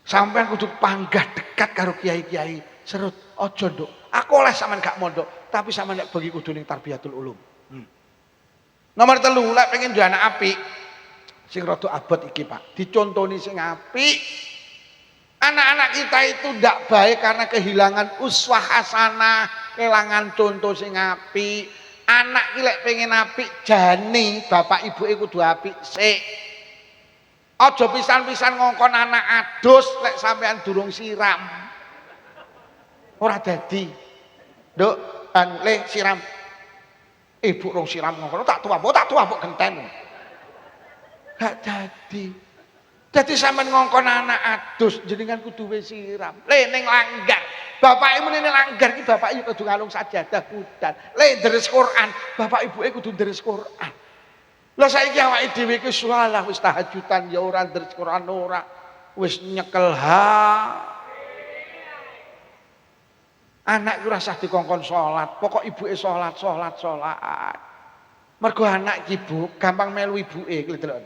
A: Sampean kudu panggah dekat karo kiai-kiai serut. Aja, Nduk. Aku oleh sampean gak mondok, tapi sampean nek bengi kudu ning Tarbiyatul Ulum." Nomor 3, lek pengen duwe anak apik, sing rada abot iki, Pak. Dicontoni sing apik. Anak-anak kita itu ndak baik karena kehilangan uswah hasanah, kehilangan contoh sing apik. Anak ki lek pengen apik jane bapak ibuke kudu apik sik. Aja pisan-pisan ngongkon anak adus lek sampean durung siram. Ora dadi. Nduk, le siram. Ibu rong siram ngongkon tak tuwa genten. Gak jadi. Jadi sampean ngongkon anak adus jenengan kudu wis siram. Le ning langgar. Bapake muni ning langgar ki bapake kudu ngalung sajadah kudan. Le deres Quran, bapak ibuke kudu deres Quran. Lah saiki awake dhewe ki salah wis tahajudan ya ora deres Quran ora. Wis nyekel Anak ki ora usah dikongkon salat, pokok ibuke salat. Mergo anak ki Bu gampang melu ibuke ki delok.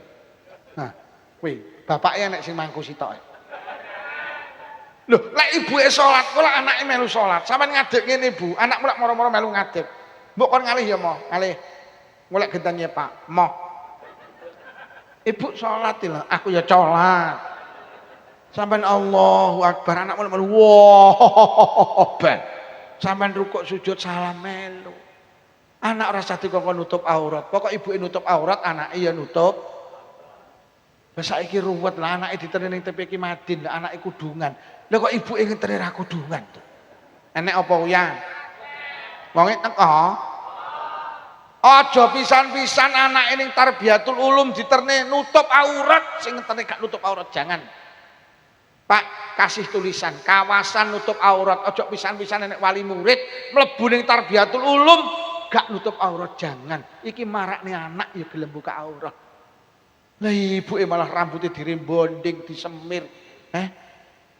A: Nah, kuwi bapake nek sing mangku sitoke. Lho, lek ibuke salat, kok lek anake melu salat, sampean ngadeg ngene Bu, anakmu lek moro-moro melu ngadeg. Mbok kon ngalih ya, Mo, ngalih. Golek gentane Pak, Mo. Ibu salat lho, aku ya salat. Sampean Allahu Akbar, anakmu melu wah. Sampean rukuk sujud salam melu. Anak ora usah dikongkon nutup aurat. Pokok ibuke nutup aurat, anake ya nutup. Wes saiki ruwet lah anake diterene ning TPQ Madin, lah anake kudungan. Lah kok ibuke ngeteri ra kudungan to? Enek apa uyang? Wonge teko. Aja pisan-pisan anake ning Tarbiyatul Ulum diterne nutup aurat, sing ngeterne gak nutup aurat jangan. Pak, kasih tulisan kawasan nutup aurat. Aja pisan-pisan enek wali murid mlebu ning Tarbiyatul Ulum gak nutup aurat jangan. Iki marakne anak ya gelem buka aurat. Lah ibuke malah rambutnya dirembonding, disemir.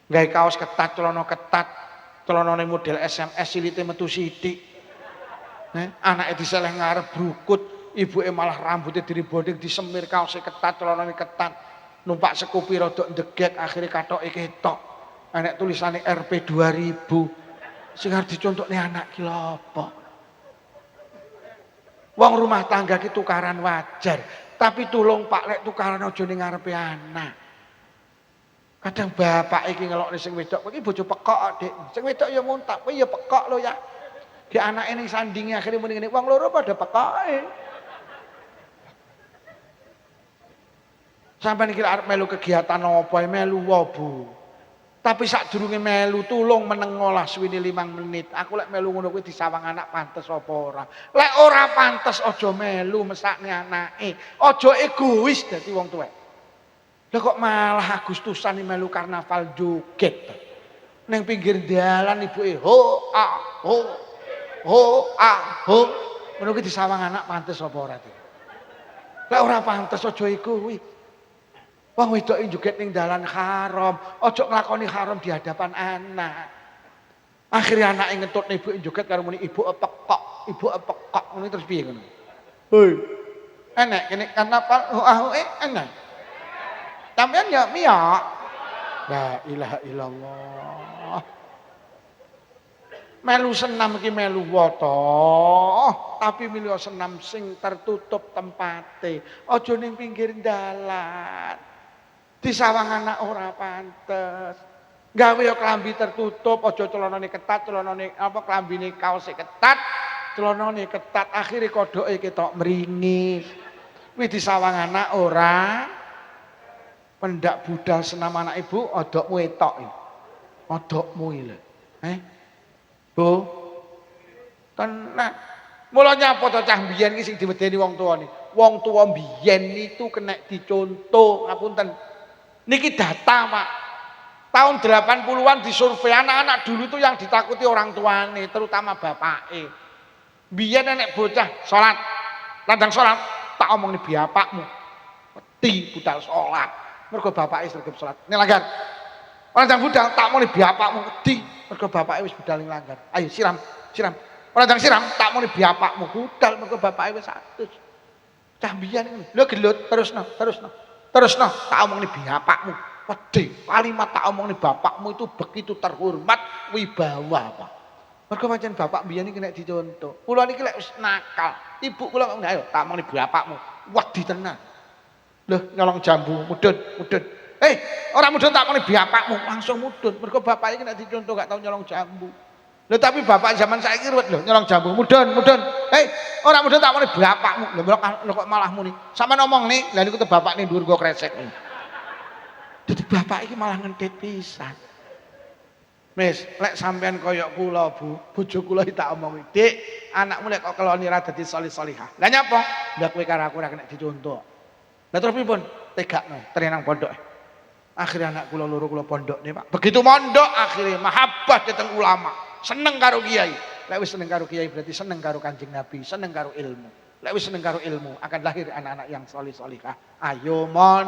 A: Gawe kaos ketat, celana ketat, celanane model SMS silite metu sithik. Anake diseleh ngarep brukut, ibuke malah rambutnya dirembonding, disemir, kaosnya ketat, celanane ketat. Numpak sekupi rodok ndegek akhire kathoke ketok. Enek tulisane RP 2000. Sing arep dicontokne anak ki lho apa? Wong rumah tangga ki tukaran wajar. Tapi tulung Pak lek tukaran aja ning ngarepe anak. Kadang bapak iki ngelokne sing wedok, iki bojo pekok Dik. Sing wedok ya muntak, kowe ya pekok lho ya. Di anake ning sandinge akhire muni ngene, wong loro padha pekoke. Sampeyan iki arep melu kegiatan apa melu wae, Bu. Tapi sadurunge melu tulung menengolah suwini 5 menit. Aku lek melu ngono kuwi disawang anak pantes apa ora. Lek ora pantes aja melu mesakne anake. Aja egois dadi wong tuwek. Lah kok malah Agustusan melu karnaval joget. Ning pinggir dalan ibuke ho ho. Ngono kuwi disawang anak pantes apa ora to? Lek ora pantes aja egois. Wong wedok joget ning dalan haram, aja nglakoni haram di hadapan anak. Akhirnya anake ngentutne ibuke joget karo muni ibu epekok, ngono terus piye ngono. Hoi. Enek kene kenapa enek. Sampeyan ya miyok. La ilaha illallah. Melu senam iki melu woto, tapi milih senam sing tertutup tempate. Aja ning pinggir dalan. Disawang anak ora pantes. Gawe ya klambi tertutup, aja celanane ketat, celanane klambine kaose ketat, celanane ketat, akhire kodoke ketok mringis. Kuwi disawang anak ora pendak budal senam anak ibu, odokmu etok iki. Odokmu iki lho. Bu. Tenan. Mula nyapa to cah mbiyen iki sing diwedeni wong tuane. Wong tuwa mbiyen itu kena dicontoh, ngapunten. Niki data Pak. Tahun 80-an disurvei anak-anak dulu itu yang ditakuti orang tuane, terutama bapake. Biyen nek bocah salat, landang salat, tak omongni bapakmu. Wedi budal salat. Mergo bapake sregep salat. Ning langgar. Landang budal tak omongni bapakmu wedi mergo bapake wis budal ning langgar. Ayo siram. Landang siram tak omongni bapakmu budal mergo bapake wis adus. Cah biyen ngono. Lho gelut terusno tak omongni bapakmu. Wedi, kalimat tak omongni bapakmu itu begitu terhormat, wibawa Pak. Mergo pancen bapak biyen iki nek dicontoh. Kula niki lek wis nakal, ibu kula ngomong ayo tak omongni bapakmu. Wedi tenan. Loh nyolong jambu, mudun. Ora mudun tak omongni bapakmu, langsung mudun. Mergo bapak iki nek dicontoh gak tau nyolong jambu. Lho tapi bapak zaman saiki ruwet lho nyolong jambu, mudun. Ora mudun tak omongni bapakmu. Lho kok malah muni. Sampe ngomong nih, lha niku te bapak ning dhuwur go kresek. Dadi bapak iki malah ngentit pisan. Wis, lek sampean koyok kula, Bu, bojo kula iki tak omongi, "Dik, anakmu lek kok keloni ra dadi salih-salihah." Lah nyapa? Lah kowe karo aku ora kena dicontoh. Lah terus pripun? Tegakno, tenang pondok. Akhirnya anak kula loro kula pondokne, Pak. Begitu mondok akhirnya mahabbah dateng ulama, seneng karo kiai. Lek wis seneng karo kiai berarti seneng karo Kanjeng Nabi, seneng karo ilmu. Lek wis seneng karo ilmu akan lahir anak-anak yang salih-salihah. Ayo mon.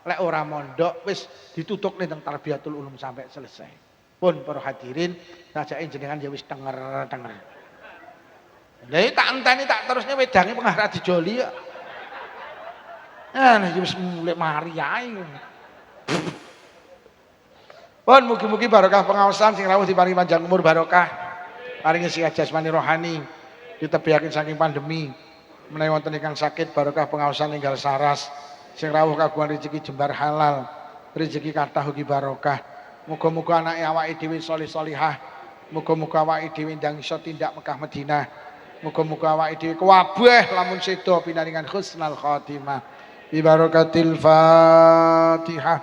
A: Lek ora mondok wis ditutuk ning Tarbiyatul Ulum sampai selesai. Pun para hadirin, sajake jenengan ya wis denger. Lah tak enteni tak terusnya wedange pengarah dijoli ya. Nah, wis mulai mari ae. Pun mugi-mugi barokah pengaosan sing rawuh diparingi panjang umur barokah. Paringi sihat jasmani rohani. Ditebihaken saking pandemi. Menawi wonten ingkang sakit barokah pengaosan ninggal saras. Sing rawuh kagungan rezeki jembar halal, rezeki kathah ugi barokah. Muga-muga anake awake dhewe salih-salihah. Muga-muga awake dhewe ndang iso tindak Mekah Madinah. Muga-muga awake dhewe kabeh lamun sedo pinaringan husnul khotimah. Bi barakatil Fatihah.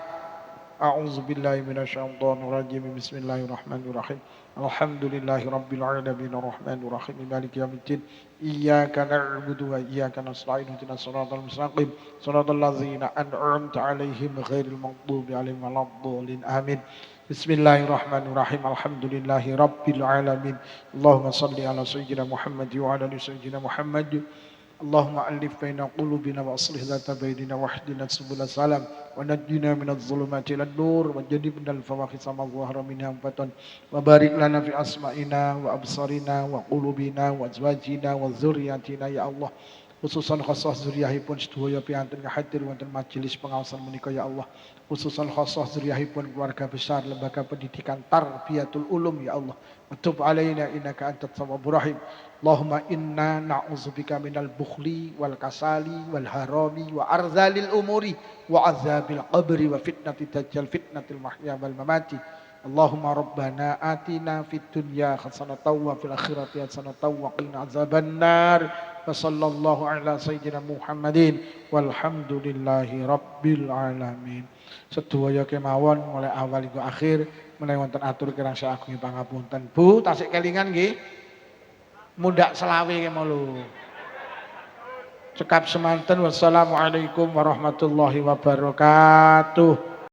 A: A'udzu billahi minasyaitonir rajim. Bismillahirrahmanirrahim. Alhamdulillahi rabbil alamin arrahmanir rahim maliki yaumiddin. Iyyaka na'budu wa iyyaka nasta'in ihdinas siratal mustaqim siratal ladzina an'amta 'alaihim ghairil maghdubi 'alaihim waladdallin. Amin. Bismillahirrahmanirrahim. Alhamdulillahi rabbil alamin. Allahumma shalli ala sayyidina Muhammad wa ala ali sayyidina Muhammad. Allahumma alif baina qulubina wa aslih dhata bainina wahdina subul salam wa najjina minadh dhulumati ilan nur wa jannibna al fawahisha ma dhahara minha wa batan wa barik lana fi asma'ina wa absarina wa qulubina wa azwajina wa dzurriyyatina ya Allah. Khususan khasah zuriyahipun sedaya piantun hadir wonten majelis pengawasan menika ya Allah. Khususan khasah zuriyahipun keluarga besar lembaga pendidikan Tarbiyatul Ulum ya Allah. Tub alaina innaka antat tawwabur rahim. Allahumma inna na'udzubika minal bukhli wal kasali wal harami wa arzalil umuri wa azabil qabri wa fitnati dajjal fitnatil mahya wal mamati. Allahumma rabbana atina fid dunya hasanatan wa fil akhirati hasanatan wa qina azabannar. Wa sallallahu ala sayyidina Muhammadin walhamdulillahi rabbil alamin. Sedaya kemawon mulai awal hingga akhir menawi wonten atur kirang saagung pangapunten. Bu, tasik kelingan nggih. Mundak selawe kemawon. Cekap semanten. Wassalamualaikum warahmatullahi wabarakatuh.